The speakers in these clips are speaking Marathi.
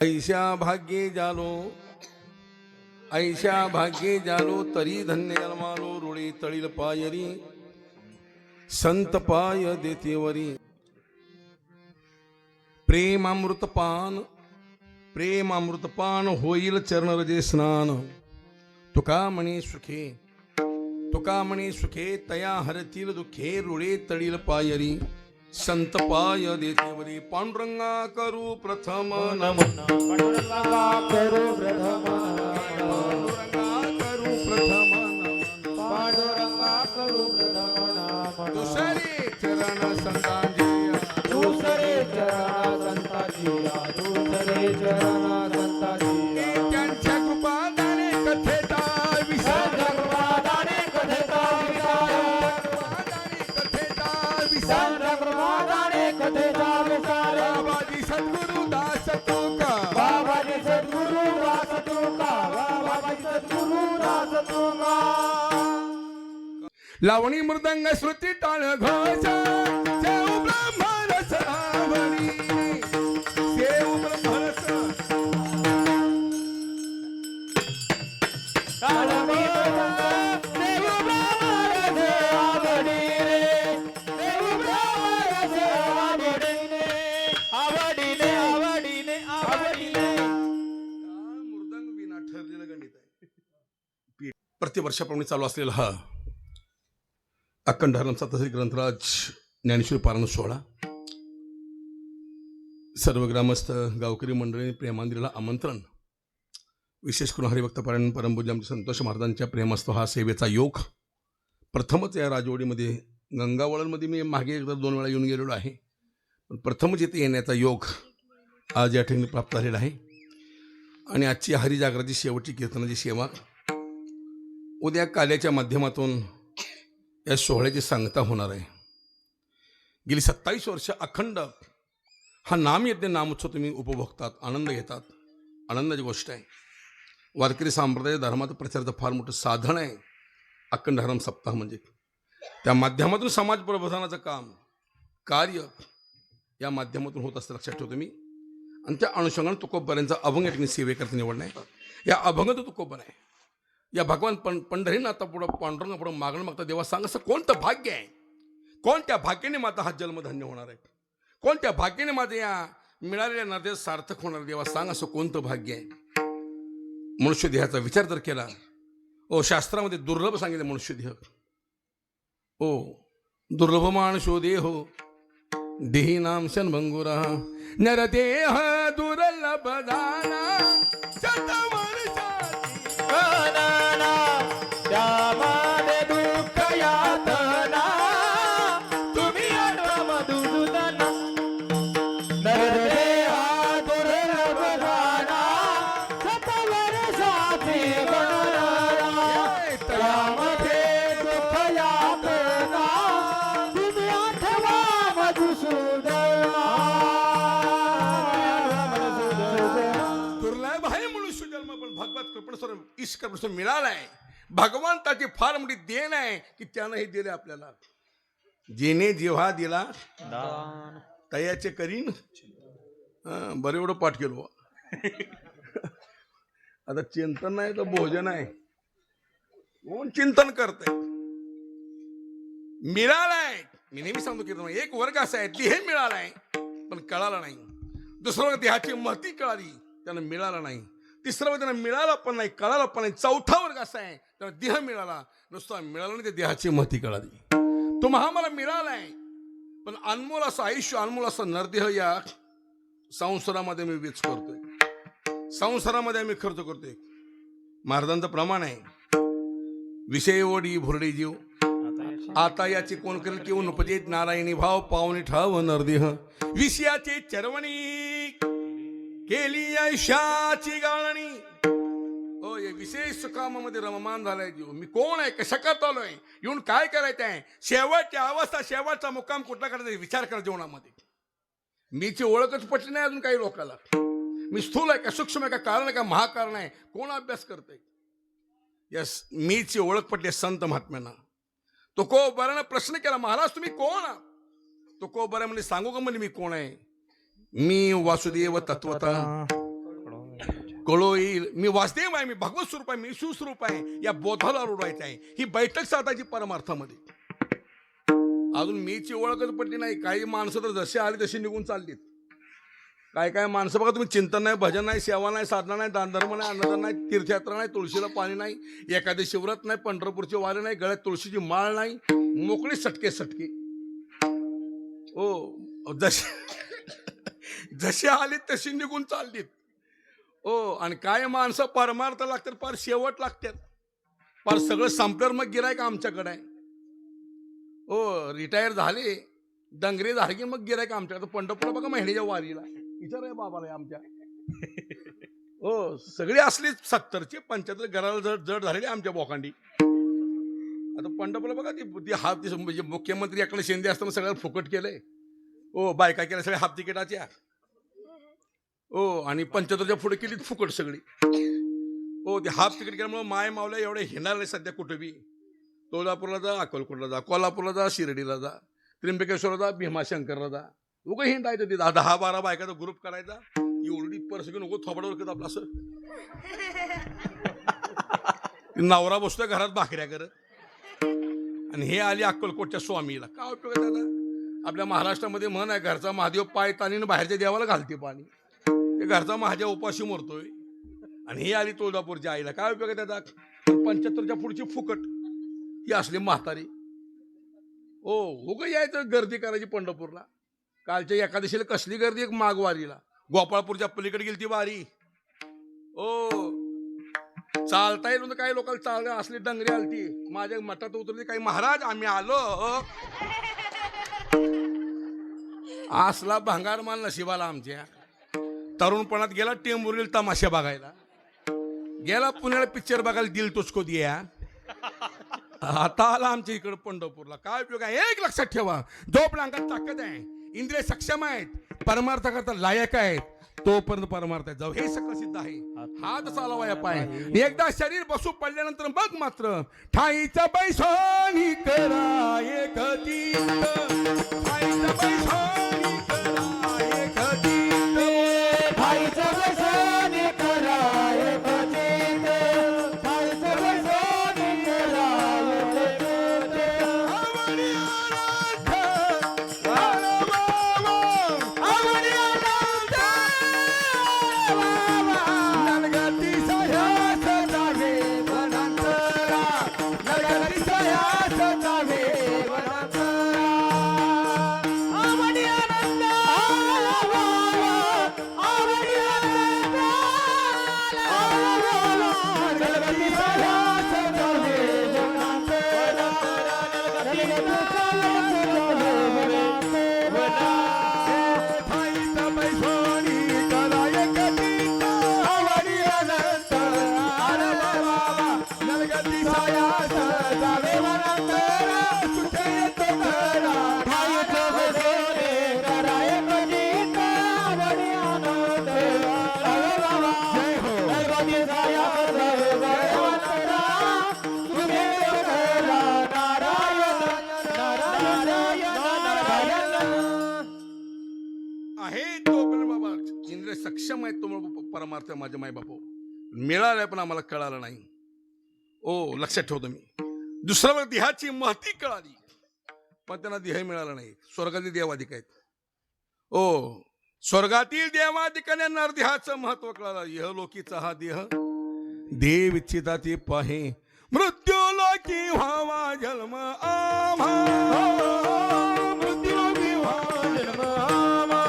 ऐशा भाग्ये जालो, ऐशा भाग्ये जालो, तरी धन्य जन्मालो. रुळी तळील पायरी, संत पाय देतेवरी. प्रेमामृतपान, प्रेमामृतपान होईल चरणरजे स्नान. तुका म्हणे सुखे, तुका म्हणे सुखे, तया हरतील दुखे. रुळे तळील पायरी, संत पाय देतेवरी. पांडुरंगा करू प्रथम नमन, पांडुरंगा करू प्रथम पांडुरंगा करू प्रथम नमन. पांडुरंगा करू प्रथम नमन. दुसरे चरण संतांची, दुसरे चरण संताची, दुसरे चरण संताची. त्यांच्या कृपादाने कथेचा विषय, संतकृपादाने कथेचा विचार, कथेचा विषय. संतकृपादाने कथेचा विचार. बाबाजी सद्गुरु दास तुका, बाबाजी सद्गुरु दास तुका, बाबाजी सद्गुरु दास तुका. लावणी मृदंग श्रुती टाळ घोष. सेव ब्रह्मरस आवडी, सेव ब्रह्मरस. ताळमी देव ब्रह्मरस आवडी रे, देव ब्रह्मरस आवडीने, आवडीने, आवडीने, आवडीने. टाळ मृदंग विना ठरलेलं गणित आहे. प्रतिवर्षाप्रमाणे चालू असलेला हा अखंड हरमचा तसेच ग्रंथराज ज्ञानेश्वरी पारायण सोहळा सर्व ग्रामस्थ गावकरी मंडळी प्रेमांदिरीला आमंत्रण. विशेष करून हरिभक्त पारायण परमपूज्य आमचे संतोष महाराजांच्या प्रेमस्थ हा सेवेचा योग. प्रथमच या राजवाडीमध्ये गंगावळणमध्ये मी मागे एकदा 2 वेळा येऊन गेलेलो आहे, पण प्रथमच इथे येण्याचा योग आज या ठिकाणी प्राप्त झालेला आहे. आणि आजची हरिजागराची शेवटची कीर्तनाची सेवा उद्या काल्याच्या माध्यमातून या सोहळ्याची सांगता होणार आहे. गेली 27 वर्ष अखंड हा नामयज्ञ नामोत्सव तुम्ही उपभोगतात, आनंद घेतात. आनंदाची गोष्ट आहे. वारकरी संप्रदाय धर्माचं प्रचाराचं फार मोठं साधन आहे अखंड हरम सप्ताह म्हणजे. त्या माध्यमातून समाज प्रबोधनाचं काम कार्य या माध्यमातून होत असतं लक्षात ठेवतो मी. आणि त्या अनुषंगाने तुकोबऱ्यांचा अभंग या ठिकाणी सेवेकरता निवडणं आहे. या अभंग तुकोबर आहे. या भगवान पंढरीनाथा पुढं पांडुरंगा पुढं मागणं मागता देवा सांग असं कोणतं भाग्य आहे, कोणत्या भाग्याने माझा हा जन्म धन्य होणार आहे, कोणत्या भाग्याने माझ्या या मिळालेल्या नात्यात सार्थक होणार देवा सांग असं कोणतं भाग्य आहे. मनुष्य देहाचा विचार जर केला, ओ शास्त्रामध्ये दुर्लभ सांगितलं मनुष्य देह. ओ दुर्लभ माणसो देहो देही नाम शनभंगुरा. नरदेह दुर्लभ दाना गणना, त्यामध्ये दुःख यातना, तुम्ही आठवा मधुसूदन. नरदेहा दुर्लभ दाना, शतवर्षाची गणना, त्यामध्ये दुःख यातना, तुम्ही आठवा मधुसूदन. दुर्लभ आहे मनुष्य जन्म, पण भगवत कृपणेश्वर ईश कृपणेश्वर मिळालाय. भगवंताची फार मोठी देण आहे की त्यानं हे दिले आपल्याला. जेने जेव्हा दिला तयाचे करीन. बरं एवढं पाठ केलो. आता चिंतन नाही तर भोजन आहे. कोण चिंतन करतंय. मिळालाय. मी नेहमी सांगतो की एक वर्ग असा आहे देह मिळालाय पण कळाला नाही. दुसरा वर्ग देहाची महती कळाली त्यानं मिळाला नाही. तिसरा वर्ग त्यांना मिळाला पण नाही, कळाला पण नाही. चौथा वर्ग असा आहे त्याला देह मिळाला, नुसता मिळाला नाही, त्या देहाची महती कळाली. तो मला मिळालाय पण अनमोल असं आयुष्य, अनमोल असं नरदेह या संसारामध्ये मी वेच करतोय, संसारामध्ये आम्ही खर्च करतोय. महाराजांचं प्रमाण आहे, विषय ओढी भुरडी जीव आता याचे कोण करेल किंवा उपजेत नारायणी भाव पावनी ठाव नरदेह. विषयाची चरवणी केली यशाची गाळणी. हो या विशेष सुखामामध्ये रममान झालाय जीव. मी कोण आहे, कशा करता आलोय, येऊन काय करायचं आहे, शेवटची अवस्था शेवटचा मुक्काम कुठला करायचा विचार करा जीवनामध्ये. मीची ओळखच पटली नाही अजून काही लोकांना. मी स्थूल आहे का, सूक्ष्म आहे का, कारण आहे का, महाकारण आहे, कोण अभ्यास करतंय. यस मीची ओळख पटली संत महात्म्यांना. तुकोबरानं प्रश्न केला, महाराज तुम्ही कोण आहात. तुकोबरा म्हणजे सांगू का म्हणजे मी कोण आहे. मी वासुदेव तत्वता कळो येईल मी वासुदेव आहे, मी भगवत स्वरूप आहे, मी शिवस्वरूप आहे, या बोधाला रुढवायचं आहे. ही बैठक साधायची परमार्थामध्ये. अजून मीची ओळखच पडली नाही. काही माणसं तर जसे आले तशी निघून चाललीत. काय काय माणसं बघा तुम्ही, चिंतन नाही, भजन नाही, सेवा नाही, साधना नाही, दानधर्म नाही, अन्नदान नाही, तीर्थयात्रा नाही, तुळशीला पाणी नाही, एखादे व्रत नाही, पंढरपूरचे वारे नाही, गळ्यात तुळशीची माळ नाही, मोकळी सटके सटके. ओ जसे आले तशी निघून चाललीत. आणि काय माणसं परमार्थ लागतात, पार शेवट लागतात, पार सगळं संपल्यावर मग गिरायक आमच्याकडे आहे. रिटायर झाले, डंगरे झाले की मग गिरायक आमच्याकडे. पंढरपूरला बघा महिन्याच्या वारीला विचार आहे बाबाला आमच्या. सगळे असले 70चे 75 घराला जड जड झालेले आमच्या बोकांडी. आता पंढरपूरला बघा ती हाफ म्हणजे मुख्यमंत्री एकनाथ शिंदे असताना सगळ्याला फुकट केलंय. बायका केल्या सगळ्या हाफ तिकिटाच्या. आणि 75च्या पुढे केली फुकट सगळी. ते हाफ तिकीट केल्यामुळे माय मावल्या एवढे हिंडायला नाही सध्या कुठे बी. तुळजापूरला जा, अक्कलकोटला जा, कोल्हापूरला जा, शिर्डीला जा, त्र्यंबकेश्वरला जा, भीमाशंकरला जा. उगं हिंडायचं ते 10-12 बायकाचा ग्रुप करायचा. एवढी पर्स घेऊन उगं थोबडावर करत आपलं असं. नवरा बसतोय घरात भाकऱ्या करत, आणि हे आली अक्कलकोटच्या स्वामीला. काय उपयोग आहे त्याचा? आपल्या महाराष्ट्रामध्ये म्हण आहे, घरचा महादेव पाय ताणीनं बाहेरच्या देवाला घालते पाणी. ते घरचा महादेव उपाशी मरतोय, आणि हे आली तुळजापूरच्या आईला. काय उपयोग आहे त्याचा? 75च्या पुढची फुकट ही असली म्हातारी. उगं यायचं गर्दी करायची पंढरपूरला. कालच्या एकादशीला कसली गर्दी, एक माघवारीला गोपाळपूरच्या पलीकडे गेली ती वारी. चालता येईल काही लोकांना चालणं, असली डंगरी आलती. माझ्या मठात उतरली काही, महाराज आम्ही आलो. असला भंगार माल नशिबाला आमच्या. तरुणपणात गेला टेंभुर्णीला तमाशा बघायला, गेला पुण्याला पिक्चर बघायला दिल तुझको दिया. आता आला आमच्या इकडे पंढरपूरला. काय उपयोग आहे? एक लक्षात ठेवा, जोपर्यंत अंगात ताकद आहे, इंद्रिय सक्षम आहेत, परमार्थ करता लायक आहेत, तोपर्यंत परमार्थ आहे. जाऊ हे सगळं सिद्ध आहे. हात चालवा या पाय. एकदा शरीर बसू पडल्यानंतर बघ मात्र ठाईचा पैसानी करा एक तीर्थ, ठाईचा पैसानी करा एक तीर्थ, ठाईचा पैसानी करा एक तीर्थ, ठाईचा पैसानी करा एक तीर्थ. आवडी आराध, आवडी आनंद नलगती सह्यास जावे वनांतरा, नलगती सह्यास जावे वनांतरा. आवडी आनंद आवडी आनंद नलगती सह्यास जावे वनांतरा, नलगती सह्यास जावे वनांतरा. ठाईचा पैसानी करा एक तीर्थ, आवडी आनंद नलगती सह्यास जावे वनांतरा, सुखे येतो घरा. ठाईचा पैसानी करा एक तीर्थ, आवडी आनंद जय हो नलगती सह्यास जावे वनांतरा, सुखे येतो घरा. नारायण नारायण नारायण. आहे तोपर्यंत बाबा इंद्रिय सक्षम आहेत, तुम्हाला परमार्थ माझ्या माय बापू मिळालाय, पण आम्हाला कळालं नाही. लक्षात ठेवतो मी. दुसऱ्या देहाची महती कळाली, पण त्यांना देह मिळाला नाही. स्वर्गातील देवाधिक आहेत. स्वर्गातील देवाधिकाने नरदेहाचं महत्व कळालं. इहलोकीचा हा देह देव इच्छिता ते पाहे, मृत्यूलोकी व्हावा जन्म आम्हा, मृत्युलोकी व्हावा जन्म आम्हा,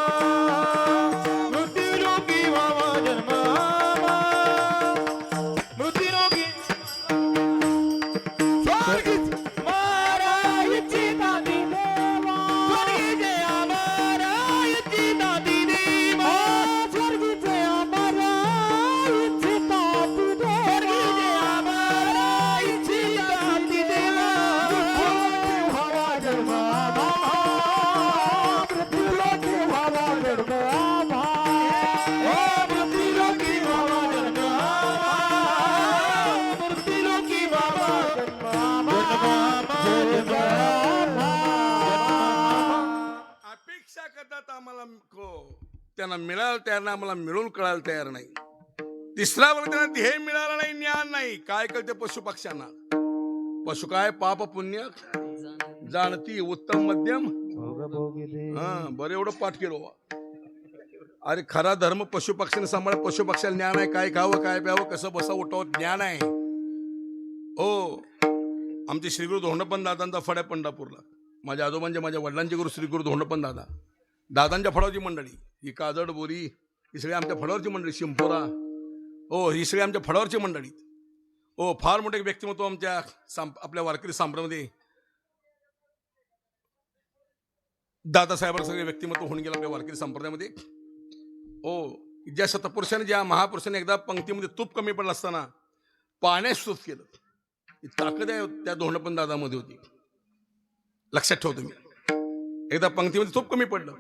मृत्युलोकी व्हावा जन्म आम्हा, मृत्युलोकी स्वर्गीच मारा इच्छिता ती देवा, स्वर्गीचे आम्हाला इच्छिता ती देवा, स्वर्गीचे आम्हाला इच्छिता ती देवा, स्वर्गीचे आम्हाला इच्छिता ती देवा. मृत्युलोकी व्हावा जन्म आम्हा, मृत्युलोकी व्हावा जन्म आम्हा, मृत्युलोकी व्हावा जन्म आम्हा, मृत्युलोकी व्हावा जन्म आम्हा, जन्म आम्हा. अपेक्षा करतात आम्हाला त्यांना मिळायला तयार नाही, आम्हाला मिळून कळायला तयार नाही. तिसरा वर्ग त्यांना ध्येय मिळालं नाही, ज्ञान नाही. काय कळते पशु पक्ष्यांना? पशु काय पाप पुण्य जाणती, उत्तम मध्यम बरं एवढं पाठ केलं बा. अरे खरा धर्म पशु पक्ष्यांना सांभाळ. पशु पक्ष्याला ज्ञान आहे, काय खावं काय प्यावं कसं बसा उठावं ज्ञान आहे. हो, आमचे श्रीगुरु धोंडपंत दादांचा फड आहे पंढरपूरला. माझ्या आजोबांचे माझ्या वडिलांचे गुरु श्रीगुरु धोंडपंत दादा. दादांच्या फडावरची मंडळी ही काजड बोरी ही सगळी आमच्या फडावरची मंडळी. शिंपोरा हो ही सगळी आमच्या फडावरची मंडळी. हो फार मोठे व्यक्तिमत्व आमच्या आपल्या वारकरी संप्रदायामध्ये दादासाहेबांचं सगळे व्यक्तिमत्व होऊन गेलं आपल्या वारकरी संप्रदायामध्ये. हो ज्या शतपुरुषाने ज्या महापुरुषाने एकदा पंक्तीमध्ये तूप कमी पडलं असताना पाण्यात स्तूप केलं. ही ताकद आहे त्या धोंडपंत दादामध्ये होती. लक्षात ठेवतो मी. एकदा पंक्तीमध्ये तूप कमी पडलं.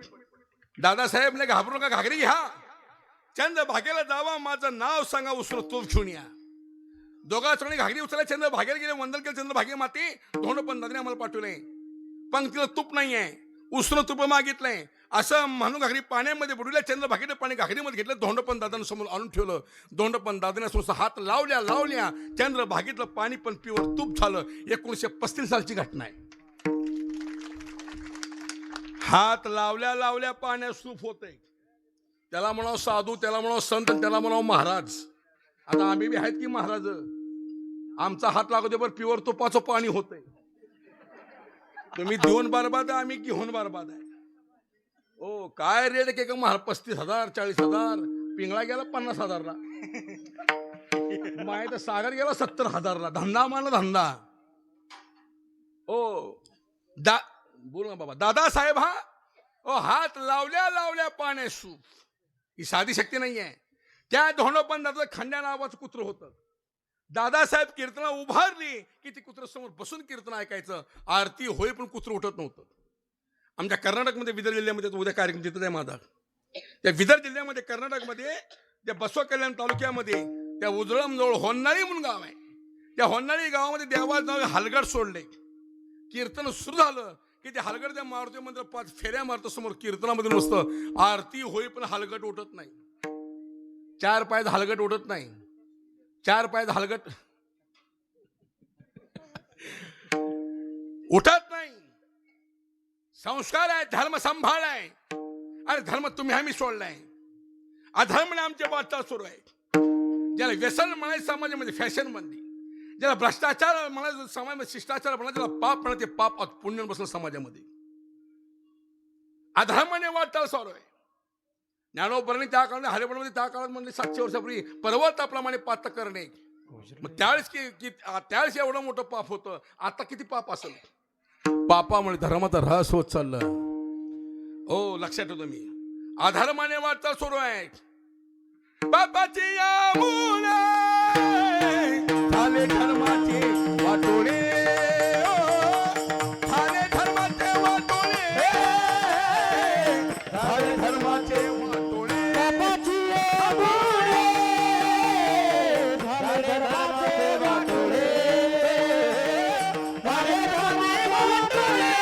दादासाहेबने घाबरू नका, घागरी घ्या, चंद्र भागेला जावा, माझं नाव सांगा, उसरून तूप घेऊन या. दोघा चोळी घागरी उचलला, चंद्र भागेला गेले, वंदन केलं चंद्र भागे माते. धोंडपंत दादाने आम्हाला पाठवलंय. पंक्तीला तूप नाहीये, उसरून तूप मागितलंय. असं म्हणून घागरी पाण्यामध्ये बुडवल्या. चंद्र भागेने पाणी घागरीमध्ये घेतलं, धोंडपंत दादांना समोर आणून ठेवलं. धोंडपंत दादाने समोर हात लावल्या चंद्र भागीतलं पाणी पण प्युअर तूप झालं. 1935 सालची घटना आहे. हात लावल्या पाण्यात सूप होते. त्याला म्हणावं साधू, त्याला म्हणावं संत, त्याला म्हणावं महाराज. आता आम्ही बी आहेत की महाराज. आमचा हात लागू दे बरं, प्युअर तुपाचं पाणी होतंय. तुम्ही देऊन बरबाद आहे, आम्ही घेऊन बरबाद आहे. ओ काय रेट के का महाराज? 35,000 40,000. पिंगळा गेला 50,000ला. माहिती सागर गेला 70,000ला. धंदा मानला धंदा. ओ बोल ना बाबा. दादासाहेब हा ओ हात लावल्या पाण्यात सूप. ही साधी शक्ती नाही आहे. त्या धोंडपंत दादाचं खंड्या नावाचं कुत्र होतं. दादासाहेब कीर्तना उभारली की ती कुत्र समोर बसून कीर्तन ऐकायचं. आरती होई पण कुत्र उठत नव्हतं. आमच्या कर्नाटकमध्ये विदर्भ जिल्ह्यामध्ये उद्या कार्यक्रम तिथं आहे माझा. त्या विदर्भ जिल्ह्यामध्ये कर्नाटकमध्ये त्या बसव कल्याण तालुक्यामध्ये त्या उजळमजवळ होन्नाळी म्हणून गाव आहे. त्या होन्नाळी गावामध्ये देवाचं हलगड सोडले. कीर्तन सुरू झालं की ते हलगड त्या मारुती मंदिर 5 फेऱ्या मारतो समोर. कीर्तनामध्ये नुसतं आरती होई पण हलगट उठत नाही. 4 पायात हलगट उठत नाही. 4 पायात हलगट उठत नाही. संस्कार आहे, धर्म सांभाळ आहे. अरे धर्म तुम्ही आम्ही सोडलाय. अधर्मने आमच्या वाटचाल सुरू आहे. ज्याला व्यसन म्हणायचं समाजामध्ये फॅशन बनली. ज्याला भ्रष्टाचार म्हणायचं समाजामध्ये शिष्टाचार म्हणायचं, ज्याला पाप म्हणायचं ते पाप पुण्य बसलं समाजामध्ये. अधर्माने वाटचाल सुरू आहे. ज्ञानोबरांनी त्या काळात हरिभटमध्ये त्या काळात म्हणले 700 वर्षापूर्वी पर्वताप्रमाणे पात करणे. मग त्यावेळेस एवढं मोठं पाप होतं. आता किती पाप असेल? पापामुळे धर्माचा ऱ्हास होत चालला. हो लक्षात ठेवतो मी. अधर्माने वाटचाल सुरू आहे. पापाची या मुले झाले धर्माचे वाटोळे. झाले धर्माचे वाटोळे. झाले धर्माचे वाटोळे. पापाची या मुले झाले धर्माचे वाटोळे. झाले धर्माचे वाटोळे.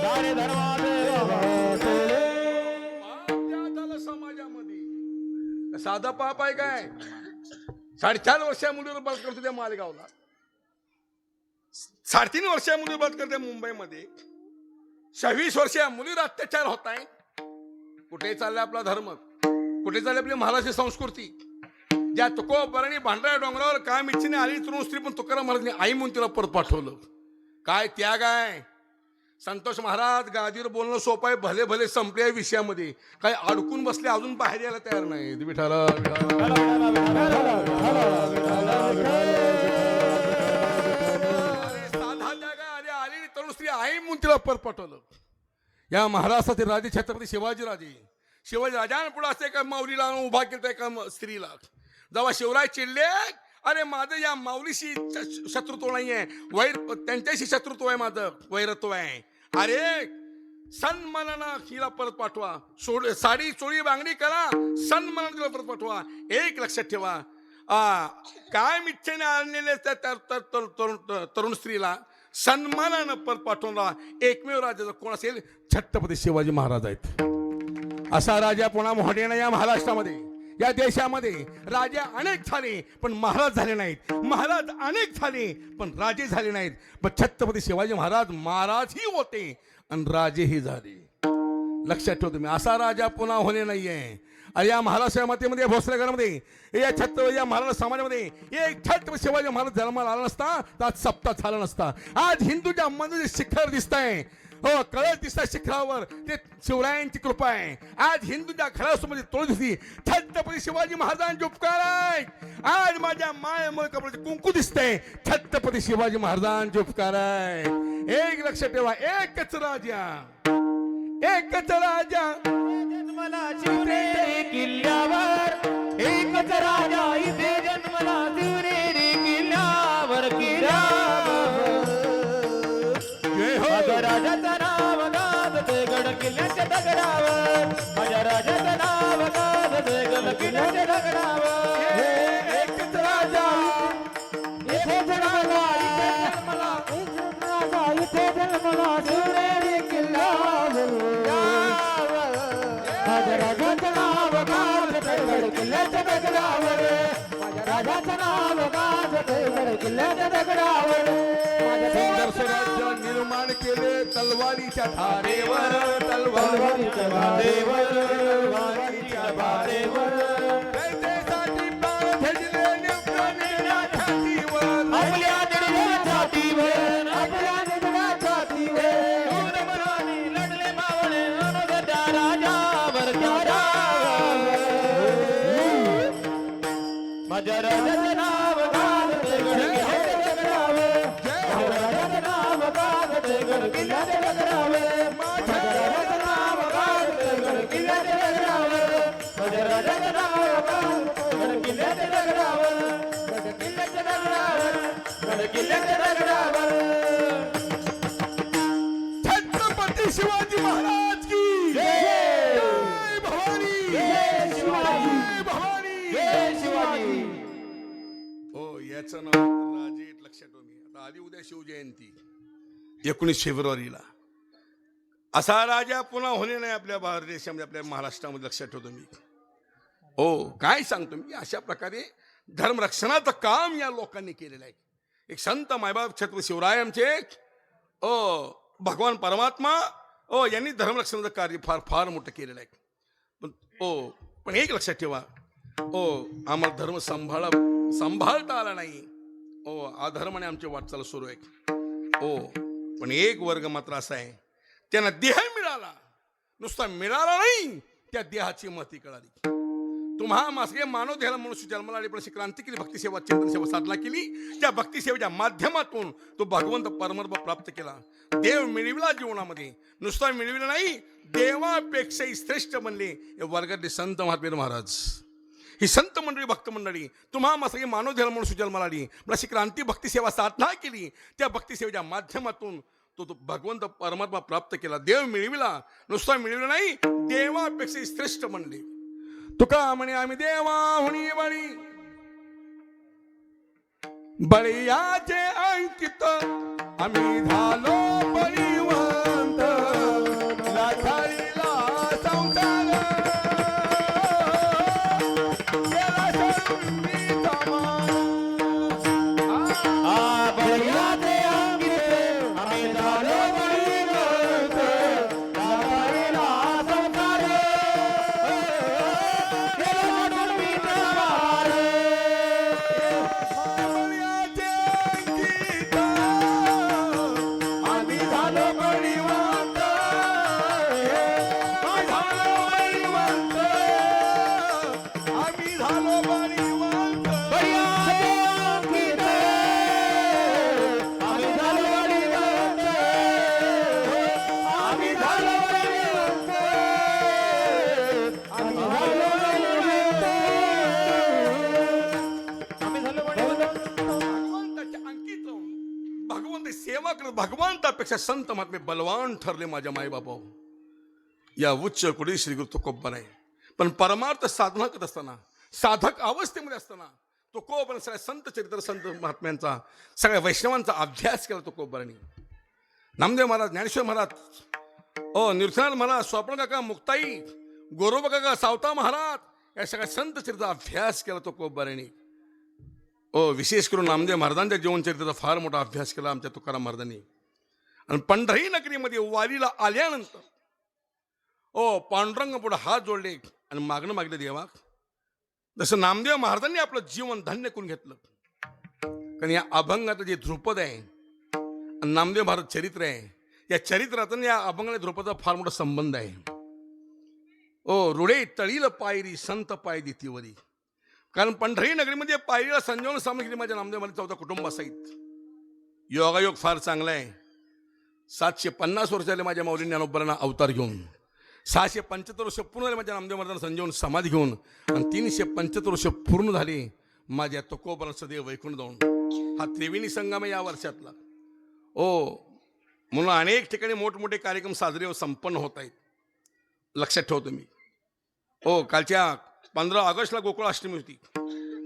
झाले धर्माचे समाजामध्ये साधा पाप आहे काय? 4.5 वर्षा मुलीवर बलात्कार करतो त्या मालेगावला. 3.5 वर्षा मुलीवर बलात्कार करते मुंबईमध्ये. 26 वर्षा मुलीवर अत्याचार होत आहे. कुठे चाललाय आपला धर्म? कुठे चालली आपली महाराष्ट्र संस्कृती? ज्या तुकोबरांनी भांडऱ्या डोंगरावर काम इच्छेने आली तरुण स्त्री पण तुकाराम महाराजांनी आई म्हणून तिला परत पाठवलं. काय त्याग आहे? संतोष महाराज गादीवर बोलणं सोपं आहे, भले भले संपले या विषयामध्ये. काही अडकून बसले, अजून बाहेर यायला तयार नाही. विठाला साधा त्याग आहे. आलेली तरुण स्त्री आई म्हणून तिला परत पाठवलं. या महाराष्ट्रातील राजे छत्रपती शिवाजी राजांपुढे असते एका माऊलीला उभा केला एका स्त्रीला. जेव्हा शिवराय चिडले, अरे माझं या माऊलीशी शत्रुत्व नाहीये, त्यांच्याशी शत्रुत्व आहे, माझं वैरत्व आहे. अरे सन्मानानं हिला परत पाठवा. साडी चोळी बांगडी करा, सन्मानानं तिला परत पाठवा. एक लक्षात ठेवा, काय इच्छेने आणलेले त्या तरुण स्त्रीला सन्मानानं परत पाठवणारा एकमेव राजा जर कोण असेल छत्रपती शिवाजी महाराज आहेत. असा राजा पुन्हा मोठ्यानं या महाराष्ट्रामध्ये या देशामध्ये राजे अनेक झाले पण महाराज झाले नाहीत. महाराज अनेक झाले पण राजे झाले नाहीत. पण छत्रपती शिवाजी महाराजही होते आणि राजेही झाले. लक्षात ठेवा तुम्ही, असा राजा पुन्हा होणे नाहीये. आणि या महाराष्ट्र मातेमध्ये भोसलेगडमध्ये या छत्रपती या महाराज समाजामध्ये एक छत्रपती शिवाजी महाराज जन्माला आला नसता तर आज सप्ताह झाला नसता. आज हिंदूच्या मध्ये शिखर दिसतंय, हो कळस दिसतंय शिखरावर, ते शिवरायांची कृपा आहे. आज हिंदूच्या घरासमोर तुळशी छत्रपती शिवाजी महाराजांचे उपकार आहेत. आज माझ्या मायेमुळे कपड्याचे कुंकू दिसतंय, छत्रपती शिवाजी महाराजांचे उपकार आहेत. एक लक्षात ठेवा, एकच राजा जन्मला शिवनेरी किल्ल्यावर, एकच राजा इथे जन्मला शिवनेरी किल्ल्यावर. माझ्या राजाचं नाव गाजते गड किल्ल्याच्या दगडावर. माझ्या राजाचं नाव गाजते गड किल्ल्याच्या दगडावर. एकच राजा इथे जन्मला, इथे जन्मला शिवनेरी किल्ल्यावर. माझ्या राजाचं नाव गाजते गड किल्ल्याच्या दगडावर. माझ्या राजाचं नाव गाजते गड किल्ल्याच्या दगडावर. सुंदर स्वराज्य निर्माण केले तलवारीच्या धारेवर, तलवारीच्या धारेवर, तलवारीच्या धारेवर. देशासाठी प्राण झेलले नेमकं छातीवर, आपल्या निडल्या छातीवर, आपल्या निडल्या छातीवर. मनाने लढले मावळे अनुगत्या राजावर, त्या राजावर. माझ्या राजाचं नाव गाजते गड किल्ल्याच्या दगडावर. माझ्या राजाचं नाव गाजते गड किल्ल्याच्या दगडावर. माझ्या राजाचं नाव गाजते गड किल्ल्याच्या दगडावर. माझ्या राजाचं नाव गाजते गड किल्ल्याच्या दगडावर. गड किल्ल्याच्या दगडावर, गड किल्ल्याच्या दगडावर. छत्रपती शिवाजी महाराज की जय भवानी, जय शिवाजी, जय भवानी, जय शिवाजी. हो याचं नाव राजे लक्षात ठेवा. आता आली उद्या शिवजयंती 19 फेब्रुवारीला. असा राजा पुन्हा होणे नाही आपल्या भारत देशामध्ये, आपल्या महाराष्ट्रामध्ये. लक्षात ठेवतो मी. हो काय सांगतो मी, अशा प्रकारे धर्मरक्षणाचं काम या लोकांनी केलेलं आहे. एक संत मायबाप छत्रपती शिवराय आमचे भगवान परमात्मा यांनी धर्मरक्षणाचं कार्य फार फार मोठं केलेलं आहे. पण एक लक्षात ठेवा, आम्हाला धर्म सांभाळता आला नाही. अधर्माने आमची वाटचाल सुरू आहे. पण एक वर्ग मात्र असा आहे, त्यांना देह मिळाला, नुसता मिळाला नाही, त्या देहाची महती कळाली. तुम्हा मासगे मानव देहाला मनुष्य जन्माला आले, पण अशी क्रांती केली, भक्तिसेवा चिंतन सेवा साधना केली. त्या भक्तिसेवेच्या माध्यमातून तो भगवंत परमात्मा प्राप्त केला. देव मिळविला जीवनामध्ये, नुसता मिळविला नाही, देवापेक्षाही श्रेष्ठ बनले या वर्गातले संत महात्मे महाराज. ही संत मंडळी, भक्त मंडळी तुम्हा मासगे मानव देहाला मनुष्य जन्माला आली, पण अशी क्रांती भक्तिसेवा साधना केली. त्या भक्तिसेवेच्या माध्यमातून तो भगवंत परमात्मा प्राप्त केला. देव मिळविला, नुसता मिळविला नाही, देवापेक्षाही श्रेष्ठ बनले. तुका म्हणे आम्ही देवाहुनी बळी, बळीयाचे अंकित आम्ही झालो बळीवंत. लाथारीला संसार गेला सोडून मी तमाम. बळीयाचे अंकित आम्ही झालो बळीवंत. लाथारीला संसार गेला सोडून मी तमाम. बळीयाचे अंकित आम्ही झालो बळीवंत. आम्ही झालो बळीवंत. बळीयाचे अंकित आम्ही झालो बळीवंत. आम्ही झालो बळीवंत. आम्ही झालो बळीवंत. आम्ही झालो बळीवंत. भगवंताच्या अंकित भगवंत सेवा करत भगवंतापेक्षा संत महात्मे बलवान ठरले. माझ्या मायबापा या उच्च कुडी श्री गुरु तुकोबा नाही. पण परमार्थ साधना करत असताना, साधक अवस्थेमध्ये असताना तुकोबाने सगळ्या संत चरित्र संत महात्म्यांचा सगळ्या वैष्णवांचा अभ्यास केला तुकोबारांनी. नामदेव महाराज, ज्ञानेश्वर महाराज, निवृत्तीनाथ महाराज, स्वप्न काका, मुक्ताई, गोरोबा काका, सावता महाराज या सगळ्या संत चरित्राचा अभ्यास केला तुकोबारांनी. विशेष करून नामदेव महाराजांच्या जीवनचरित्राचा फार मोठा अभ्यास केला आमच्या तुकाराम महाराजांनी. आणि पंढरी नगरीमध्ये वारीला आल्यानंतर पांडुरंग पुढे हात जोडले आणि मागणं मागले देवा. जसं नामदेव महाराजांनी आपलं जीवन धन्य करून घेतलं, कारण या अभंगाचं जे ध्रुपद आहे आणि नामदेव महाराज चरित्र आहे, या चरित्रातून या अभंगाने ध्रुपदाचा फार मोठा संबंध आहे. रुडे तळील पायरी संत पाय दितीवरी. कारण पंढरी नगरीमध्ये पायरीला संजीवन सामग्री माझ्या नामदेव महाराज 14 कुटुंब असायत. योगायोग फार चांगला आहे. 750 वर्ष झाले माझ्या माऊली ज्ञानोबांना अवतार घेऊन, 675 वर्ष पूर्ण झाले माझ्या नामदेव महाराजांना संजीवन समाधी घेऊन, आणि 375 वर्ष पूर्ण झाली माझ्या तुकोबांना सदैव वैकुंठ जाऊन. हा त्रिवेणी संगम आहे या वर्षातला. म्हणून अनेक ठिकाणी मोठमोठे कार्यक्रम साजरे व संपन्न होत आहेत. लक्षात ठेवतो मी. कालच्या 15 ऑगस्टला गोकुळाष्टमी होती.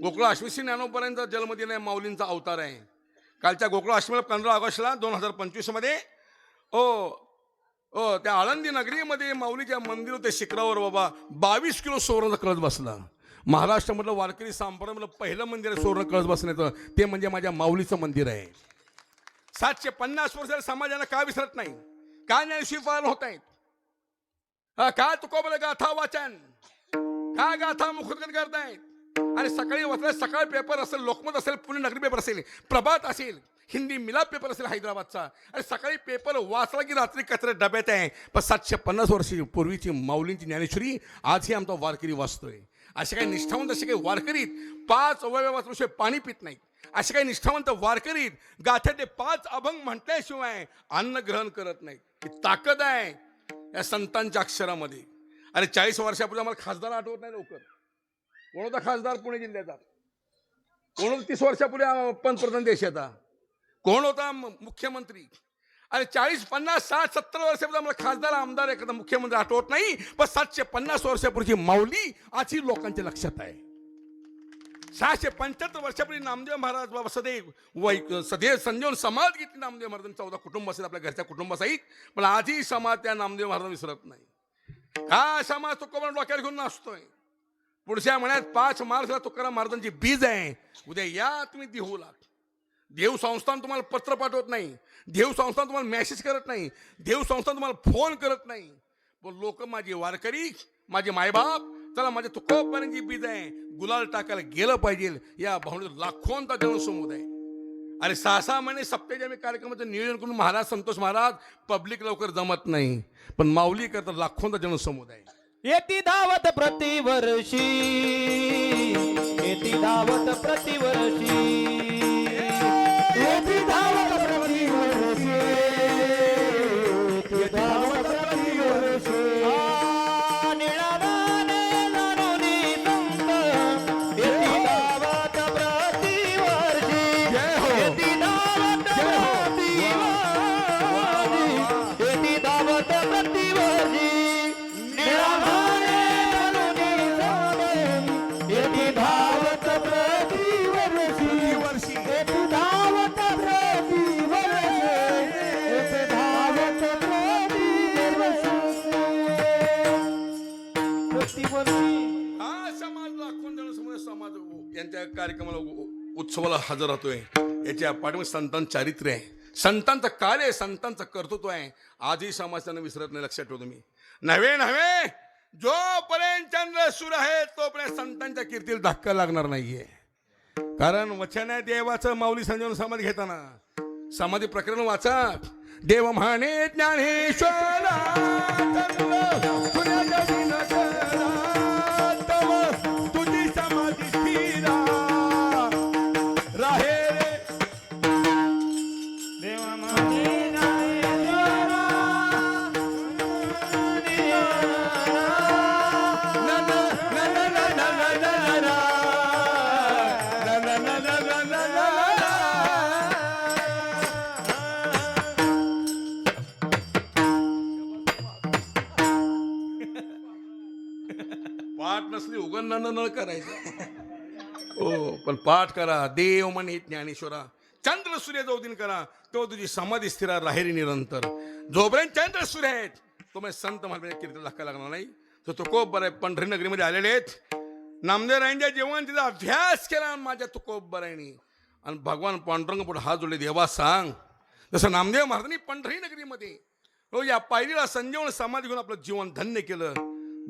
गोकुळाष्टमी श्री ज्ञानोबांचा जन्मदिन आहे, माऊलींचा अवतार आहे. कालच्या गोकुळाष्टमीला 15 ऑगस्टला 2025 मध्ये त्या आळंदी नगरीमध्ये माऊलीच्या मंदिर होते शिखरावर बाबा 22 किलो सुवर्णाचा कळस बसला. महाराष्ट्रामधलं वारकरी संप्रदायामधलं पहिलं मंदिर आहे सुवर्ण कळस बसण्याचं, ते म्हणजे माझ्या माऊलीचं मंदिर आहे. 750 वर्षाला समाजाला का विसरत नाही? का ज्ञानेश्वरी पालन होत आहेत? का तुकोबाला गाथा वाचन, का गाथा मुखोद्गत करतायत? आणि सकाळी वाचलं, सकाळ पेपर असेल, लोकमत असेल, पुणे नगरी पेपर असेल, प्रभात असेल, हिंदी मिलाप पेपर असेल हैदराबादचा, आणि सकाळी पेपर वाचला की रात्री कचऱ्यात डब्यात आहे. पण 750 वर्षी पूर्वीची माऊलींची ज्ञानेश्वरी आजही आमचा वारकरी वाचतोय. असे काही निष्ठावंत, असे काही वारकरीत 5 अवयव वाचल्याशिवाय पाणी पित नाहीत. असे काही निष्ठावंत वारकरीत गाथ्याचे 5 अभंग म्हटल्याशिवाय अन्न ग्रहण करत नाहीत. ही ताकद आहे या संतांच्या अक्षरामध्ये. अरे 40 वर्षापूर्वी आम्हाला खासदार आठवत नाही लवकर. कोण होता खासदार पुणे जिल्ह्याचा? कोण होता 30 वर्षापूर्वी पंतप्रधान देशाचा? कोण होता मुख्यमंत्री? अरे 40, 50, 60, 70 वर्षापूर्वी आम्हाला खासदार, आमदार, एखादा मुख्यमंत्री आठवत नाही. पण 750 वर्षापूर्वीची माऊली आजही लोकांच्या लक्षात आहे. 675 वर्षापूर्वी नामदेव महाराज बाबा सदैव संजीवन समाज घेतली नामदेव महाराजांनी. 14 कुटुंब असेल, आपल्या घरच्या कुटुंबासहित. पण आजही समाज त्या नामदेव महाराजांना विसरत नाही. का समाज तुकोबांना डोक्यावर घेऊन नाचतोय? पुढच्या महिन्यात 5 मार्चला तुकाराम महाराजांची बीज आहे. उद्या या तुम्ही देहूला. देव संस्थान तुम्हाला पत्र पाठवत नाही, देव संस्थान तुम्हाला मेसेज करत नाही, देव संस्थान तुम्हाला फोन करत नाही. पण लोक, माझे वारकरी, माझे मायबाप, चला माझ्या तुकोबांची बीज आहे, गुलाल टाकायला गेलं पाहिजे. या भावनेत लाखोंचा जनसमुदाय. अरे 6-6 महिने सप्ताहाच्या कार्यक्रमाचं नियोजन करून महाराज संतोष महाराज पब्लिक लवकर जमत नाही, पण माऊली करता लाखोंचा जनसमुदाय. येती धावत प्रतिवर्षी, येती धावत प्रतिवर्षी, येती धावत प्रतिवर्षी, येती धावत प्रतिवर्षी. निळाने जाणूनी संत, येती धावत प्रतिवर्षी, येती धावत प्रतिवर्षी, येती धावत प्रतिवर्षी. यांच्या कार्यक्रमाला उत्सवाला हजर राहतोय. याच्या पाठीमागे संतांचं चारित्र्य आहे, संतांचं कार्य आहे, संतांचं कर्तृत्व आहे. आजही समाज त्यांना विसरत नाही. लक्षात ठेवतो मी. नव्हे जोपर्यंत चंद्र सूर्य आहे तोपर्यंत संतांच्या कीर्तीला धक्का लागणार नाहीये. कारण वचन आहे देवाचं. माऊली संजीवन समाधी घेताना समाधी प्रकरण वाचा. देव म्हणे ज्ञानेश्वरा तुझी समाधी स्थिरा राहे रे. देव म्हणे पाठ नसली उगण न करायचं. हो पण पाठ करा देव म्हणे ज्ञानेश्वरा चंद्र सूर्य जो दिन करा तो तुझी समाधी स्थिर राहिरी निरंतर जोपर्यंत चंद्र सूर्य आहेत तो संत महाराज कीर्तन दाखवा लागणार नाही तो तुकोब बरं पंढरी नगरीमध्ये आलेले आहेत नामदेवरायांच्या जेवण तिचा अभ्यास केला माझ्या तुकोब बरायनी आणि भगवान पांडुरंग पुढे हात जोडले देवा सांग जसं नामदेव महाराजांनी पंढरी नगरीमध्ये हो या पायरीला संजीवन समाधी घेऊन आपलं जीवन धन्य केलं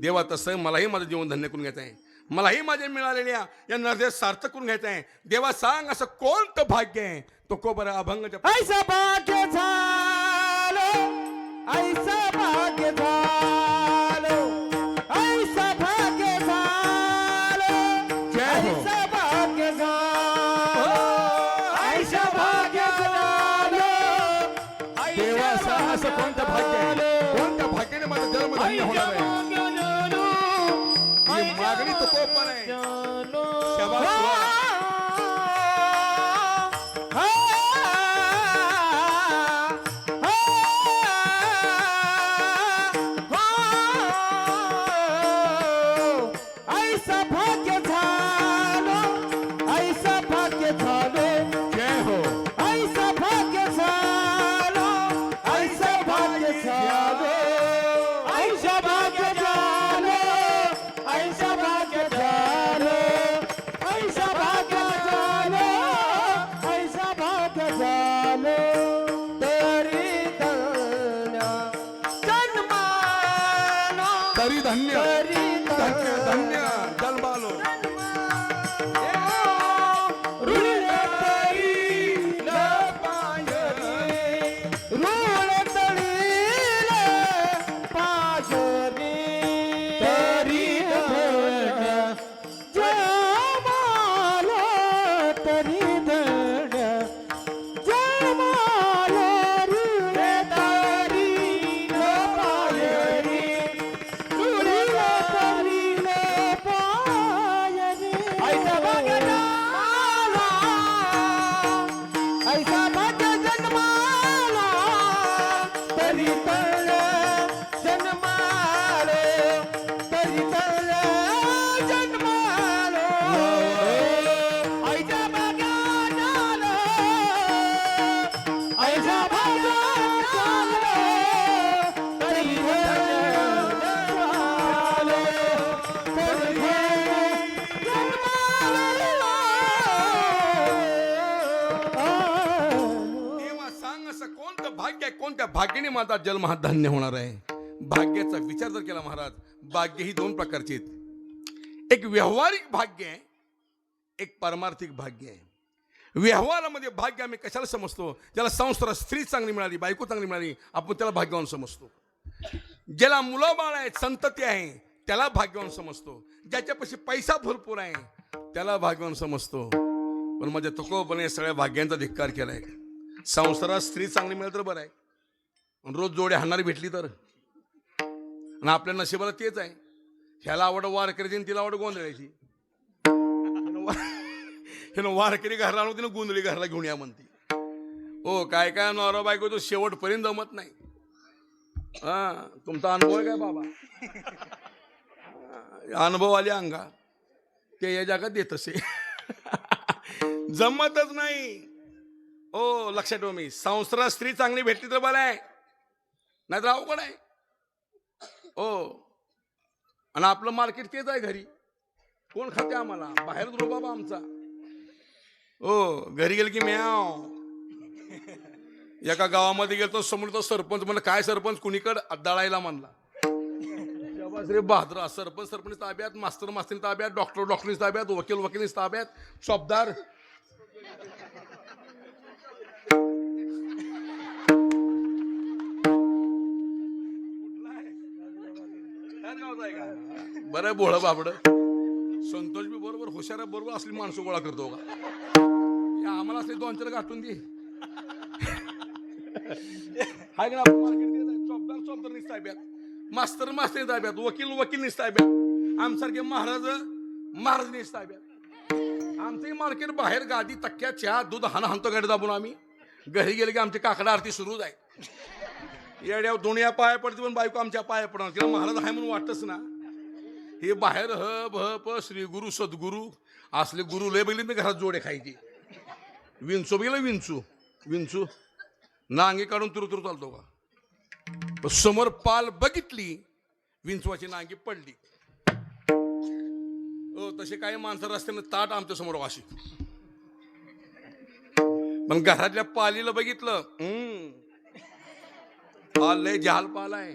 देवा तसं मलाही माझं जीवन धन्य करून घ्यायचं आहे मलाही माझ्या मिळालेल्या या नर्दे सार्थक करून घ्यायचं आहे देवा सांग असं कोणतं भाग्य आहे तो को बरं अभंगाच्या ऐसा भाग्य झालं ऐसा भाग्य झालं ऐसा भाग्य झालं ऐसा भाग्य झालं ऐसा भाग्य झालं देवा सांग असं कोणतं भाग्य आहे कोणत्या भाग्याने माझा जन्म धन्य होणार आहे ही मागणी तो को पण आहे शाबास ऐसा भाग्य झालं ऐसा भाग्य झालं जय हो ऐसा भाग्य झालं ऐसा भाग्य झालं ऐसा भाग्य झालं ऐसा भाग्य झालं ऐसा भाग्य झालं ऐसा भाग्य झालं तरी धन्य जन्माला तरी धन्य तरी धन्य धन्य जन्मालो ऐसा भाग्य जन्माला तरी तळ जन्माला तरी तळ जन्माला ऐसा भाग्य झालं ऐसा भाग्य झालं तरी जन्माला तरी देवा सांग असं कोणतं भाग्य आहे कोणत्या भाग्याने माझा जन्म हा धन्य होणार आहे भाग्याचा विचार जर केला महाराज भाग्य ही दोन प्रकारची आहेत एक व्यावहारिक भाग्य आहे एक पारमार्थिक भाग्य आहे व्यवहारामध्ये भाग्य आम्ही कशाला समजतो ज्याला संसारात स्त्री चांगली मिळाली बायको चांगली मिळाली आपण त्याला भाग्यवान समजतो ज्याला मुलं बाळ आहेत संतती आहे त्याला भाग्यवान समजतो ज्याच्यापाशी पैसा भरपूर आहे त्याला भाग्यवान समजतो पण माझ्या तुकोबाने सगळ्या भाग्यांचा धिक्कार केलाय संसारात स्त्री चांगली मिळाली तर बरं आहे रोज जोडे हाणणारी भेटली तर आणि आपल्या नशिबाला तेच आहे ह्याला आवड वार करायची आणि तिला आवड गोंधळायची ह्यानं वारकरी घरला आणून तिनं गोंधळी घरला घेऊन या म्हणते हो काय काय नवरा बायको तो शेवटपर्यंत जमत नाही हा तुमचा अनुभव आहे काय बाबा अनुभव आले अंगा ते या जागात देत असे जमतच नाही ओ लक्षात ठेवा मी संसारात स्त्री चांगली भेटली तर बरं आहे नाहीतर अवघड आहे ओ आणि आपलं मार्केट तेच आहे घरी कोण खाते आम्हाला बाहेर बाबा आमचा ओ घरी गेल की म्याव एका गावामध्ये गेलो समोरचा सरपंच म्हणलं काय सरपंच कुणीकडे दळायला म्हणला रे बहादरा सरपंच ताब्यात मास्तर ताब्यात डॉक्टर ताब्यात वकील ताब्यात शॉपदार बरं भोळ बाबड संतोष बी बरोबर हुशार बरोबर असली माणसं गोळा करतो का आम्हाला असले 2-4 गाठून दे हाय ना चौबदार ताब्यात मास्तर ताब्यात वकील ताब्यात आमसारखे महाराज ताब्यात आमचंही मार्केट बाहेर गादी तक्क्या चहा दूध हाणतो गाडी दाबून आम्ही घरी गेले की आमची काकडा आरती सुरूच आहे येड्या दुनिया पाया पडते पण बायको आमच्या पाया पडणार तिला महाराज आहे म्हणून वाटतच ना हे बाहेर ह भ प श्री गुरु सद्गुरू असले गुरु लय बघितले मी घरात जोडे खायची. विंचू बघितलं विंचू विंचू नांगी काढून तुरु चालतो का. समोर पाल बघितली विंचवाची नांगी पडली. हो तसे काही माणसं रस्त्याने ताट आमच्या समोर वाशी. पण घरातल्या पालीला बघितलं पाल लय जहाल पाल आहे.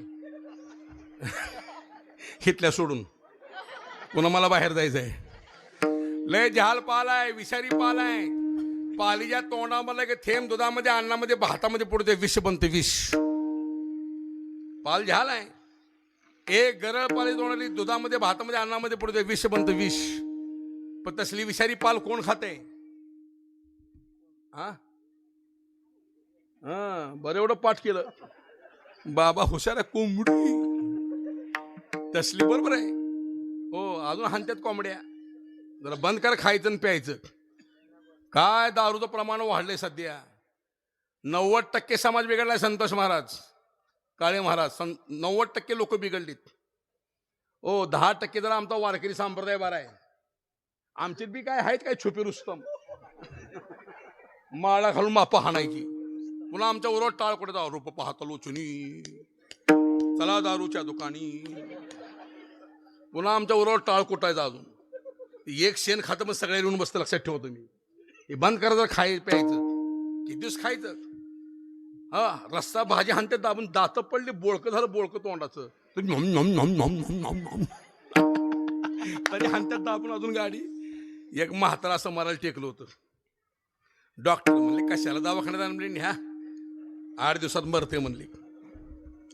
हितल्या सोडून पुन्हा मला बाहेर जायचंय. लय जहाल पाल आहे विषारी पाल आहे. पालीच्या तोंडामध्ये थेंब दुधामध्ये अन्नामध्ये भातामध्ये पडते विष बनते विष. पाल जहाल आहे. एक गरळ पाली तोंडाली दुधामध्ये भातामध्ये अन्नामध्ये पडते विष बनतं विष. पण तसली विषारी पाल कोण खाते. हा हा बरं एवढं पाठ केलं बाबा हुशार आहे. कोंबडी तसली बरोबर आहे. हो अजून हाणत्यात कोंबड्या. जरा बंद कर खायचं आणि प्यायचं. काय दारूचं प्रमाण वाढलंय सध्या. 90% समाज बिघडलाय. संतोष महाराज काळे महाराज 90% लोक बिघडलीत. हो 10% जरा आमचा वारकरी संप्रदाय बरा आहे. आमच्यात बी काय आहेत काय छुपी रुस्तम माळा घालून मापा हाणायची. पुन्हा आमच्या उरवर टाळ कुठे जाऊ रूप पाहता लोचनी चला दारूच्या दुकानी. पुन्हा आमच्या उरवर टाळ कुटायचा. अजून एक शेण खातं मग सगळे येऊन बसतं. लक्षात ठेवतो मी. हे बंद करायचं खाय प्यायचं. किती दिवस खायचं. हा रस्ता भाजी हाणते दाबून दात पडली बोळकं झालं बोळकं तोंडाचं तरी हाणत्यात दाबून अजून गाडी. एक म्हातारा असं मारायला टेकलं होतं. डॉक्टर म्हणले कशाला दवाखान्यात आण म्हणले. ह्या 8 दिवसात मरते म्हणली.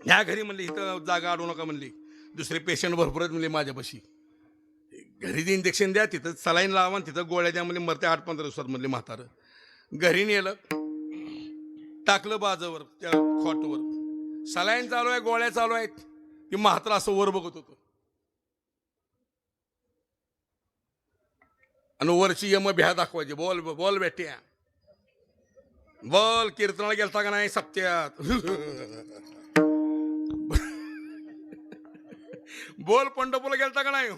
ह्या घरी म्हणली इथं जागा अडवू नका म्हणली. दुसरे पेशंट भरपूर आहेत म्हणले माझ्यापाशी. घरी इंजेक्शन द्या तिथं सलाईन लावा तिथं गोळ्या द्या म्हणजे मरते 8-15 दिवसात म्हणले म्हातारं. घरी नेलं टाकलं बाजावर त्या खॉटवर. सलाईन चालू आहे गोळ्या चालू आहेत. की म्हातारं असं वर बघत होतं. आणि वरची यम भ्या दाखवायची. बोल बोल बेट्या बोल कीर्तनाला गेलता का नाही सप्त्यात. बोल पंढरपूरला गेलता का नाही.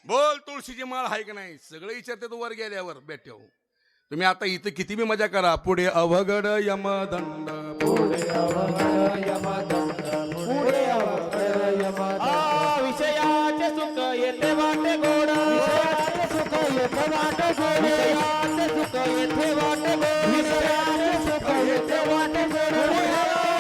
बोल तुळशीची माळ आहे का नाही. सगळं विचारते तो वर गेल्यावर बेट्या. तुम्ही आता इथं किती बी मजा करा. पुढे अवघड यमदंड पुढे अवघड यमदंड पुढे अवघड यमदंड. विषयाचे सुख येते वाटे गोड. विषयाचे सुख येते वाटे गोड. विषयाचे सुख येते वाटे गोड. विषयाचे सुख येते वाटे गोड. पुढे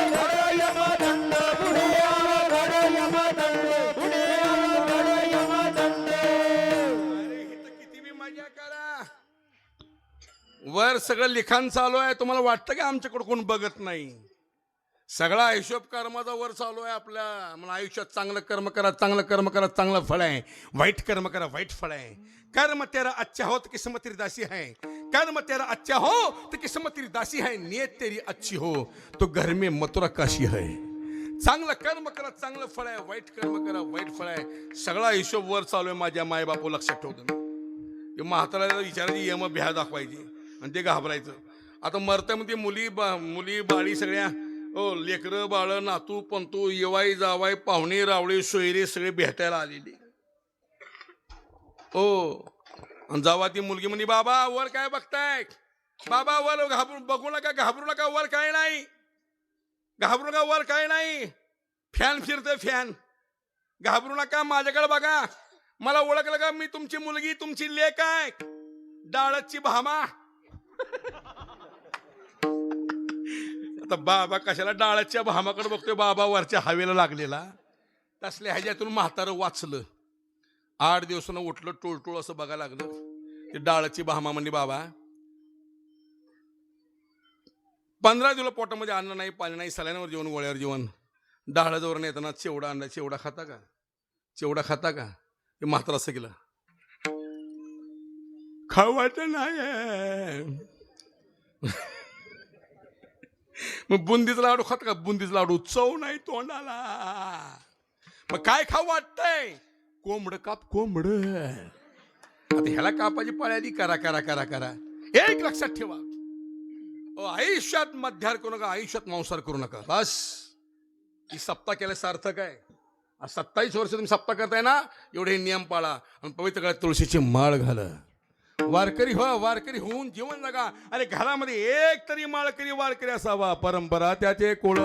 अवघड यमदंड पुढे अवघड यमदंड पुढे अवघड यमदंड. अरे इथं किती बी मजा करा. वर सगळं लिखाण चालू आहे. तुम्हाला वाटतं की आमच्याकडे कोण बघत नाही. सगळा हिशोब कर्माचा वर चालू आहे आपल्या. मला आयुष्यात चांगलं कर्म करा चांगलं कर्म करा चांगलं फळ आहे. वाईट कर्म करा वाईट फळ आहे. कर्म तेरा अच्छा हो तो किस्मत तेरी दासी है. कर्म तेरा अच्छा हो तो किस्मत तेरी दासी है. नियत तेरी अच्छी हो तो घर में मथुरा काशी है. चांगलं कर्म करा चांगलं फळ आहे. वाईट कर्म करा वाईट फळ आहे. सगळा हिशोब वर चालू आहे माझ्या माय बापू. लक्षात ठेवतो मी. म्हाताऱ्याला विचारायची यम भ्या दाखवायची आणि ते घाबरायचं. आता मरत्यामध्ये मुली बाळी सगळ्या हो लेकरं बाळ नातू पंतू येवाई जावाई पाहुणे रावळे सोयरे सगळे भेटायला आलेले. हो आणि जावा ती मुलगी म्हणे बाबा वर काय बघताय. बाबा वर बघू नका घाबरू नका वर काय नाही. घाबरू नका वर काय नाही. फॅन फिरतोय फॅन. घाबरू नका माझ्याकडे बघा. मला ओळखलं का मी तुमची मुलगी तुमची लेक आहे. डाळची भामा. आता बाबा कशाला डाळाच्या भामाकडे बघतोय. बाबा वरच्या हवेला लागलेला. तसल्या ह्याच्यातून म्हातारं वाचलं. 8 दिवसानं उठलं टोळटोळ असं बघायला लागलं. ते डाळाची भामा म्हणली बाबा 15 दिवस पोटामध्ये अन्न नाही पाणी नाही. सलाईनवर जेवण गोळ्यावर जेवण. डाळाजवळ येताना चिवडा आणला. चिवडा खाता का चिवडा खाता का. ते म्हातारं असं केलं. खाऊ वाटत नाही. मग बुंदीचा लाडू खात का. बुंदीचा लाडू चव नाही तोंडाला. मग काय खाऊ वाटतंय. कोंबड काप कोंबड. आता ह्याला कापाची पाळी आली. करा करा करा करा. एक लक्षात ठेवा आयुष्यात मध्यार करू नका. आयुष्यात मांसाहार करू नका. बस ही सप्ताह केल्या सार्थक आहे. आज 27 वर्ष तुम्ही सप्ताह करताय ना, एवढे नियम पाळा आणि पवित्र काळात तुळशीची माळ घाला. वारकरी व्हा, वारकरी होऊन जीवन जगा. अरे घरामध्ये एक तरी माळकरी वारकरी असावा. परंपरा त्याचे कुळ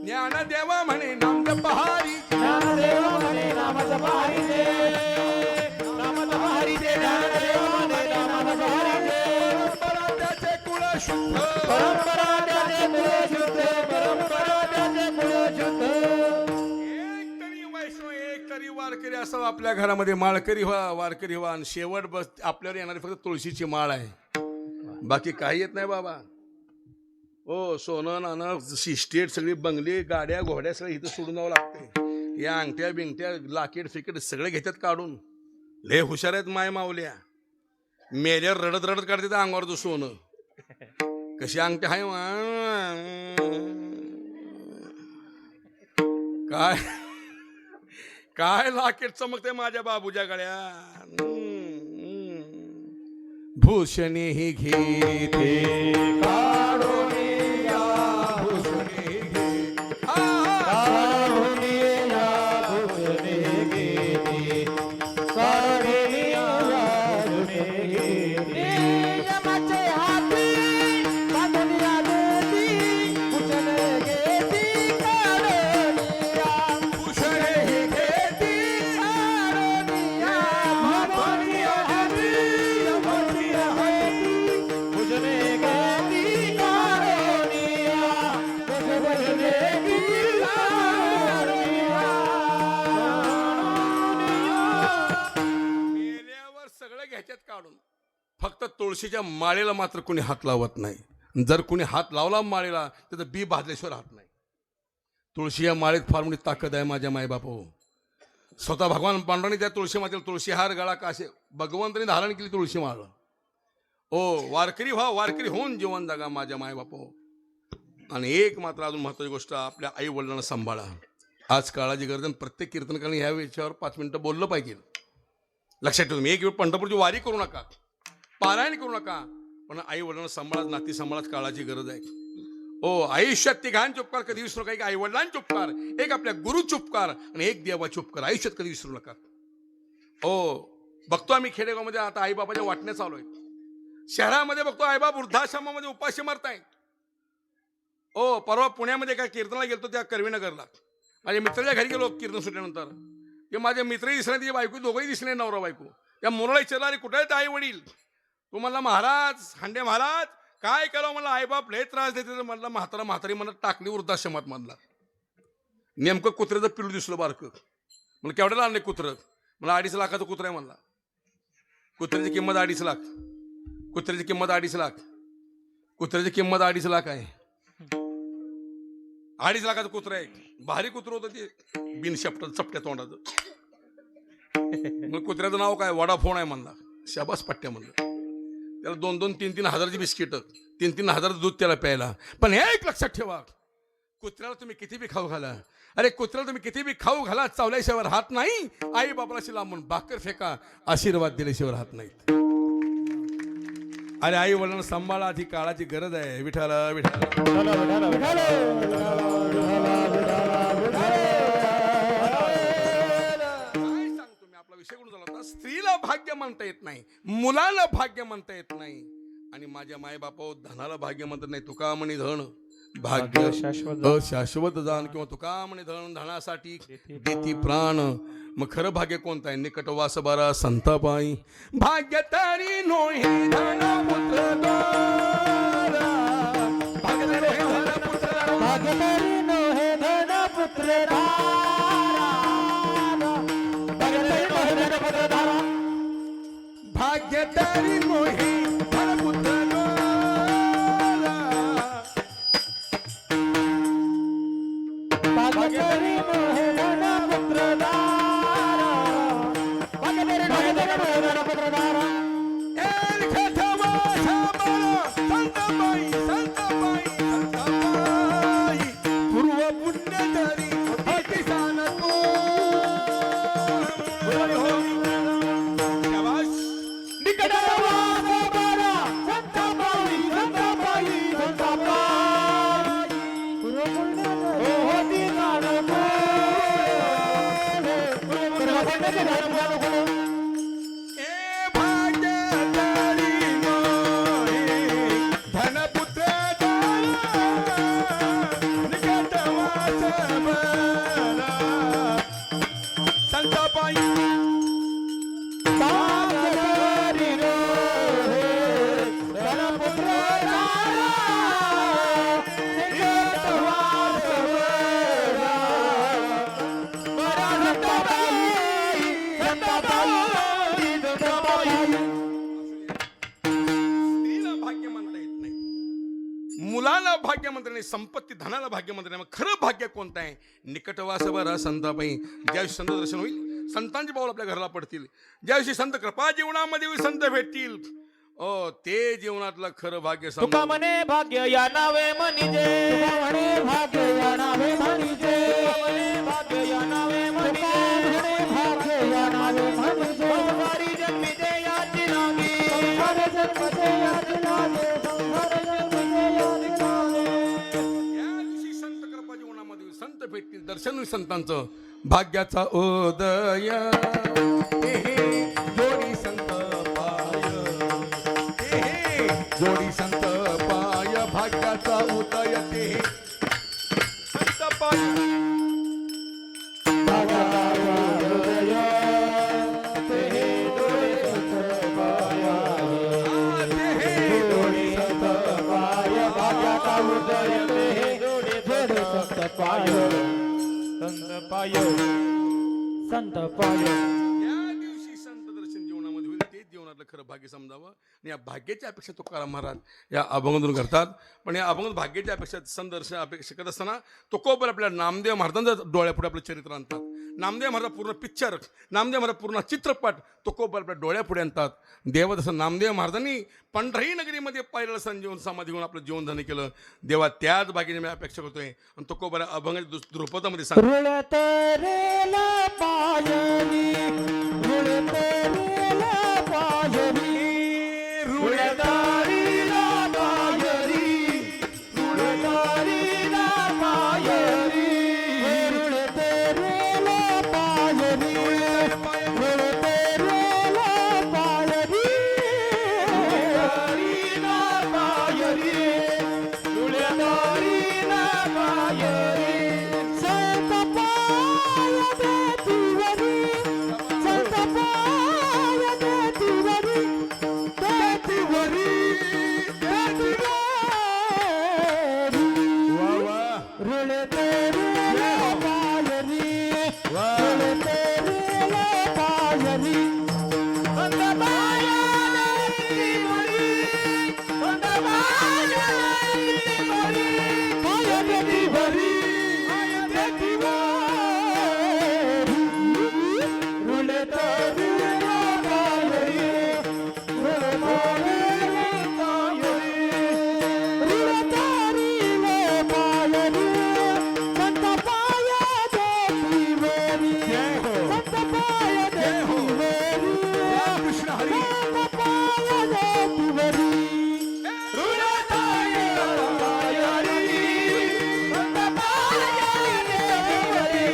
ज्ञानदेव म्हणे नाम जपहारी, ज्ञानदेव म्हणे नाम जपहारी रे, नाम जपहारी रे, ज्ञानदेव म्हणे नाम जपहारी रे. परंपरा त्याचे कुळ शुद्ध, परंपरा त्याचे कुळ शुद्ध, परंपरा त्याचे कुळ शुद्ध. एक तरी वैष्णव, एक तरी वारकरी असावा आपल्या घरामध्ये. माळकरी व्हा, वारकरी व्हा. आणि शेवट बस आपल्यावर येणारी फक्त तुळशीची माळ आहे, बाकी काही येत नाही बाबा. हो, सोनं नाणं सिस्टेट सगळी बंगली गाड्या घोड्या सगळं इथं सोडून जावं लागते. या अंगठ्या बिंगट्या लाकीट फिकीट सगळे घेतात काढून. लय हुशार आहेत माय मावल्या. मेल्यावर रडत रडत काढते त्या अंगावरचं सोनं. कशी अंगठ्या आहे काय काय लाकीट चमकते माझ्या बाबूच्या गळ्या. भूषणे ही घेते काढून या, भूषणे घे. काढून या भूषणे घेते, काढून या भूषणे घेते. यमाचे हाती बांधून या देती, भूषणे घेती काढून या. भूषणे ही घेती काढून या, बांधून या हाती, बांधून या हाती, भूषणे घेती काढून या, भूषणे घेती काढून या. मेल्यावर सगळं घ्यायच्यात काढून. फक्त तुळशीच्या माळेला मात्र कोणी हात लावत नाही. जर कोणी हात लावला माळेला त्याचं बी भाजल्याशिवाय राहत नाही. तुळशी या माळेत फार मोठी ताकद आहे माझ्या मायबापो. स्वतः भगवान पांडुरंगाने त्या तुळशी मातेला तुळशीहार गळा कासे भगवंताने धारण केली तुळशी माळ. ओ वारकरी व्हा, वारकरी होऊन जीवन जगा माझ्या मायबापो. आणि एक मात्र अजून महत्त्वाची गोष्ट, आपल्या आई वडिलांना सांभाळा. आज काळाची गरज आहे. प्रत्येक कीर्तनकाने ह्या विषयावर 5 मिनिटं बोललं पाहिजे. लक्षात ठेवा, तुम्ही एक वेळ पंढरपूरची वारी करू नका, पारायण करू नका, पण आई वडिलांना सांभाळा, नाती सांभाळाच काळाची गरज आहे. ओ आयुष्यात तिघांचे उपकार कधी विसरू नका. एक आई वडिलांचे उपकार, एक आपल्या गुरुचे उपकार आणि एक देवाचे उपकार आयुष्यात कधी विसरू नका. ओ बघतो आम्ही खेडेगावमध्ये आता आईबाबाच्या वाटण्या चालू आहेत. शहरामध्ये बघतो आईबाप वृद्धाश्रमामध्ये उपाशी मरतायत. ओ परवा पुण्यामध्ये एका कीर्तनाला गेलतो, त्या कर्वीनगरला. माझ्या मित्राच्या घरी गेलो कीर्तन सुटल्यानंतर. ते माझे मित्रही दिसले, तिची बायको, दोघंही दिसले, नवरा बायको. त्या मुलाला विचारलं, अरे कुठे आहेत आई वडील? तू म्हणला महाराज, हांडे महाराज काय केलं मला, आईबाप लय त्रास देते. म्हणला म्हातारी मला टाकली वृद्धाश्रमात. म्हणला नेमकं कुत्र्याचं पिल्लू दिसलं बारकं. म्हणलं केवढ्याला आणले कुत्रं? मला 2.5 लाखाचं कुत्रं आहे. म्हणला कुत्र्याची किंमत 2.5 लाख. कुत्र्याची किंमत 2.5 लाख. कुत्र्याची किंमत 2.5 लाख आहे. 2.5 लाखाचं कुत्रं आहे. भारी कुत्रं होतं ते, बिन चपट्या तोंडाचं. मग कुत्र्याचं नाव काय? वडाफोन आहे. म्हणला शाबास पट्ट्या. म्हणलं त्याला 2-2, 3-3 हजारची बिस्किट, 3-3 हजाराचं दूध त्याला प्यायला. पण एक लक्षात ठेवा, कुत्र्याला तुम्ही किती बी खाऊ घाला, अरे कुत्र्याला तुम्ही किती बी खाऊ घाला, चावल्याशिवाय राहत नाही. आई बापाशी लांबून भाकर फेका, आशीर्वाद दिल्याशिवाय राहत नाहीत. अरे आई वडिलांना सांभाळा, ती काळाची गरज आहे. विठाला विठाला विषय कोण झाला होता. स्त्रीला भाग्य म्हणता येत नाही, मुलाला भाग्य म्हणता येत नाही, आणि माझ्या मायबापा धनाला भाग्य म्हणतात नाही. तुका म्हणे धन भाग्य शाश्वत जाण, किंवा तुका म्हणे धन धनासाठी देती प्राण. मग खरं भाग्य कोणतं आहे? निकटवास बारा संतापाई. भाग्य तरी नोहे धन पुत्र दारा, भाग्य तरी नोहे धन पुत्र दारा, भाग्य तरी नोहे धन पुत्र दारा, भाग्य तरी नोहे धन पुत्र दारा, भाग्य तरी नोहे धन पुत्र दारा, भाग्य तरी नोहे धन पुत्र दारा, भाग्य तरी नोहे धन पुत्र दारा. एक खटवा सांभाळा संताबाई, संताबाई, संताबाई, पूर्व पुण्यधारी भक्ती सांगतो. शाबास. निकटवास बारा हो होती ए भाग्यदारी मोही, धनपुत्र निकट वास बरा, संतापायी स्त्रीला भाग्य म्हणता येत नाही, मुलाला भाग्य म्हणता नाही, संपत्ती धनाला भाग्य म्हणता नाही. मग खरं भाग्य कोणतं आहे? निकटवास बरा संतापायी. ज्यावेळी संत दर्शन होईल, संतांचे पाऊल आपल्या घराला पडतील, ज्याविषयी संत कृपा जीवनामध्ये संत भेटतील, ते जीवनातलं खरं भाग्य. तुका म्हणे भाग्य या नावे म्हणिजे, तुका म्हणे भाग्य या नावे म्हणिजे, म्हणे भाग्य या नावे म्हणिजे, म्हणे भाग्य या नावे म्हणिजे. संसारी जन्मिते याची नावे, संसार जन्मते याची नावे, संसार जन्मते याची नावे. या दिवशी संत कृपा जीवनामध्ये संत भेटतील, दर्शन होईल संतांचं. भाग्याचा उदय जोडी संत पाय, जोडी संत पाय, भाग्याचा उदय ते संत पाय. संत पाय या दिवशी संत दर्शन जीवनामध्ये होईल, ते जीवनातलं खरं भाग्य समजावं. आणि या भाग्याची अपेक्षा तुकाराम महाराज या अभंगातून करतात. पण या अभंगात भाग्याच्या अपेक्षा संत दर्शन अपेक्षा करत असताना तुकोबर आपल्या नामदेव महाराजांचं डोळ्यापुढे आपलं चरित्र आणतात. नामदेव महाराज पूर्ण पिक्चर, नामदेव महाराज पूर्ण चित्रपट तुकोबर आपल्या डोळ्यापुढे आणतात. देवा तसं नामदेव महाराजांनी पंढरी नगरीमध्ये पायऱ्याला संजीवन समाधी घेऊन आपलं जीवन धन्य केलं. देवा त्याच भाग्याने मी अपेक्षा करतोय. आणि तुकोबर अभंगाच्या ध्रुपदामध्ये सांग, रुळत रेला पायरी, रुळत रेला पायरी, रुळतारीला पायरी, रुळतारीला पायरी, रुळत रेला पायरी, रुळत रेला पायरी, रुळतारीला पायरी, रुळतारीला पायरी. संत पाय देतीवरी, संत पाय देतीवरी, देतीवरी, देतीवरी. रुळते रेला पायरी, रुळते रेला पायरी. संत पाय देतीवरी, संत पाय देतीवरी, पाय देतीवरी, पाय देतीवरी. रुळते रेला पायरी, रुळते रेला पायरी, रुळतारीला पायरी. संत पाय देतीवरी, संत पाय देतीवरी, कृष्ण हरी. संत पाय देतीवरी. रुळतारीला पायरी, संत पाय देतीवरी,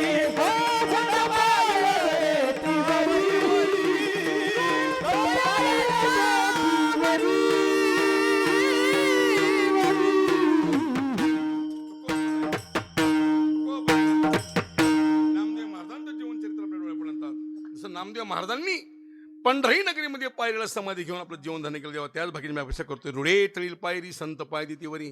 संत पाय देतीवरी, संत पाय नामदेव महाराजांचं जीवन चरित्र आपल्या डोळ्यापुढे आणतात. जसं नामदेव महाराजांनी पंढरी नगरीमध्ये पायरीला समाधी घेऊन आपलं जीवन धन्य केलं. देवा त्याच भागीने मी अपेक्षा करतोय. रुळे तळील पायरी, संत पाय देतीवरी.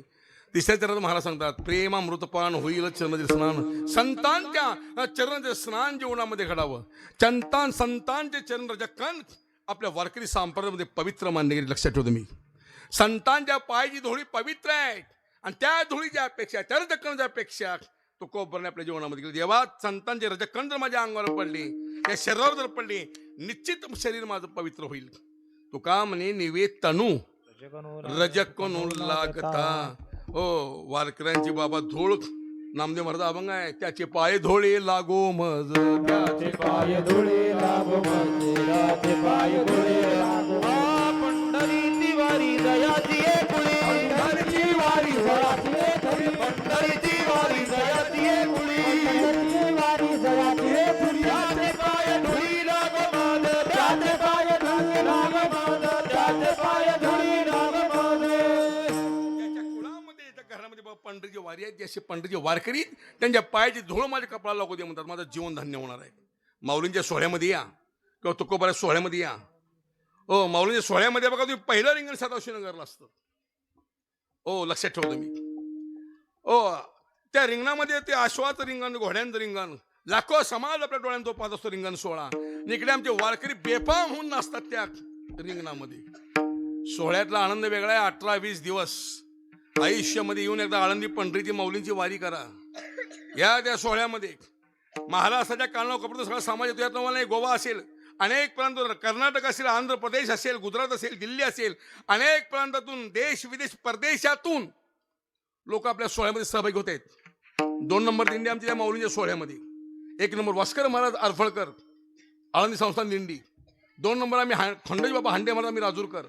तिसऱ्या चरणात महाराज सांगतात, प्रेमामृतपान होईल चरणाचे स्नान. संतांच्या चरणाचे स्नान जीवनामध्ये घडावं. संतांचे चरण रजकन आपल्या वारकरी संप्रदायामध्ये पवित्र मानले गेले. लक्षात ठेवतो मी, संतांच्या पायाची धुळी पवित्र आहे. आणि त्या धुळीच्या अपेक्षा, त्या रजकणाच्या अपेक्षा तुकोबरने आपल्या जीवनामध्ये केली. देवा संतांचे रजकण जर माझ्या अंगावर पडले, या शरीरावर जर पडले, निश्चित शरीर माझं पवित्र होईल. तुका म्हणे निवे तनू रजकणू लागता. ओ वारकऱ्यांची बाबा धूळ नामदेव महाराज अभंग आहे. त्याचे पाय धोळे लागो मज, त्याचे पाय धुळे लागो मज, त्याचे पाय धुळे लागो. पंढरीची वारी दयाची एकुळी, पंढरीची वारी दयाची एकुळी, पंढरीची वारी पंढरीची वारी आहेत, जे असे पंढरीचे वारकरी त्यांच्या पायाची धूळ माझ्या कपडाला लागू दे म्हणतात, माझं जीवन धन्य होणार आहे. माऊलींच्या सोहळ्यामध्ये या किंवा तुकोबाऱ्या सोहळ्यामध्ये या. हो, माऊलींच्या सोहळ्यामध्ये बघा तुम्ही पहिलं रिंगण सदाशिवनगरला असतं. हो, लक्षात ठेवतो मी. हो, त्या रिंगणामध्ये ते आश्वाचं रिंगण, घोड्यांचं रिंगण, लाखो समाज आपल्या डोळ्यांत तो पाहत असतो रिंगण सोहळा. इकडे आमचे वारकरी बेफाम होऊन नसतात त्या रिंगणामध्ये. सोहळ्यातला आनंद वेगळा आहे. 18-20 दिवस आयुष्यामध्ये येऊन एकदा आळंदी पंढरीची माऊलींची वारी करा. या त्या सोहळ्यामध्ये महाराष्ट्राच्या कानाकोपऱ्यात सगळा समाज येतो. यात नाही गोवा असेल, अनेक प्रांत, कर्नाटक असेल, आंध्र प्रदेश असेल, गुजरात असेल, दिल्ली असेल, अनेक प्रांतातून, देश विदेश परदेशातून लोक आपल्या सोहळ्यामध्ये सहभागी होत आहेत. 2 नंबर दिंडी आमच्या त्या माऊलींच्या सोहळ्यामध्ये. 1 नंबर वास्कर महाराज आरफळकर आळंदी संस्थान दिंडी. 2 नंबर आम्ही खंडोजी बाबा हांडे महाराज आम्ही राजूरकर.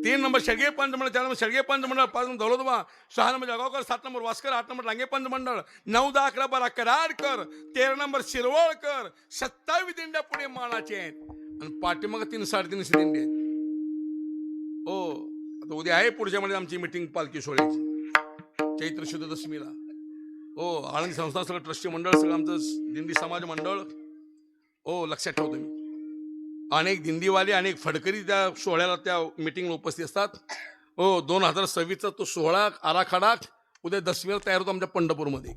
3 नंबर शेडगे पंचमंडळ, 4 नंबर शेडगे पंचमंडळ, 5 number Daulatba, 6 number Jalgaonkar, 7 number Waskar, 8 number Range पंचमंडळ, 9, 10, 11, 12 कराडकर, 13 नंबर शिरवळकर. 27 दिंड्या पुढे मानाचे आहेत आणि पाठीमाग 300-350 दिंडी आहेत. हो, आता उद्या आहे पुढच्या मध्ये आमची मिटिंग पालखी सोहळ्याची चैत्र शुद्ध दशमीला. हो, आळंदी संस्था सगळं ट्रस्टी मंडळ, सगळं आमचं दिंडी समाज मंडळ. हो, लक्षात ठेवतो मी. अनेक दिंडीवाले, अनेक फडकरी त्या सोहळ्याला, त्या मिटिंगला उपस्थित असतात. हो, 2026चा तो सोहळा आराखडा उद्या दशमीला तयार होतो आमच्या पंढरपूरमध्ये.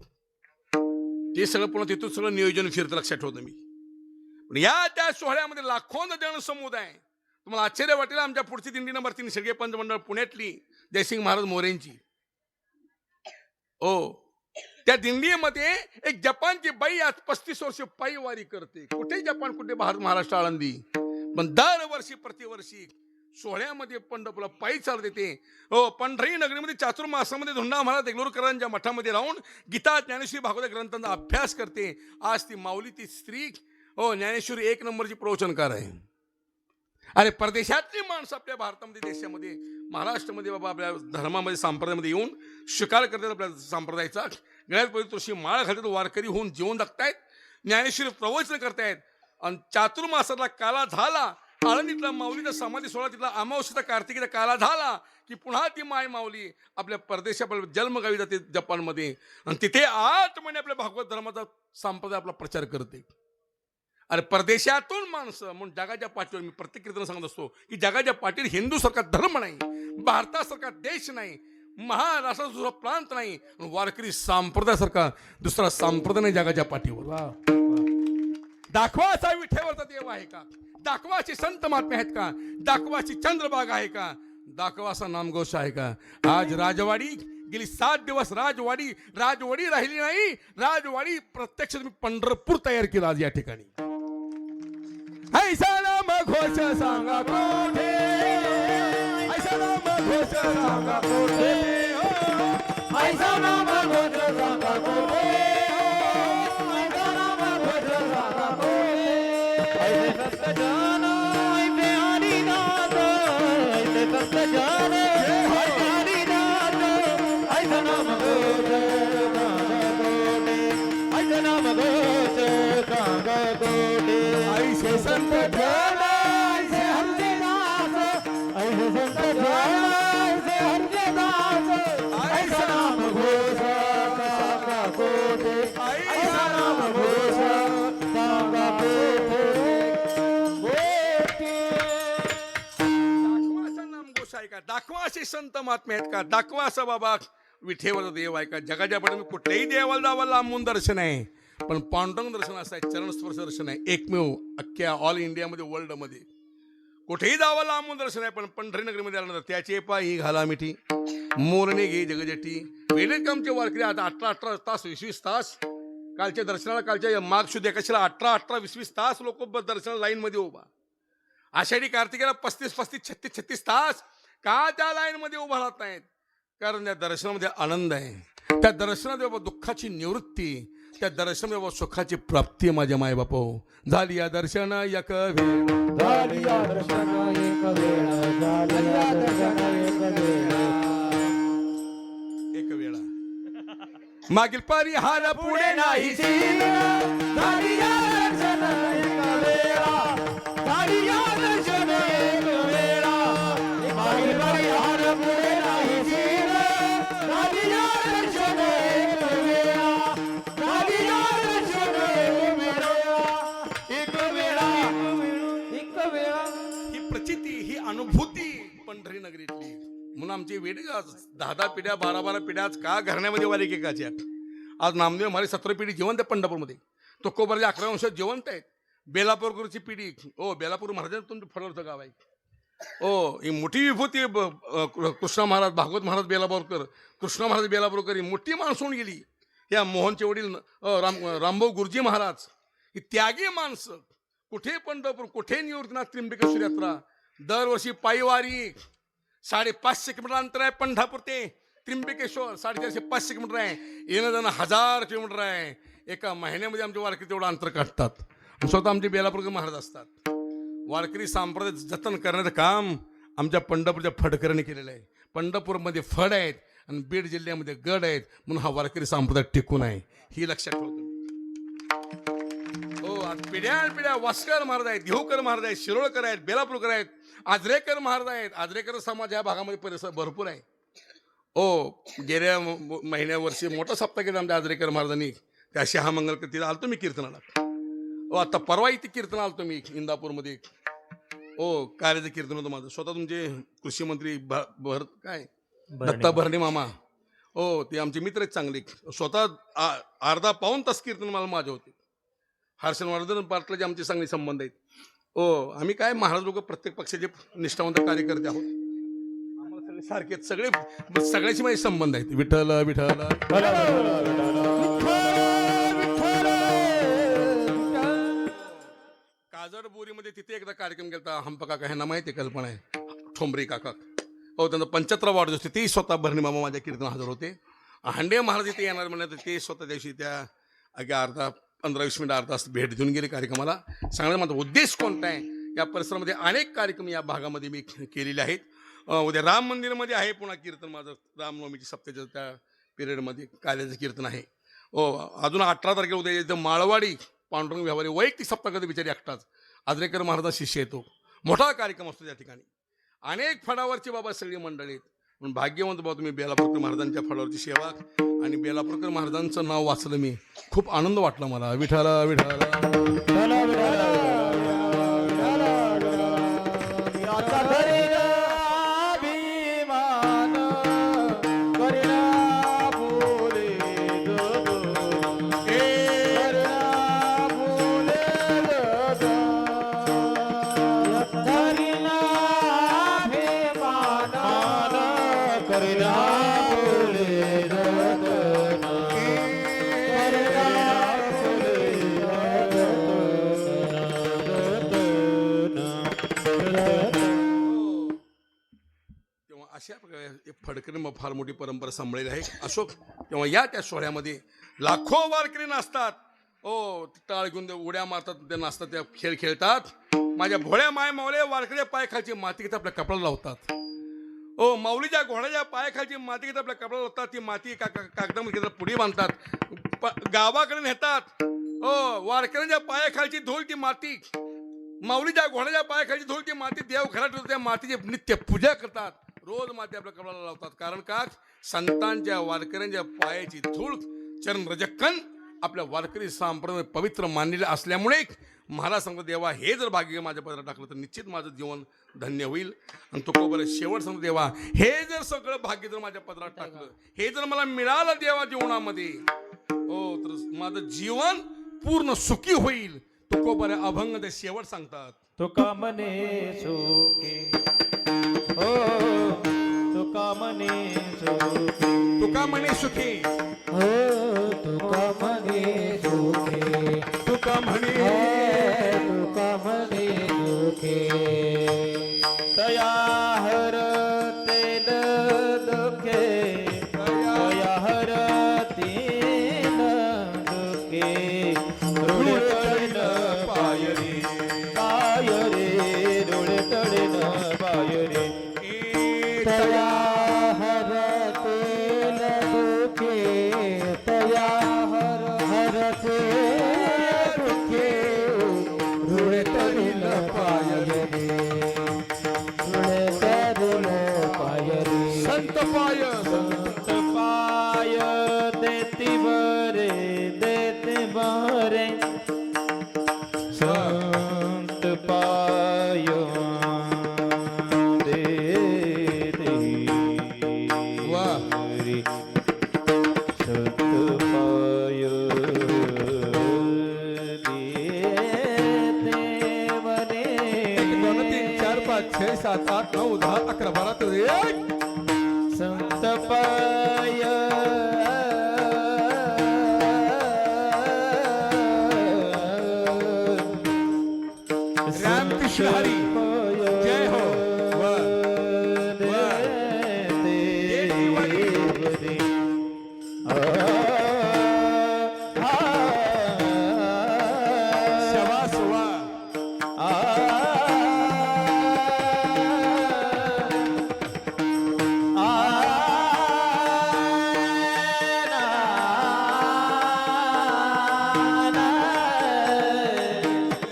ते सगळं पुन्हा तिथून सगळं नियोजन फिरतं, लक्षात ठेवतो मी. पण या त्या सोहळ्यामध्ये लाखोंचा जनसमुदाय. तुम्हाला आश्चर्य वाटेल, आमच्या पुढची दिंडी नंबर 3 शेडगे पंचमंडळ पुण्यातली जयसिंग महाराज मोरेंची. हो, त्या दिंडीमध्ये एक जपानची बाई आज 35 वर्ष पायी वारी करते. कुठे जपान, कुठे भारत, महाराष्ट्र, आळंदी. पण दरवर्षी प्रतिवर्षी सोहळ्यामध्ये पंढरपूरला पायी चालत येते. हो, पंढरी नगरीमध्ये चातुर्मासामध्ये धुंडा महाराज देगलूरकरांच्या मठामध्ये राहून गीता, ज्ञानेश्वरी, भागवत ग्रंथांचा अभ्यास करते. आज ती माऊली, ती स्त्री, हो, ज्ञानेश्वरी 1 नंबरची प्रवचनकार आहे. अरे, परदेशातली माणसं आपल्या भारतामध्ये, देशामध्ये, महाराष्ट्रामध्ये बाबा आपल्या धर्मामध्ये, संप्रदायामध्ये येऊन स्वीकार करतात आपल्या संप्रदायाचा. गळ्यात पवित्र तुळशी माळ घालतात, वारकरी होऊन जीवन जगतायत, ज्ञानेश्वरी प्रवचन करतायत. आणि चातुर्मासातला काला झाला, आळंदीतला माऊलीचा समाधी सोहळा, तिथला अमावस्येचा कार्तिकीचा काला झाला की पुन्हा ती माय माऊली आपल्या परदेशात जन्मगावी जाते जपानमध्ये. आणि तिथे 8 महिने आपल्या भागवत धर्माचा संप्रदाय आपला प्रचार करते. अरे, परदेशातून माणसं म्हणून जगाच्या पाठीवर मी प्रत्येक कीर्तन सांगत असतो की जगाच्या पाठीवर हिंदूसारखा धर्म नाही, भारतासारखा देश नाही, महाराष्ट्राचा दुसरा प्रांत नाही, वारकरी संप्रदायासारखा दुसरा संप्रदाय नाही जगाच्या पाठीवर. दाखवाचा विठेवरचा देव आहे का? दाखवाची संत महात्मे आहेत का? दाखवाची चंद्रबाग आहे का? दाखवाचा नामघोष आहे का? आज राजवाडी गेली 7 दिवस राजवाडी राहिली नाही. राजवाडी प्रत्यक्ष तुम्ही पंढरपूर तयार केलं आज या ठिकाणी. ऐसा नामघोष सांगा कोठे, ऐसा नामघोष सांगा कोठे, ऐसा नामघोष सांगा कोठे, ऐसा नामघोष सांगा कोठे. ऐसे सत्य जन, ऐसे हरिनाथ, ऐसे सत्य जन, ऐसे हरिनाथ, ऐसा नामघोष सांगा कोठे, ऐसा नामघोष सांगा कोठे. ऐसे संत जन, ऐसे हरिनाथ, ऐसे संत जन, ऐसे हरिनाथ, ऐसा नामघोष सांगा कोठे, ऐसा नामघोष सांगा कोठे. दाखवाचा नामघोष आहे का? दाखवाचे संत महात्मे आहेत का? दाखवाचा बाबा विठेवर देव आहे का? जगाच्या पुढे कुठल्याही देवाला जावं लांबून दर्शन आहे, पण पांडुरंग दर्शन असं आहे, चरणस्पर्श दर्शन आहे, एकमेव अख्ख्या ऑल इंडियामध्ये, वर्ल्डमध्ये कुठेही जावं लांबून दर्शन आहे. पण पंढरीनगरीमध्ये आल्यानंतर त्याचे पायी घाला मिठी, मोरणे घे जगजटी. वेलेकामचे वारकरी आता 18 तास 20 तास कालच्या दर्शनाला, कालच्या माघ शुद्ध एकादशीला 18 20 तास लोक दर्शनाला लाईन मध्ये उभा. आषाढी कार्तिकेला 35 36 तास का त्या लाईन मध्ये उभा राहत नाहीत? कारण त्या दर्शनामध्ये आनंद आहे, त्या दर्शनात बाबा दुःखाची निवृत्ती, त्या दर्शनामध्ये बाबा सुखाची प्राप्ती. माझ्या माय बापो, झाली या दर्शन एक वेळ, झाली या दर्शन एक वेळ, झाली या दर्शन एक वेळ, एक वेळा मागील परिहार पुढे नाही. झाली या दर्शन एक वेळा, झाली या दर्शन एक वेळा, मागील परिहार पुढे नाही. झाली या दर्शन आमची वेडी 10 पिढ्या 12 पिढ्या आज का घराण्यामध्ये वारी एकाच्या. आज नामदेव महाराज 17 पिढी जिवंत आहे पंढरपूरमध्ये. तुकोबाराचे 11 वंश जिवंत आहेत. बेलापूरकरची पिढी, बेलापूर महाराजांचं तुमचं फळवरचं गाव आहे. ही मोठी विभूती कृष्णा महाराज, भागवत महाराज बेलापूरकर, कृष्णा महाराज बेलापूरकर ही मोठी माणसं होऊन गेली. या मोहनचे वडील रामभाऊ गुरुजी महाराज ही त्यागी माणसं. कुठे पंढरपूर, कुठे निवृत्तीनाथ त्र्यंबकेश्वर यात्रा, दरवर्षी पायवारी. 550 किलोमीटर अंतर आहे पंढरपूर ते त्र्यंबकेश्वर. 450-500 किलोमीटर आहे. येणं जाणं 1000 किलोमीटर आहे. एका महिन्यामध्ये आमचे वारकरी तेवढं अंतर काढतात. स्वतः आमचे बेलापूरकर महाराज असतात. वारकरी संप्रदाय जतन करण्याचं काम आमच्या पंढरपूरच्या फडकरांनी केलेलं आहे. पंढरपूरमध्ये फड आहेत आणि बीड जिल्ह्यामध्ये गड आहेत, म्हणून हा वारकरी संप्रदाय टिकून आहे. ही लक्षात ठेवतो. आज पिढ्या वास्कर महाराज आहेत, देहूकर महाराज आहेत, शिरोळकर आहेत, बेलापूरकर आहेत, आजरेकर महाराज आहेत. आजरेकर समाज या भागामध्ये परिसर भरपूर आहे. गेल्या महिन्यावर्षी मोठा सप्ताह केला आमच्या आजरेकर महाराजांनी. त्या शहामंगल तिला आलतो मी कीर्तनाला. आता परवा इथे कीर्तन आलतो मी इंदापूरमध्ये. कार्याचं कीर्तन होतं माझं. स्वतः तुमचे कृषी मंत्री दत्ता भरणे मामा, ते आमचे मित्र आहेत चांगले. स्वतः अर्धा पाऊण तास कीर्तन मला माझे होते. हर्षवर्धन पाटलाचे आमचे चांगले संबंध आहेत. आम्ही काय महाराज लोक प्रत्येक पक्षाचे निष्ठावंत कार्यकर्ते आहोत. आम्हाला सगळे सारखे सगळ्याशी माझे संबंध आहेत. विठ्ठल विठ्ठल काजड बोरीमध्ये तिथे एकदा कार्यक्रम केला. हंप काका ह्यांना माहिती आहे, कल्पना आहे, ठोंबरे काका. त्यांचा 75 वाढदिवस होते. ते स्वतः भरणी मामा माझ्या कीर्तन हजर होते. हांडे महाराज इथे येणार म्हणलं ते स्वतः दिवशी त्या अर्धा 15-20 मिनिट अर्धा तास भेट देऊन गेले कार्यक्रमाला. सांगण्याचा माझा उद्देश कोणता आहे, या परिसरामध्ये अनेक कार्यक्रम या भागामध्ये मी केलेले आहेत. उद्या राम मंदिरमध्ये आहे पुन्हा कीर्तन माझं. रामनवमीची सप्त्याच्या त्या पिरियडमध्ये कार्याचं कीर्तन आहे. अजून 18 तारखेला उद्या इथं माळवाडी पांडुरंग व्यवहारी वैयक्तिक सप्ताह बिचारी एकटाच आजरेकर महाराज शिष्य येतो. मोठा कार्यक्रम असतो त्या ठिकाणी. अनेक फडावरची बाबा सगळी मंडळी आहेत. पण भाग्यवंत बाबा तुम्ही बेलापूरकर महाराजांच्या फडावरची सेवा आणि बेलापूरकर महाराजांचं नाव वाचलं मी. खूप आनंद वाटला मला. विठाला विठाला अशा प्रकारे फडकरीनं फार मोठी परंपरा सांभाळलेली आहे. अशोक तेव्हा या त्या सोहळ्यामध्ये लाखो वारकरी नाचतात. टाळ घेऊन उड्या मारतात, ते नाचतात, त्या खेळ खेळतात. माझ्या भोळ्या माय मावले वारकऱ्या पायाखालची माती घेत आपल्या कपड्याला लावतात. माऊलीच्या घोड्याच्या पायाखालची माती घेत आपल्या कपड्याला लावतात. ती माती कागदामध्ये घेतात, पुढे बांधतात, गावाकडे नेतात. वारकऱ्यांच्या पायाखालची धूळ ती माती, माऊलीच्या घोड्याच्या पायाखालची धूळ ती माती देवघरात ठेवतात. त्या मातीची नित्य पूजा करतात. रोज माती आपल्या कपड्याला लावतात. कारण का, संतांच्या वारकऱ्यांच्या पायाची धूळ चरण रजक्कन आपल्या वारकरी संप्रदाय पवित्र मानलेले असल्यामुळे महाराज सांगतो, देवा हे जर भाग्य माझ्या पदरात टाकलं तर निश्चित माझं जीवन धन्य होईल. आणि तो बरं शेवट सांगतो, देवा हे जर सगळं भाग्य जर माझ्या पदरात टाकलं, हे जर मला मिळालं देवा जीवनामध्ये, तर माझं जीवन पूर्ण सुखी होईल. तो बरं अभंग ते शेवट सांगतात. तुका मने सुखी, तुका मने सुखी, तुका म्हणे सुखी, तुका मने सुखी, तुका म्हणे, तुका मने सुखी. तया हरतेल दुखे, तया हरतेल दुखे. रुळे तळीन पाय रे, पाय रे, रुळे तळीन पाय रे. तया हरतेल दुखे, तया हरतेल दुखे. रुळे तळीन पाय रे, रुळे तळीन पाय रे. संत पाय, संत पाय देती बरे, देती बरे. संत पाय देती पाय एक, दोन, तीन, चार, पाच, 6, 7, 8, 9, 10, 11, 12, 13. संत पाय रामकृष्ण हरी जय हो. वा. शाबास. वा.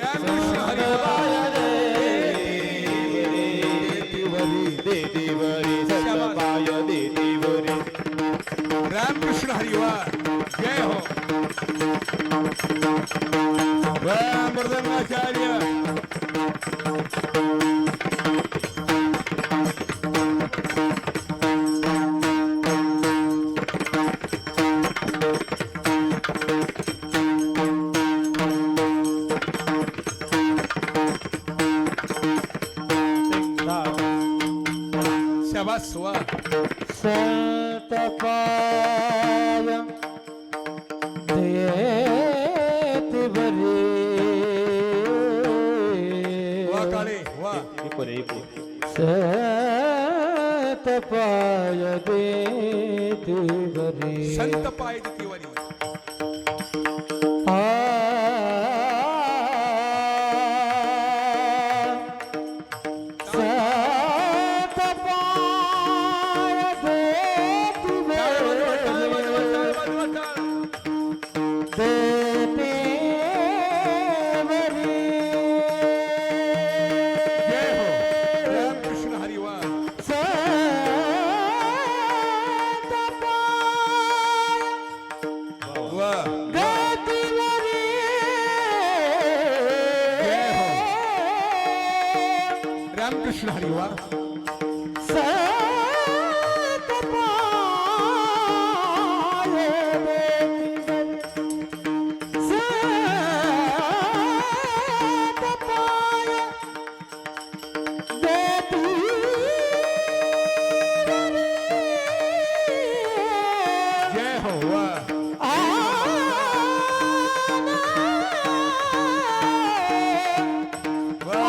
रामकृष्ण हरी वा. रामकृष्ण हरी वा. जय हो. वा मृदंगाचार्य. शाबास. वा. संत पाय देत बरे वा काळे. वा. संत पाय देत बरे संत पाय तिवारी. संत पाय देत जय हो. रामकृष्ण हरी वा. वा. रामकृष्ण हरी वा. जय हो. वा. वा.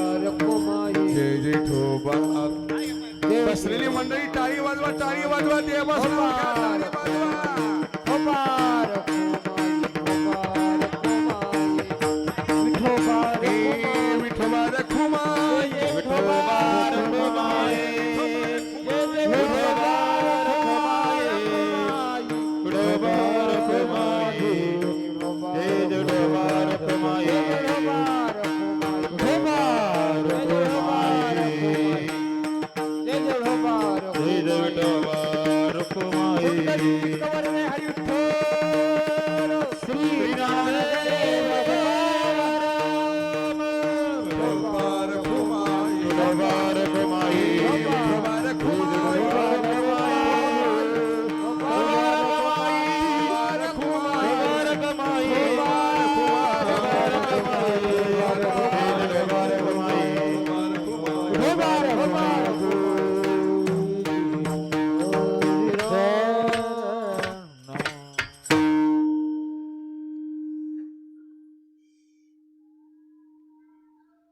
जय जय ठोबा. बसलेली मंडळी टाळी वाजवा. टाळी वाजवा. देवासना टाळी वाजवा. विठोबा रखुमाई.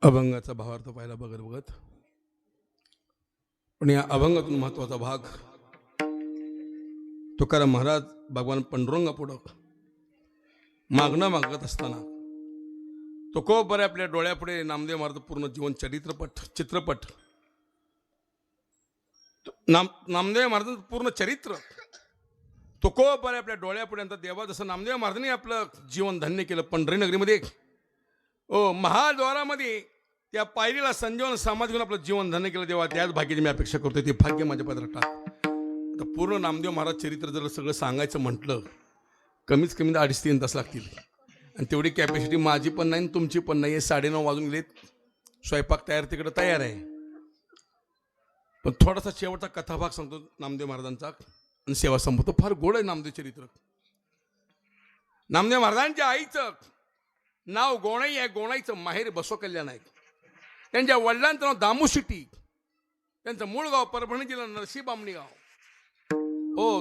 अभंगाचा भावार्थ पाहिला बघत बघत, पण या अभंगातून महत्वाचा भाग तुकाराम महाराज भगवान पांडुरंगा पुढं मागणं मागत असताना तुकोबरे आपल्या डोळ्यापुढे नामदेव महाराज पूर्ण जीवन चित्रपट नामदेव महाराजांचं पूर्ण चरित्र तुकोबर आपल्या डोळ्यापुढे देवा जसं नामदेव महाराजांनी आपलं जीवन धन्य केलं पंढरी नगरीमध्ये. महाद्वारामध्ये त्या पायरीला संजीवन समाधी घेऊन आपलं जीवन धन्य केलं. देवा त्याच भाग्याची मी अपेक्षा करतोय, ते भाग्य माझ्या पदरात टाक. आता पूर्ण नामदेव महाराज चरित्र जर सगळं सांगायचं म्हटलं कमीच कमी 2.5-3 तास लागतील. आणि तेवढी कॅपॅसिटी माझी पण नाही तुमची पण नाही. 9:30 वाजून गेलेत, स्वयंपाक तिकडे तयार आहे. पण थोडासा शेवटचा कथाभाग सांगतो नामदेव महाराजांचा आणि सेवा संपवतो. फार गोड आहे नामदेव चरित्र. नामदेव महाराजांच्या आईचं नाव गोणाई आहे. गोणाईचं माहेर बसव कल्याण आहे. त्यांच्या वडिलांचं नाव दामू शेट्टी. त्यांचं मूळ गाव परभणी जिल्हा नरसी बामणी गाव.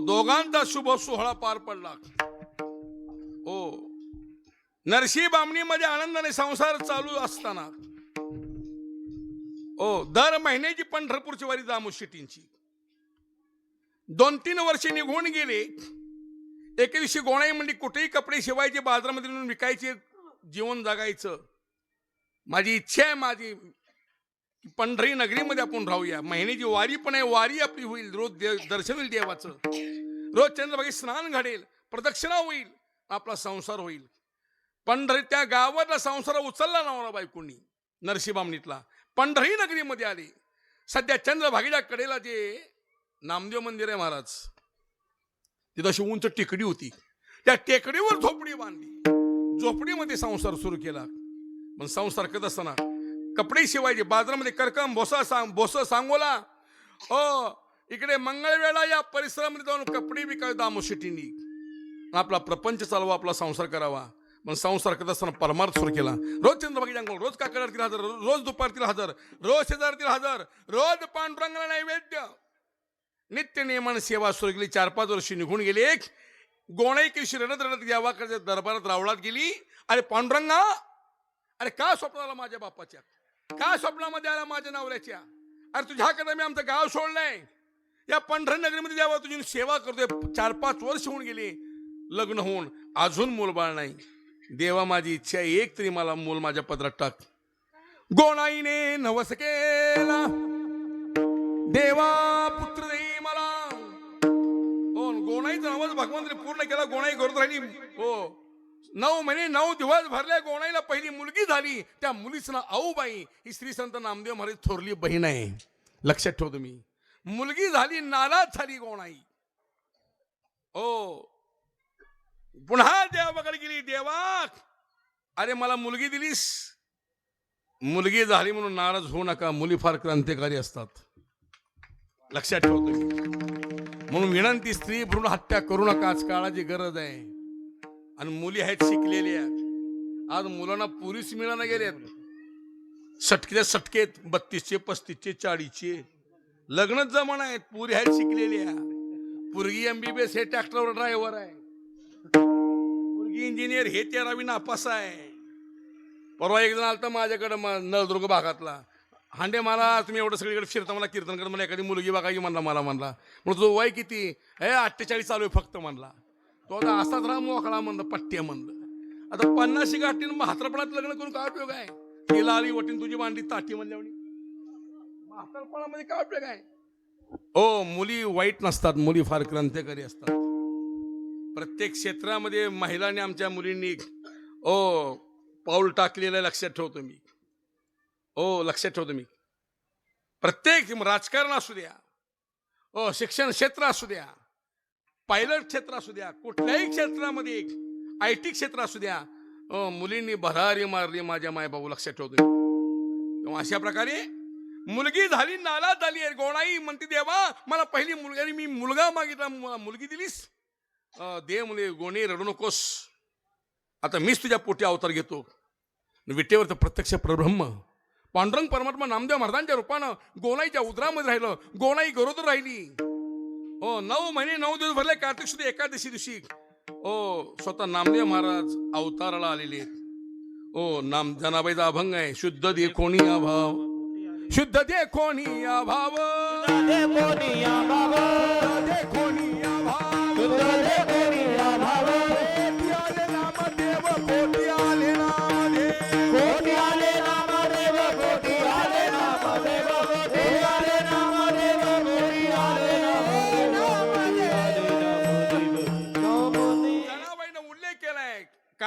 दोघांचा शुभ सोहळा पार पडला. नरसी बामणीमध्ये आनंदाने संसार चालू असताना दर महिन्याची पंढरपूरची वारी दामू शेट्टींची 2-3 वर्षे निघून गेले. एके दिवशी गोणाई म्हणली कुठेही कपडे शिवायचे, बाजारामध्ये नेऊन विकायचे, जीवन जगायचं. माझी इच्छा आहे माझी पंढरी नगरीमध्ये आपण राहूया. महिन्याची वारी पण आहे, वारी आपली होईल, रोज दर्शन होईल देवाचं, रोज चंद्रभागी स्नान घडेल, प्रदक्षिणा होईल, आपला संसार होईल. पंढरी त्या गावातला संसार उचलला नवरा बायकोनी नरसी बामणीतला. पंढरी नगरीमध्ये आले. सध्या चंद्रभागीच्या कडेला जे नामदेव मंदिर आहे महाराज, तिथं अशी उंच टेकडी होती. त्या टेकडीवर झोपडी बांधली. झोपडीमध्ये संसार सुरू केला. पण संसार करत असताना कपडे शिवायचे, बाजारामध्ये करकम भोसा सांगोला इकडे मंगळवेळा या परिसरामध्ये जाऊन कपडे विकावे दामू शेट्टींनी. आपला प्रपंच चालवा, आपला संसार करावा. पण संसार करत असताना परमार्थ सुरू केला. रोज चंद्रभागी अंघोळ, रोज काकड हजर, रोज दुपारतील हजर, रोज शेजारतील हजर, रोज पांडुरंगाला नैवेद्य, नित्य नियमन सेवा सुरू केली. 4-5 वर्षे निघून गेले. गोणाई केशी रडत रडत देवाकडच्या दरबारात रावळात गेली. अरे पांडुरंगा, अरे का स्वप्न आला माझ्या बापाच्या, का स्वप्नामध्ये आला माझ्या नवऱ्याच्या, अरे तुझ्याकडे मी आमचं गाव सोडलंय, या पंढरी नगरीमध्ये देवा तुझी सेवा करतोय. 4-5 वर्ष होऊन गेली लग्न होऊन, अजून मूलबाळ नाही. देवा माझी इच्छा आहे, एक तरी मला मूल माझ्या पदरात टाक. गोणाईने नवस केला, देवा पुत्र दे मला. गोणाईचं नवस भगवंताने पूर्ण केला. गोणाई करत राहिली. 9 महिने 9 दिवस भरले. गोणाईला पहिली मुलगी झाली. त्या मुलीचं नाव आऊबाई. ही श्री संत नामदेव महाराज थोरली बहीण आहे. लक्षात ठेव तुम्ही. मुलगी झाली, नाराज झाली गोणाई. पुन्हा देवाकडे गेली. देवा, अरे मला मुलगी दिलीस, मुलगी झाली म्हणून नाराज होऊ नका. मुली फार क्रांतिकारी असतात, लक्षात ठेव तुम्ही. म्हणून विनंती, स्त्री भ्रूण हत्या करू नका. आज काळाची गरज आहे. आणि मुली आहेत शिकलेल्या. आज मुलांना पुरीच मिळायला गेल्यात. सटकेच्या सटकेत 32चे 35चे 40चे लग्नच जमाना आहेत. पुरी आहेत शिकलेल्या. पुरगी MBBS हे ट्रॅक्टरवर ड्रायव्हर आहे. पुरगी इंजिनियर हे 13वी नापास आहे. परवा एक जण आलता माझ्याकडे नळदुर्ग भागातला. हांडे मला तुम्ही एवढं सगळीकडे फिरता, मला कीर्तन कर, मला एखादी मुलगी बघायची म्हणला. मला म्हणला म्हणून तो वय किती? 48 चालू आहे फक्त म्हणला. तो आता असाच राहा मोकळा म्हणलं, पट्ट्या म्हणलं. आता 50 गाठीन म्हातारपणात लग्न करून काय उपयोग आहे? तिला आली वटीन तुझी मांडी ताटी म्हणल्यावर म्हातारपणामध्ये काय उपयोग आहे? मुली वाईट नसतात, मुली फार क्रांतिकारी असतात. प्रत्येक क्षेत्रामध्ये महिलांनी, आमच्या मुलींनी पाऊल टाकलेलं लक्षात ठेवतो मी. लक्षात ठेवतो मी. प्रत्येक राजकारण असू द्या, शिक्षण क्षेत्र असू द्या, पायलट क्षेत्र असू द्या, कुठल्याही क्षेत्रामध्ये, IT क्षेत्र असू द्या, मुलींनी भरारी मारली माझ्या मायबाबू. लक्षात ठेवतो. अशा प्रकारे मुलगी झाली, नाराज झाली. गोणाई म्हणते देवा मला पहिली मुलगी, आणि मी मुलगा मागितला, मुलगी दिलीस. दे मुले, गोणी रडू नकोस, आता मीच तुझ्या पोटी अवतार घेतो. विटेवर तर प्रत्यक्ष परब्रह्म पांडुरंग परमात्मा नामदेव महाराजांच्या रूपानं गोणाईच्या उदरामध्ये राहिलं. गोणाई गरोदर राहिली. 9 महिने 9 दिवस भरले. कार्तिक शुद्ध एकादशी दिवशी स्वतः नामदेव महाराज अवताराला आलेले आहेत. नाम जनाबाईचा अभंग आहे, शुद्ध दे कोणी अभाव, शुद्ध दे कोणी अभाव, दे कोणी अभाव, दे कोणी अभाव, दे कोणी अभाव. पोटी आले नामदेव, पोटी आले नामदेव, पोटी आले नामदेव, पोटी आले नामदेव, पोटी आले नामदेव, पोटी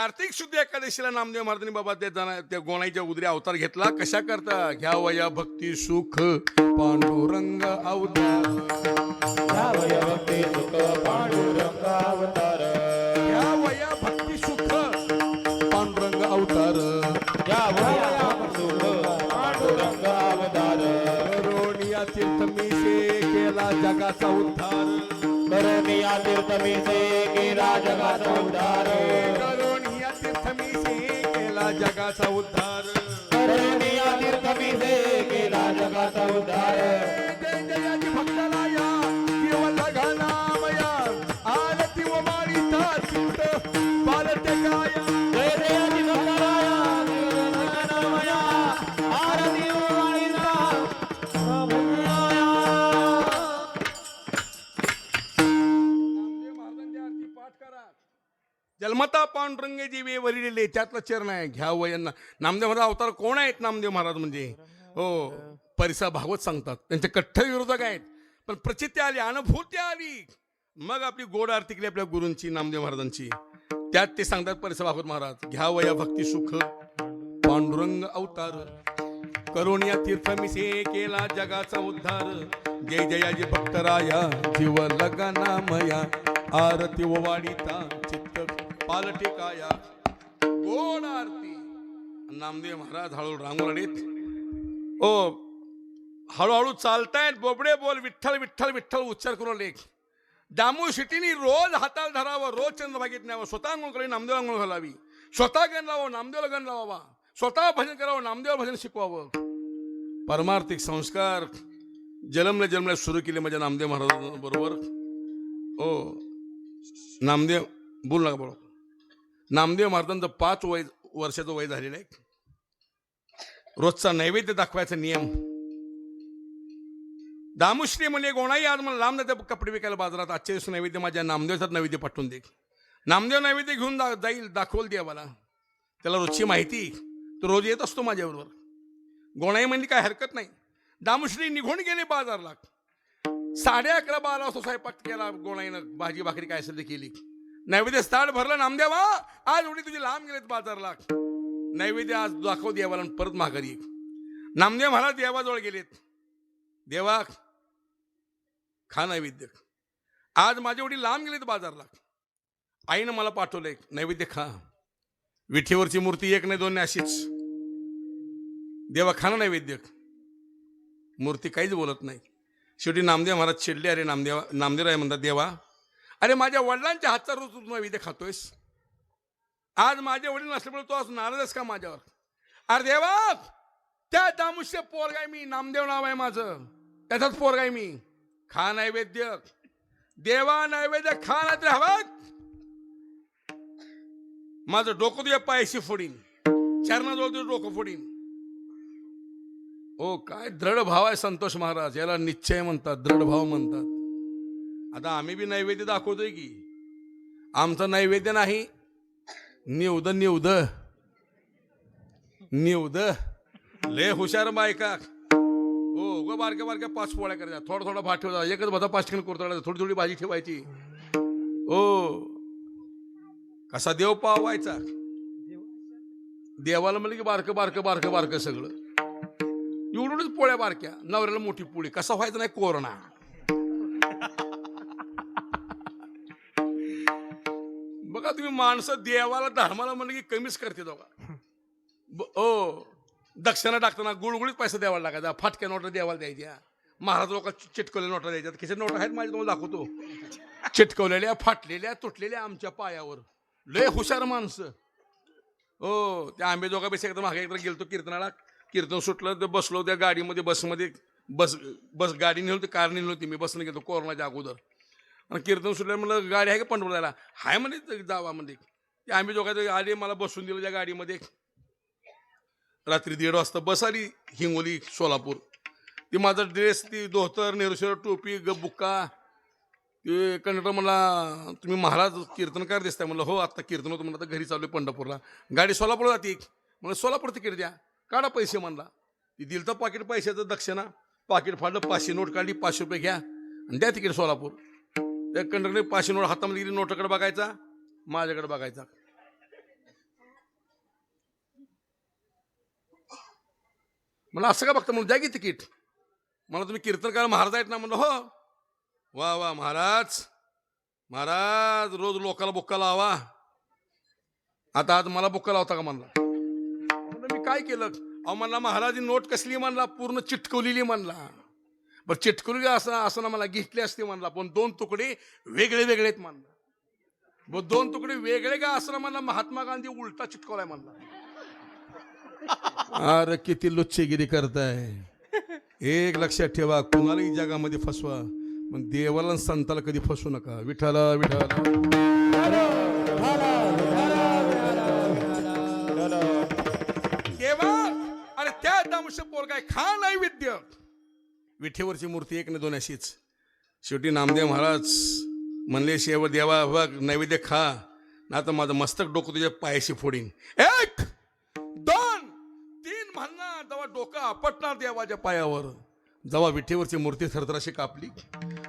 कार्तिक शुद्ध एकादशीला नामदेव महाराजांनी बाबा त्या गोणाईच्या उदरी अवतार घेतला. कशा करता? घ्या वया भक्ती सुख पांडुरंग अवतार. घ्या वया भक्ती सुख पांडुरंग अवतार. घ्या वया भक्ती सुख पांडुरंग अवतार. घ्या वया सुख पांडुरंग अवतार. करोनिया तीर्थ मिसे केला जगाचा उद्धार. करुणिया तीर्थ मिसे केला जगाचा उद्धार. करोनिया तीर्थ मिसे केला जगाचा उद्धार. करुणिया तीर्थ मिसे केला जगाचा उद्धार. जय जयाची भक्ताला या केवळ घनामया आरती व मारिता चित्त पालटे काया. जय जयाची भक्ताराया नामया आरती वाळीता प्रभुराया. नामदेव महाराजांची आरती पाठ करा. जन्मता पांडुरंगे जीवे वरिलेले त्यातलं चरण आहे. घ्या वयांना. नामदेव महाराज अवतार कोण आहेत? नामदेव महाराज म्हणजे हो परिसा भागवत सांगतात. त्यांचे कठ्ठर विरोधक आहेत, पण प्रचिती आली, अनुभूती आली, मग आपली गोड आरती केली आपल्या गुरूंची नामदेव महाराजांची. त्यात ते सांगतात परिसा भागवत महाराज, घ्या वया भक्ती सुख पांडुरंग अवतार. करुणिया तीर्थ मिसे केला जगाचा उद्धार. जय जयाजी भक्तराया जीव लगनामया आरती व वाढीता चित्त पालटे काया. गोड आरती. नामदेव महाराज हळूहळू रांगू लागलेत. ओ हळूहळू चालतायत. बोबडे बोल विठ्ठल विठ्ठल विठ्ठल उच्चार करू लेख. दामू शिटीनी रोज हाताला धरावं, रोज चंद्रभागेत न्यावं, स्वतः अंघोळ करावी, नामदेव अंघोळ घालावी, स्वतः गण लावावं, नामदेवला गण लावावा, स्वतः भजन करावं, नामदेव भजन शिकवावं. परमार्थिक संस्कार जन्मल्या जन्मल्या सुरू केले माझ्या नामदेव महाराजांबरोबर. ओ नामदेव बोल नका बरोबर. नामदेव महाराजांचं 5 वर्षाचं वय झालेलं आहे. रोजचा नैवेद्य दाखवायचा नियम. दामुश्री म्हणजे गोणाई आज मला लांब जाते कपडे विकायला बाजारात. आजच्या दिवशी नैवेद्य माझ्या नामदेवाचा नैवेद्य पाठवून दे. नामदेव नैवेद्य घेऊन जाईल, दाखवल देवाला. त्याला रोजची माहिती. तो रोज येत असतो माझ्याबरोबर. गोणाई म्हणजे काय हरकत नाही. दामुश्री निघून गेले बाजारला. 11:30-12 वाजता स्वयंपाक केला गोणाईनं. भाजी भाकरी काय असेल ते केली. नैवेद्य ताट भरलं. नामदेवा आज एवढी तुझी लांब गेलेत बाजारला, नैवेद्य आज दाखव देवाला, परत माघारी. नामदेव महाराज देवाजवळ गेलेत. देवा खा नैवेद्य. आज माझे वडील लांब गेलेत बाजारला, आईनं मला पाठवलंय नैवेद्य खा. विठेवरची मूर्ती 1 नाही 2 नाही अशीच. देवा खा ना नैवेद्य. मूर्ती काहीच बोलत नाही. शेवटी नामदेव महाराज चिडले. अरे नामदेवराय म्हणतात, देवा अरे माझ्या वडिलांच्या हातचा रोज तू नैवेद्य खातोयस. आज माझे वडील नसल्यामुळे तो आज नाराज आहेस का माझ्यावर? अरे देवा त्या दामुष्य पोरगाय मी, नामदेव नाव आहे माझं, त्याचाच पोरगाय मी. खा नैवेद्य. देवा नैवेद्य खा ना तर हवा माझं डोकं तुझ्या पायाशी फोडीन, चरणाजवळ तुझं डोकं फोडीन. ओ काय दृढ भाव आहे संतोष महाराज. याला निश्चय म्हणतात, दृढ भाव म्हणतात. आता आम्ही बी नैवेद्य दाखवतोय की. आमचं नैवेद्य नाही, निवद निवद निवद. लय हुशार बायका. हो ग बारक्या बारक्या 5 पोळ्या करायच्या, थोडा थोडा भात ठेवायचा, एकच भदा 5 ठिकाणी करतो, थोडी थोडी भाजी ठेवायची. ओ कसा देव पावायचा. देवाला म्हणलं की बारकं बारकं बारकं बारकं सगळं. एवढूनच पोळ्या बारक्या, नवऱ्याला मोठी पोळी. कसा व्हायचा नाही कोरोना. बघा तुम्ही माणसं देवाला धर्माला म्हणलं की कमीच करते दोघा. ओ दक्षिणा टाकताना गुळगुळीत पैसा द्यावा लागायचा. फाटक्या नोटा देवाला द्यायच्या. महाराज लोक चिटकवलेल्या नोटा द्यायच्या. खिशात नोटा आहेत माझ्या, तुम्हाला दाखवतो. चिटकवलेल्या, फाटलेल्या, तुटलेल्या आमच्या पायावर. लय हुशार माणसं. हो त्या आंबेजोगापेक्षा एकदम मागे एकदा गेलतो कीर्तनाला. कीर्तन सुटलं तर बसलो त्या गाडीमध्ये, बसमध्ये. बस गाडी नेली होती, कार नेली होती. मी बसने गेलो कोरोनाच्या अगोदर. आणि कीर्तन सुटलं म्हणलं गाडी आहे का पंढरपूरला? हाय म्हणजे जावा म्हणजे. ते आंबेजोगाई आले, मला बसून दिलं त्या गाडीमध्ये. रात्री 1:30 वाजता बस आली हिंगोली सोलापूर. ती माझा ड्रेस, ती धोतर, नेहरूशर, टोपी, बुक्का. ते कंडक्टर म्हणला तुम्ही महाराज कीर्तनकार दिसताय. म्हणलं हो आत्ता कीर्तन होतं. म्हणलं आता घरी चालू आहे पंढरपूरला. गाडी सोलापूरला जाते. म्हणलं सोलापूर तिकीट द्या, काढा पैसे. म्हणला ती दिलं तर पाकिट पैशाचं दक्षिणा. पाकिट फाडलं, 500 नोट काढली. 500 रुपये घ्या आणि द्या तिकीट सोलापूर. त्या कंडक्टरने 500 नोट हातामध्ये गेली. नोटाकडे बघायचा, माझ्याकडे बघायचा. मला असं का बघता म्हणून द्या की तिकीट. मला तुम्ही कीर्तनकार महाराज आहेत ना. म्हणलं हो. वा वा महाराज, महाराज रोज लोकाला बुक्का लावा, आता आज मला बुक्का लावता का म्हणला. म्हणलं मी काय केलं. अहो म्हणला महाराज नोट कसली म्हणला, पूर्ण चिटकवलेली म्हणला. बरं चिटकवलेली असं असं ना मला घेतली असते म्हणला, पण 2 तुकडे वेगळे वेगळे आहेत म्हणला. व 2 तुकडे वेगळे का असं म्हणला, महात्मा गांधी उलटा चिटकवलाय म्हणला. अरे किती लुच्चेगिरी करताय. एक लक्षात ठेवा, कुणालाही जगामध्ये फसवा, पण देवाला आणि संताला कधी फसवू नका. विठाला विठाला देवा. अरे त्या दामश पोरगाय खा नैवेद्य. विठेवरची मूर्ती एक न दोन अशीच. शेवटी नामदेव महाराज म्हणले शेव देवा बघ नैवेद्य खा, ना तर माझं मस्तक डोकं तुझ्या पायाशी फोडीन. 1 2 3 म्हणणार जेव्हा डोकं आपटणार देवाच्या पायावर. जेव्हा विठेवरची मूर्ती थरथराशी कापली,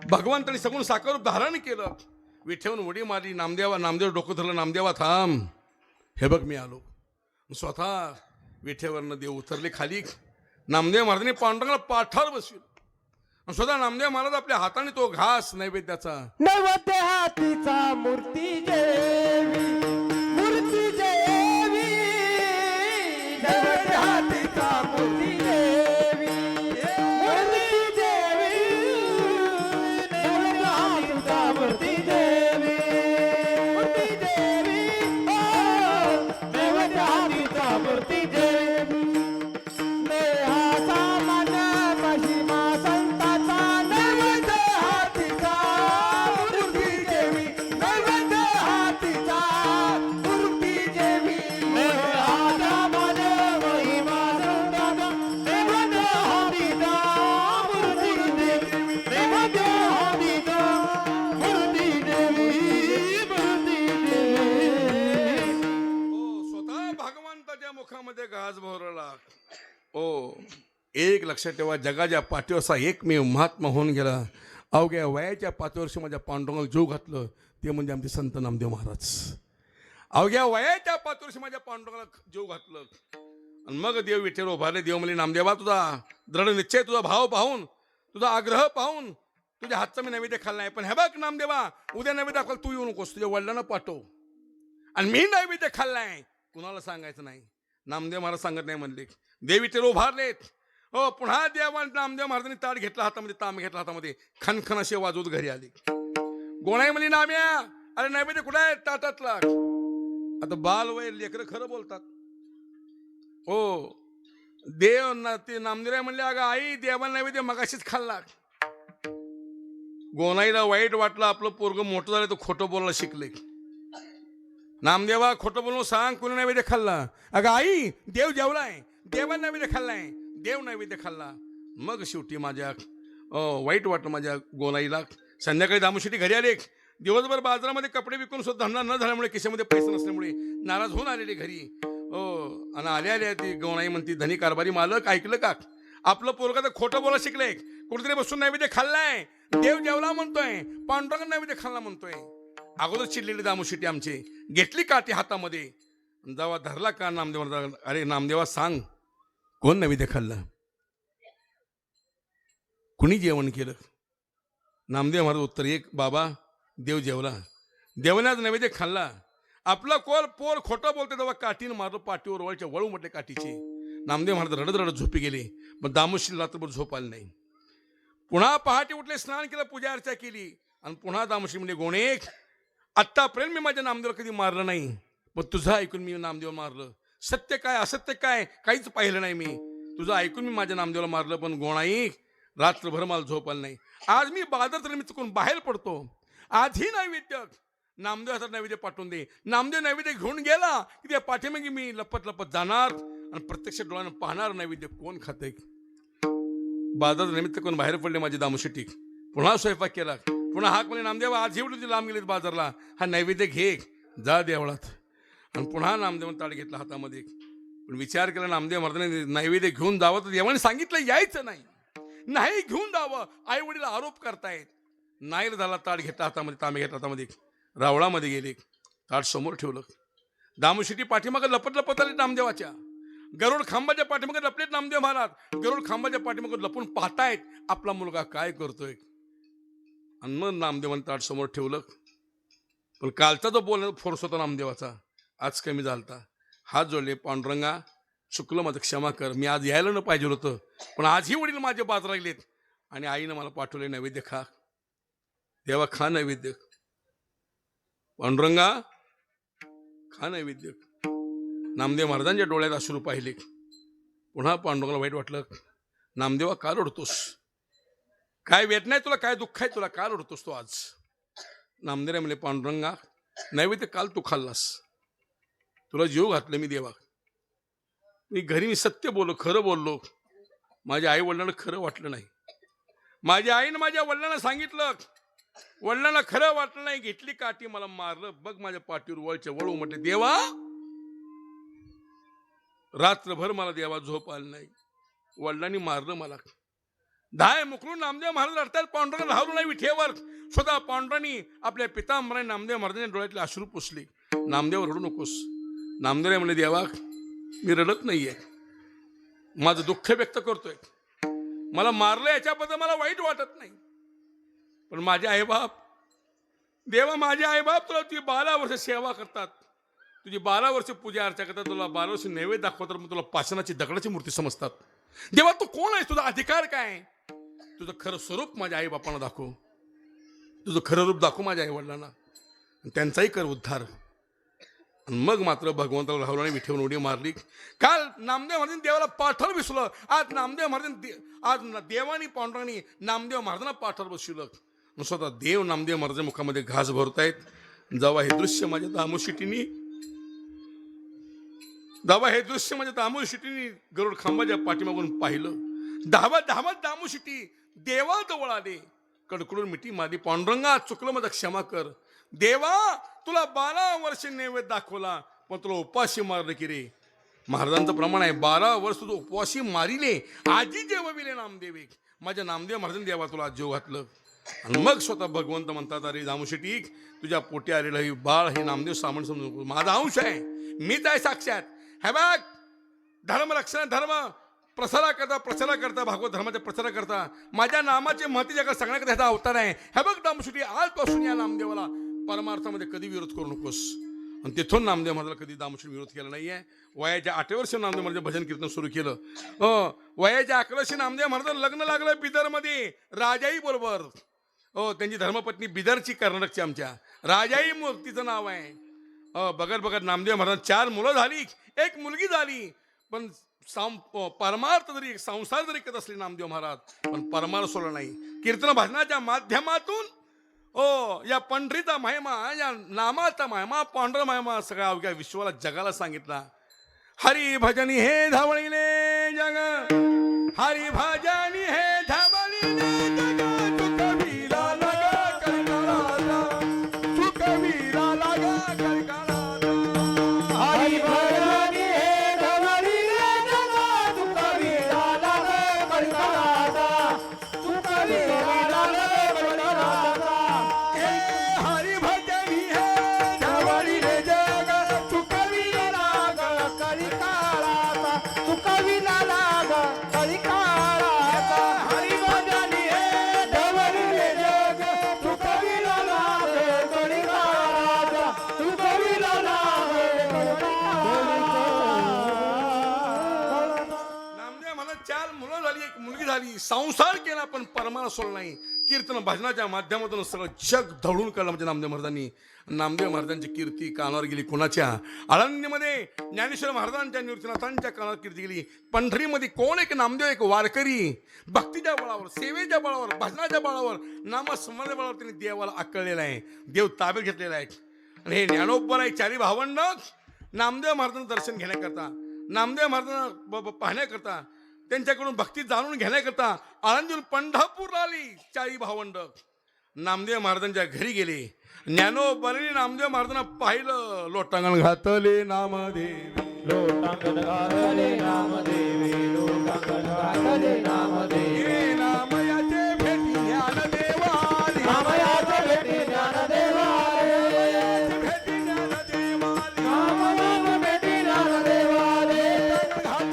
भगवंतांनी सगळं साकार धारण केलं. विठेवून उडी मारली. नामदेव डोकं धरलं. नामदेवा थांब, हे बघ मी आलो. स्वतः विठेवरनं देव उतरले खाली. नामदेव महाराजांनी पांडुरंगाला पाठावर बसविलं. स्वतः नामदेव महाराज आपल्या हाताने तो घास नैवेद्याचा नैवेद्य हातीचा मूर्ती देवी, मूर्ती देवी, नैवेद्य हातीचा मूर्ती देवी, मूर्ती देवी, नैवेद्य हातीचा मूर्ती देवी, मूर्ती देवी, नैवेद्य हातीचा मूर्ती देवी. नेहाचा मन महिमा संताचा, नैवेद्य हातीचा मूर्ती देवी, नैवेद्य हातीचा मूर्ती देवी. नेहाचा मन महिमा संताचा, नैवेद्य हातीचा मूर्ती देवी, नैवेद्य हातीचा मूर्ती देवी, मूर्ती देवी. स्वतः भगवंताच्या मुखामध्ये घास भरला. ओ एक लक्षात ठेवा, जगाच्या पाठीवरचा एकमेव महात्मा होऊन गेला. अवघ्या वयाच्या 5 वर्ष माझ्या पांडुरंगाला जीव घातलं, ते म्हणजे आमचे संत नामदेव महाराज. अवघ्या वयाच्या 5 वर्ष माझ्या पांडुरंगाला जीव घातलं. आणि मग देव विठ्ठल उभारले. देव म्हणले नामदेवा तुझा दृढ निश्चय, तुझा भाव पाहून, तुझा आग्रह पाहून तुझ्या हातचा मी नैवेद्य खाल्ला नाही. पण हे बघ नामदेवा, उद्या नैवेद्य दाखवायला तू येऊ नकोस, तुझ्या वडिलांना पाठव. आणि मी नैवेद्य खाल्लाय कुणाला सांगायचं नाही. नामदेव महाराज सांगत नाही म्हणले. देव विठ्ठल उभारलेत. हो पुन्हा देवा नामदेव महाराजांनी ताट घेतला हातामध्ये, तांब घेतला हातामध्ये, खनखन असे वाजवत घरी आले. गोणाई म्हणली नाम्या अरे नैवेद्य कुठे आहे ताटातला. आता बाल वय लेकरं खरं बोलतात. हो देव ते नामदेव म्हणले अगं आई देवाला नैवेद्य मगाशीच खाल्ला. गोणाईला वाईट वाटलं, आपलं पोरग मोठं झालं तर खोटं बोलायला शिकले. नामदेवा खोटं बोलून सांग कोणी नैवेद्य खाल्ला. अगं आई देव जेवलाय, देवाला नैवेद्य खाल्लाय, देव नैवेद्य खाल्ला. मग शेवटी माझ्या वाईट वाटलं माझ्या गोनाईला. संध्याकाळी दामुशेटी घरी आले. दिवसभर बाजारामध्ये कपडे विकून सुद्धा धंदा न झाल्यामुळे, खिशामध्ये पैसे नसल्यामुळे नाराज होऊन आलेले घरी. आणि आल्या आल्या ती गोनाई म्हणती धनी कारभारी मालक ऐकलं का, आपलं पोरगा तर खोटं बोला शिकलंय. कुठेतरी बसून नैवेद्य खाल्लाय, देव जेवला म्हणतोय, पांडुरंग नैवेद्य खाल्ला म्हणतोय. अगोदर चिडलेली दामुशेटी आमची घेतली काठी हातामध्ये. जेव्हा धरला का नामदेव, अरे नामदेवा सांग कोण नैवेद्य खाल्लं, कुणी जेवण केलं. नामदेव महाराज उत्तर एक बाबा देव जेवला, देवनाच नैवेद्य खाल्ला. आपला पोर खोटं बोलते तेव्हा काठीनं मारलं पाठीवर, वळच्या वळू म्हटले काठीचे. नामदेव महाराज रडत रडत झोपी गेले. पण दामुशीला रात्रभर झोप आली नाही. पुन्हा पहाटे उठले, स्नान केलं, पूजा अर्चा केली. आणि पुन्हा दामुशी म्हणजे गोणेक आत्तापर्यंत मी माझ्या नामदेवाला कधी मारलं नाही, पण तुझं ऐकून मी नामदेव मारलं. सत्य काय असत्य काय काहीच पाहिलं नाही मी, तुझं ऐकून मी माझ्या नामदेवाला मारलं. पण गोणाई रात्रभर मला झोप आलं नाही. आज मी बाजार तर मी चुकून बाहेर पडतो, आधी नैवेद्य नामदेव हातात नैवेद्य पाठवून दे. नामदेव नैवेद्य घेऊन गेला की त्या पाठीमागे मी लपत लपत जाणार आणि प्रत्यक्ष डोळ्यानं पाहणार नैवेद्य कोण खाते. बाजार निमित्त कोण बाहेर पडले माझे दामुशेटी. पुन्हा स्वयंपाक केला. पुन्हा हाक म्हणजे नामदेव आज एवढी तुझी लांब गेलीत बाजारला, हा नैवेद्य घे जा देवळात. आणि पुन्हा नामदेवानं ताट घेतला हातामध्ये. पण विचार केला नामदेव महाराजांनी नैवेद्य घेऊन जावं तर देवाने सांगितलं यायचं नाही, नाही घेऊन जावं. आई वडील आरोप करतायत. नाही झाला, ताट घेतला हातामध्ये, तांबे घेतला हातामध्ये, रावळामध्ये गेले, ताट समोर ठेवलं. दामुशेटी पाठीमागं लपत लपत आले नामदेवाच्या. गरुड खांबाच्या पाठीमागे लपलेत नामदेव महाराज. गरुड खांबाच्या पाठीमागे लपून पाहतायत आपला मुलगा काय करतोय. आणि मग नामदेवांनी ताट समोर ठेवलं. पण कालचा जो बोलण्याचा फोर्स होता नामदेवाचा आज कमी झालता. हात जोडले, पांडुरंगा चुकलं माझं, क्षमा कर, मी आज यायला न पाहिजे होतं, पण आजही वडील माझे बाज राहिलेत आणि आईनं मला पाठवले नैवेद्य खा. देवा खा नैवेद्य, पांडुरंगा खा नैवेद्य. नामदेव महाराजांच्या डोळ्यात अश्रू पाहिले. पुन्हा पांडुरंगाला वाईट वाटलं. नामदेवा का रडतोस, काय वेदना आहे तुला, काय दुःख आहे तुला, का रडतोस तो आज. नामदेव म्हणले पांडुरंगा नैवेद्य काल तू खाल्लास, तुला जीव घातले मी देवा. मी घरी मी सत्य बोललो, खरं बोललो. माझ्या आई वडिलांना खरं वाटलं नाही. माझ्या आईनं माझ्या वडिलांना सांगितलं, वडिलांना खरं वाटलं नाही, घेतली काठी मला मारलं. बघ माझ्या पाठीवर वळच्या वळू म्हटले देवा. रात्रभर मला देवा झोप आली नाही, वडिलांनी मारलं मला. धाय मुकरून नामदेव महाराज रडतात. पांडुरंग राहू नाही विठेवर. स्वतः पांडुरांनी आपल्या पितांबराने नामदेव महाराजांच्या डोळ्यातले अश्रू पुसले. नामदेव रडू नकोस. नामदेव म्हणले देवा मी रडत नाहीये, माझं दुःख व्यक्त करतोय. मला मारलं याच्याबद्दल मला वाईट वाटत नाही, पण माझे आईबाप देवा, माझे आईबाप तुला तुझी 12 वर्ष सेवा करतात, तुझी 12 वर्ष पूजा अर्चा करतात, तुला 12 वर्ष नैवेद्य दाखवतात, मग तुला पाषाणाची दगडाची मूर्ती समजतात. देवा तू कोण आहेस, तुझा अधिकार काय, तुझं खरं स्वरूप माझ्या आई बापांना दाखव, तुझं खरं रूप दाखव माझ्या आई वडिलांना, त्यांचाही कर उद्धार. आणि मग मात्र भगवंताला राहुलाने विठेवून उडी मारली. काल नामदेव महाराजांनी देवाला पाठर विसरलं, आज नामदेव महाराजांनी आज देवानी पांडुरंगांनी नामदेव महाराजांना पाठर बसवलं. स्वतः देव नामदेव महाराजांच्या मुखामध्ये घास भरतायत. जेव्हा हे दृश्य माझ्या दामोशिटीनी गरुड खांबाच्या पाठीमागून पाहिलं. धावत दामोशिटी देवाजवळ आले, कडकडून मिठी मारली. पांडुरंगा चुकलं माझं, क्षमा कर. देवा तुला 12 वर्ष नैवेद्य दाखवला, पण तुला उपाशी मारलं की रे. महाराजांचं प्रमाण आहे, 12 वर्ष तुझं उपवासी मारिले, आजी जेवविले नामदेवे. माझ्या नामदेव महाराजांनी देवा तुला जीव घातलं. आणि मग स्वतः भगवंत म्हणतात, अरे दामोशिटी तुझ्या पोटी आलेलं हे बाळ हे नामदेव सामण समजू नको, माझा अंश आहे, मीच आहे साक्षात. हे बघ धर्म रक्षण, धर्म प्रसारा करता भागवत धर्माच्या प्रसारा करता माझ्या नामाचे महती जगात सांगण्याकरता ह्याचा अवतार आहे. हे बघ दामोशिटी आजपासून या नामदेवाला परमार्थामध्ये कधी विरोध करू नकोस. आणि तिथून नामदेव महाराजाला कधी दामोशिटी विरोध केला नाहीये. वयाच्या 8 वर्षी नामदेव महाराज भजन कीर्तन सुरू केलं. वयाच्या 11 वर्षी नामदेव महाराज लग्न लागलं बिदरमध्ये राजाई बरोबर. त्यांची धर्मपत्नी बिदरची, कर्नाटकची आमच्या राजाई तिचं नाव आहे. बघत नामदेव महाराज 4 मुलं झाली, 1 मुलगी झाली. पण परमार्थ जरी संसार जरी करत असले नामदेव महाराज, पण परमार्थ सोडला नाही. कीर्तन भजनाच्या माध्यमातून या पंढरीचा महिमा, या नामाचा महिमा, पांढरा महिमा सगळ्या अवघ्या विश्वाला जगाला सांगितला. हरी भजनी हे धावळीले जग, हरी भजनी हे धावळीले जग, चुकवीला लागा कळकाळाला, चुकवीला लागा कळकाळाला. हरी भजनी हे धावळीले जग, चुकवीला लागा कळकाळाला, चुकवीला लागा कळकाळाला. हरी भजनी हे धावळीले जग, चुकवीला लागा कळकाळाला, चुकवीला लागा कळकाळाला. हरी भजनी हे धावळीले जग, चुकवीला लागा कळकाळाला, चुकवीला लागा कळकाळाला. नामदेव मला 4 मुलं झाली, 1 मुलगी झाली, संसार केला पण परमार्थ सोडला नाही. कीर्तन भजनाच्या माध्यमातून सगळं जग धवळून काढलं म्हणजे नामदेव महाराजांनी. नामदेव महाराजांची कीर्ती कानावर गेली कोणाच्या? आळंदीमध्ये ज्ञानेश्वर महाराजांच्या निवृत्तीनाथांच्या कानावर कीर्ती गेली. पंढरीमध्ये कोण एक नामदेव, एक वारकरी भक्तीच्या बळावर, सेवेच्या बळावर, भजनाच्या बळावर, नामस्मरणाच्या बळावर त्यांनी देवाला आकळलेला आहे, देव ताब्यात घेतलेला आहे. आणि हे ज्ञानोबा आहे 4 भावंड नामदेव महाराजांचं दर्शन घेण्याकरता, नामदेव महाराजांना पाहण्याकरता, त्यांच्याकडून भक्ती जाणून घेण्याकरता आळंदीहून पंढरपूरला आली 4 भावंड. नामदेव महाराजांच्या घरी गेले. ज्ञानोबाने नामदेव महाराजांना पाहिलं. लोटांगण घातले नामदेवी, लोटांगण घातले नामदेवी, लोटांगण घातले नामदेवी. हे नामयाचे भेटी ज्ञानदेवाली, नामयाचे भेटी ज्ञानदेवाले, भेटी ज्ञानदेवाली, नाम भेटी ज्ञानदेवाले. घातले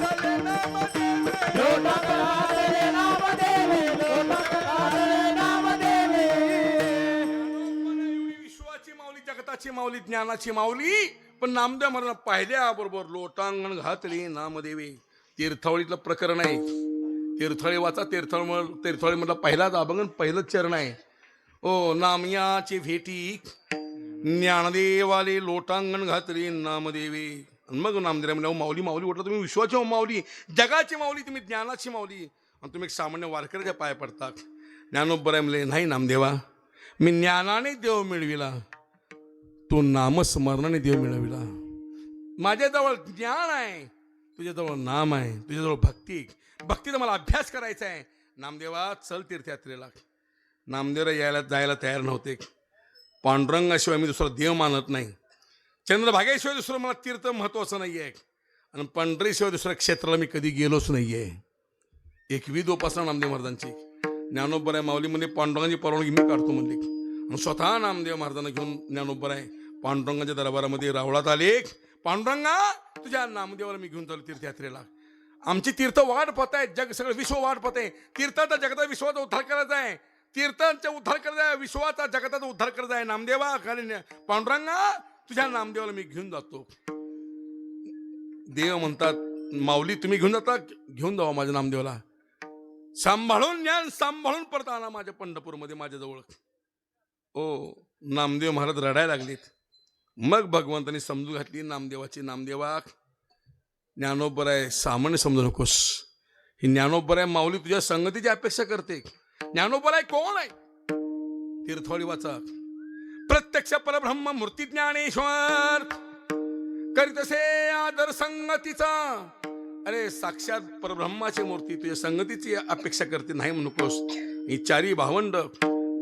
माऊली जगताची माऊली ज्ञानाची माऊली. पण नामदेव महाराज पाहिल्याबरोबर लोटांगण घातली नामदेवे. तीर्थावळीतलं प्रकरण आहे. तीर्थाळी वाचा. तीर्थावळी मधला पहिलाच अभंग पहिलंच चरण आहे. ओ नामयाची भेटी ज्ञानदेवाले लोटांगण घातली नामदेवे. मग नामदेव म्हणलं माऊली माऊली म्हटलं तुम्ही विश्वाची माऊली, जगाची माऊली, तुम्ही ज्ञानाची माऊली, आणि तुम्ही एक सामान्य वारकऱ्याच्या पाय पडतात. ज्ञानोबराय म्हणले नाही नामदेवा, मी ज्ञानाने देव मिळविला, तू नामस्मरणाने देव मिळविला. माझ्याजवळ ज्ञान आहे, तुझ्याजवळ नाम आहे, तुझ्याजवळ भक्तीचा मला अभ्यास करायचा आहे. नामदेवा चल तीर्थयात्रेला. नामदेवला जायला तयार नव्हते. पांडुरंगाशिवाय मी दुसरा देव मानत नाही, चंद्रभागेशिवाय दुसरं मला तीर्थ महत्वाचं नाही आहे, आणि पंढरीशिवाय दुसऱ्या क्षेत्राला मी कधी गेलोच नाही आहे. एकविध उपासना नामदेव महाराजांची. ज्ञानोबराय माऊली म्हणजे पांडुरंगाची परवानगी मी काढतो म्हणले, आणि स्वतः नामदेव महाराजांना घेऊन ज्ञानोबराय पांडुरंगाच्या दरबारामध्ये रावळात आले. पांडुरंगा तुझ्या नामदेवाला मी घेऊन चालू तीर्थयात्रेला. आमची तीर्थ वाट पाहत आहे, जग सगळं विश्व वाट पाहत आहे. तीर्थाचा जगता विश्वाचा उद्धार करायचा आहे, तीर्थांचा उद्धार करायचा आहे, विश्वाचा जगताचा उद्धार करायचा आहे. नामदेवा पांडुरंगा तुझ्या नामदेवाला मी घेऊन जातो. देव म्हणतात माऊली तुम्ही घेऊन जाता, घेऊन जावा माझ्या नामदेवाला. सांभाळून ज्ञान सांभाळून परत आणा माझ्या पंढरपूरमध्ये माझ्याजवळ. ओ नामदेव महाराज रडायला लागलेत. मग भगवंतांनी समजून घातली नामदेवाची. नामदेवा ज्ञानोबराय सामान्य समजू नकोस, ही ज्ञानोबराय माऊली तुझ्या संगतीची अपेक्षा करते. ज्ञानोबराय कोण आहे? तीर्थवाळी वाचा. प्रत्यक्ष परब्रह्म मूर्ती ज्ञानेश्वर करीतसे आदर संगतीचा. अरे साक्षात परब्रह्माची मूर्ती तुझ्या संगतीची अपेक्षा करते, नाही नकोस. ही चारी भावंड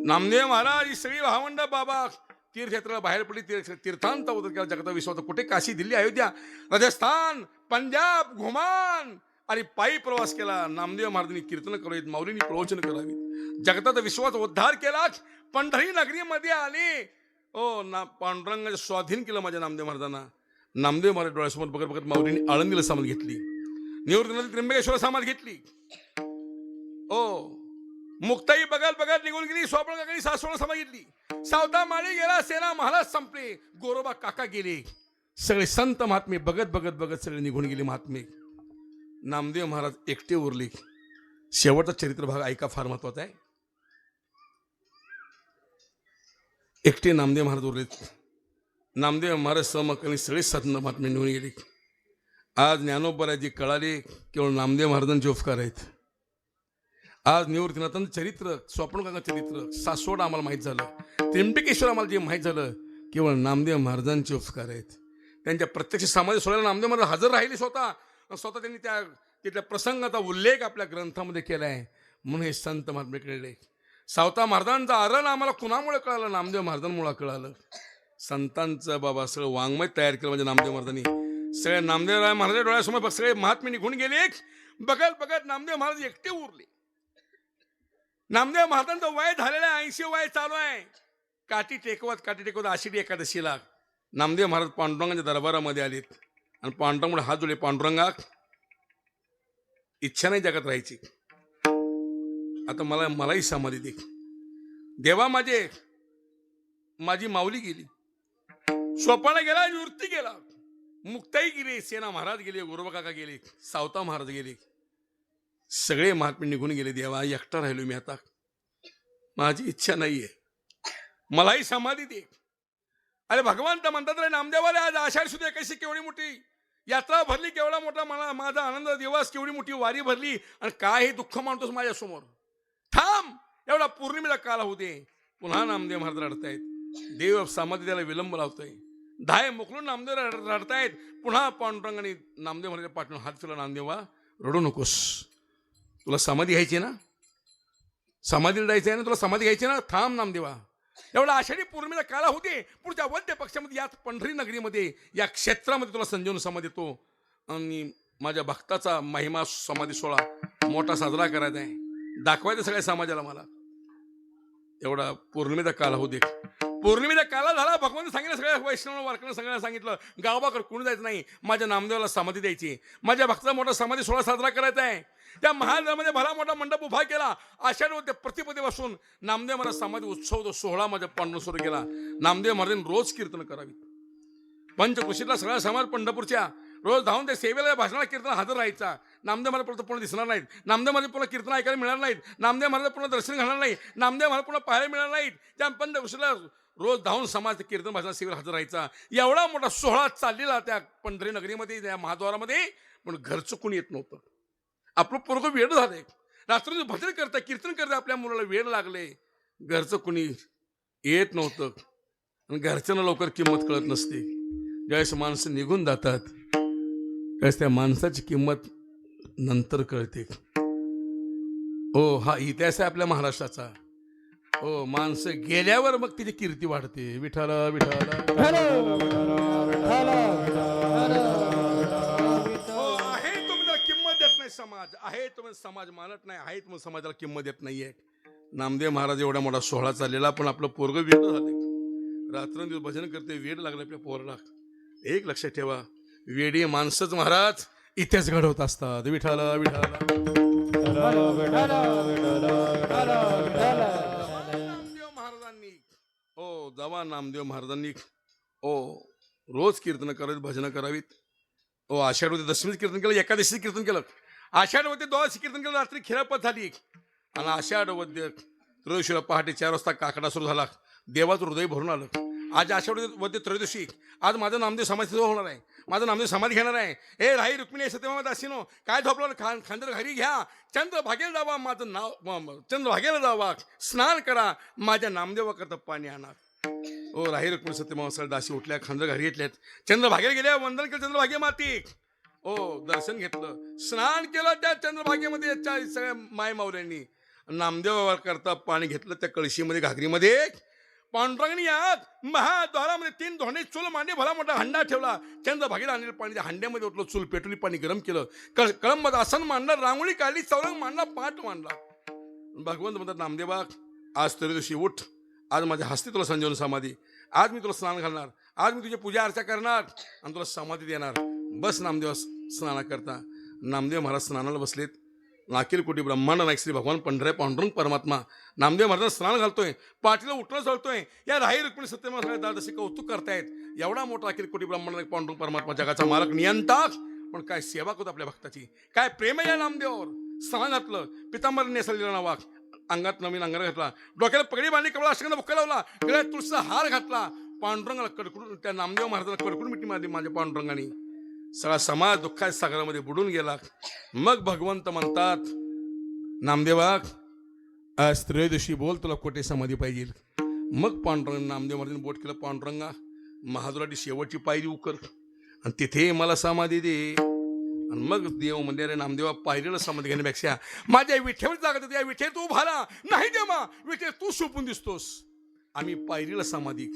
नामदेव महाराज, ही सगळी भावंड बाबा तीर्थयात्रेला बाहेर पडली. तीर्थांत होत केला जगता विश्वात. कुठे? काशी, दिल्ली, अयोध्या, राजस्थान, पंजाब, घुमान आणि पायी प्रवास केला. नामदेव महाराजांनी कीर्तन करावीत, माऊलींनी प्रवचन करावीत, जगताचा विश्वाचा उद्धार केला. पंढरी नगरीमध्ये आले. ओ पांडुरंगाच्या स्वाधीन केलं माझ्या नामदेव महाराजांना. नामदेव महाराज डोळ्यासमोर बघत बघत माऊलींनी आळंदीला समाध घेतली, निवृत्तीनंतर त्र्यंबकेश्वर समाध घेतली. ओ मुक्ताई बघत बघत निघून गेली. स्वप्न सासवड समाध घेतली. सावता माळी गेला, सेना महाराज संपले, गोरोबा काका गेले. सगळे संत महात्मे बघत बघत बघत सगळे निघून गेले महात्मे. नामदेव महाराज एकटे उरले. शेवटचा चरित्र भाग ऐका, फार महत्वाचा आहे. एकटे नामदेव महाराज उरले. नामदेव महाराज समकालीन सगळे संत महात्मे निघून गेले. आज ज्ञानोबराजी कळाले केवळ नामदेव महाराजांचे उपकार आहेत. आज निवृत्तीनाथांचं चरित्र, स्वप्नकाका चरित्र, सासवड आम्हाला माहीत झालं, त्र्यंबकेश्वर आम्हाला जे माहीत झालं, केवळ नामदेव महाराजांचे उपकार आहेत. त्यांच्या प्रत्यक्ष समाधी सोहळ्याला नामदेव महाराज हजर राहिले. स्वतः त्यांनी तिथल्या प्रसंगाचा उल्लेख आपल्या ग्रंथामध्ये केला आहे. म्हणून हे संत महात्मे कळले. सावता महाराजांचा आरण आम्हाला कुणामुळे कळालं? नामदेव महाराजांमुळे कळालं. संतांचं बाबा सगळं वाङ्मय तयार केलं म्हणजे नामदेव महाराजांनी. सगळ्या नामदेव महाराज डोळ्यासमोर सगळे महात्मे निघून गेले. बघत बघत नामदेव महाराज एकटे उरले. नामदेव महाराजांचं वय झालेलं आहे, 80 वय चालू आहे. काठी टेकवत आषाढी एकादशीला नामदेव महाराज पांडुरंगाच्या दरबारामध्ये आलेत आणि पांडुरंगामुळे हात जोडले. पांडुरंगा इच्छा नाही जगात राहायची, आता मलाही समाधी दे. देवा माझी माऊली गेली, स्वप्नाला गेला, निवृत्ती गेला, मुक्ताई गेली, सेना महाराज गेले, गोरोबा काका गेले, सावता महाराज गेले, सगळे महात्मे निघून गेले. देवा एकटा राहिलो मी आता, माझी इच्छा नाहीये, मलाही समाधी दे. अरे भगवंत म्हणतात रे नामदेवाला, आज आषाढ सुद्धा कशी केवढी मोठी यात्रा भरली, केवढा मोठा माझा आनंद दिवस, केवढी मोठी वारी भरली, आणि काय हे दुःख मानतोस माझ्यासमोर? थांब, एवढा पौर्णिमेला काल होऊ दे. पुन्हा नामदेव महाराज रडतायत. देव समाधी द्यायला विलंब लावतोय. धाय मोकलून नामदेव रडतायत. पुन्हा पांडुरंगाने नामदेव महाराज पाठवून हात फिरला. नामदेवा रडू नकोस, तुला समाधी घ्यायची ना, समाधीला जायचं आहे ना, तुला समाधी घ्यायची ना, थांब नामदेवा. एवढा आषाढी पौर्णिमेला काला होते. पुढच्या वद्य पक्षामध्ये याच पंढरी नगरीमध्ये या क्षेत्रामध्ये तुला संजीवन समाधी देतो, आणि माझ्या भक्ताचा महिमा समाधी सोहळा मोठा साजरा करायचा आहे, दाखवायचं सगळ्या समाजाला. मला एवढा पौर्णिमेचा काल होऊ दे. पौर्णिमेचा काला झाला. भगवान सांगितलं सगळ्या वैष्णव वारकऱ्यांना सगळ्यांना सांगितलं गावाकडे कोणी जायचं नाही, माझ्या नामदेवाला समाधी द्यायची, माझ्या भक्ताचा मोठा समाधी सोहळा साजरा करायचा आहे. त्या महाराजामध्ये भला मोठा मंडप उभा केला. आषाढ व प्रतिपदेपासून नामदेव महाराज समाधी उत्सव तो सोहळा माझ्या पांडुरंग सुरू केला. नामदेव महाराजांनी रोज कीर्तन करावी. पंचकृषीतला सगळा समाज पंढरपूरच्या रोज धावून त्या सेवेला भाषणाला कीर्तन हजर राहायचा. नामदेव महाराज परत पुन्हा दिसणार नाहीत. नामदेव महाराज पुन्हा कीर्तन ऐकायला मिळणार नाहीत. नामदेव महाराज पुन्हा दर्शन घालणार नाही. नामदेव महाराज पुन्हा पाहायला मिळणार नाहीत. त्या पंचकृषीला रोज धावून समाज कीर्तन भाषण सेवेला हजर राहायचा. एवढा मोठा सोहळा चाललेला त्या पंढरी नगरीमध्ये, त्या महाद्वारामध्ये. पण घरचं कोणी येत नव्हतं. आपलं पोरगं वेळ झालंय, रात्री भजन करता कीर्तन करता, आपल्या मुलाला वेळ लागले, घरचं कोणी येत नव्हतं. आणि घरच्यांना लवकर किंमत कळत नसते. ज्यावेळेस माणसं निघून जातात त्यावेळेस त्या माणसाची किंमत नंतर कळते. हो, हा इतिहास आहे आपल्या महाराष्ट्राचा. हो, माणसं गेल्यावर मग तिची कीर्ती वाढते. विठ्ठल विठ्ठल. आहे तुम्ही किंमत देत नाही समाज, आहे तुम्ही समाज मानत नाही, आहे तुम्ही समाजाला किंमत देत नाहीये. नामदेव महाराज एवढा मोठा सोहळा चाललेला, पण आपलं पोरगं वेळ झाले, रात्रंदिवस भजन करते, वेळ लागला आपल्या पोराला. एक लक्षात ठेवा, वेडी माणसंच महाराज इतिहास घडवत असतात. विठ्ठल विठ्ठल. नामदेव महाराजांनी जवान नामदेव महाराजांनी रोज कीर्तन करावीत, भजन करावीत. आषाढ दशमीच कीर्तन केलं, एकादशीच कीर्तन केलं, आषाढ वद्य द्वादशी कीर्तन केलं, रात्री खेळपत झाली. आणि आषाढ वद्य त्रयोदशीला पहाटे 4 वाजता काकडा सुरू झाला. देवाचं हृदय भरून आलं. आज आषाढ वद्य त्रयोदशी, आज माझं नामदेव समाधी होणार आहे, माझं नामदेव समाधी घेणार आहे. ए राही रुक्मिणी सत्यभामा दासीनो, काय झोपलं, खांदर घरी घ्या, चंद्रभागेला जावा, माझं नाव चंद्रभागेला जावा, स्नान करा, माझ्या नामदेवा करता पाणी आणा. राही रुक्मिणी सत्यभामा दासी उठल्या, खांदर घरी घेतल्यात, चंद्रभागेला गेल्या, वंदन केलं चंद्रभागे माती. दर्शन घेतलं, स्नान केलं त्या चंद्रभागेमध्ये. सगळ्या माय माऊल्यांनी नामदेवा करता पाणी घेतलं त्या कळशीमध्ये, घागरीमध्ये. पांडुरंगाने यात महाद्वारामध्ये 3 धोंडे चूल मांडे, भला मोठा हंडा ठेवला. चंद्रभागेला आणलेलं पाणी त्या हंड्यामध्ये ओतलं, चूल पेटवली, पाणी गरम केलं, कळंबात आसन मांडलं, रांगोळी काढली, चौरंग मांडला, पाठ मांडला. भगवंत म्हणतात, नामदेवा आज त्रयोदशी उठ, आज माझ्या हस्ते तुला संजीवन समाधी, आज मी तुला स्नान घालणार, आज मी तुझी पूजा अर्चा करणार आणि तुला समाधी देणार. बस नामदेवा स्नाना करता. नामदेव महाराज स्नानाला बसलेत. अखिल कोटी ब्रह्मांड नायक श्री भगवान पंढरे पांडुरंग परमात्मा नामदेव महाराज स्नान घालतोय, पाठीला उठणं चढतोय. या राही रुक्मिणी सत्यभामा दादाशी कौतुक करतायत. एवढा मोठा अखिल कोटी ब्रह्मांड नायक पांडुरंग परमात्मा, जगाचा मालक, नियंता. पण काय सेवा करतो आपल्या भक्ताची, काय प्रेम आहे या नामदेवावर. स्नान घातलं, पितांबर नेसलेला ना वाघ, अंगात नवीन अंगार घातला, डोक्याला पगडी बांधली, कवळा अष्टगंध बुक्का लावला, गळ्यात तुळशीचा हार घातला. पांडुरंगाला कडकडून, त्या नामदेव महाराजाला कडकडून मिठी मारली माझ्या पांडुरंगाने. सगळा समाज दुःखाच्या सागरामध्ये बुडून गेला. मग भगवंत म्हणतात, नामदेवा आज त्रयोदशी, बोल तुला कोठे समाधी पाहिजे. मग पांडुरंग नामदेव महाराजांनी बोट केलं, पांडुरंगा महादुराची शेवटची पायरी उकर आणि तिथे मला समाधी दे. आणि मग देव म्हणजे, रे नामदेवा पायरीला समाधी घेण्यापेक्षा माझ्या विठेवर जागा देते, या विठे तू भाला नाही देवा, विठे तू शोपून दिसतोस, आम्ही पायरीला समाधी.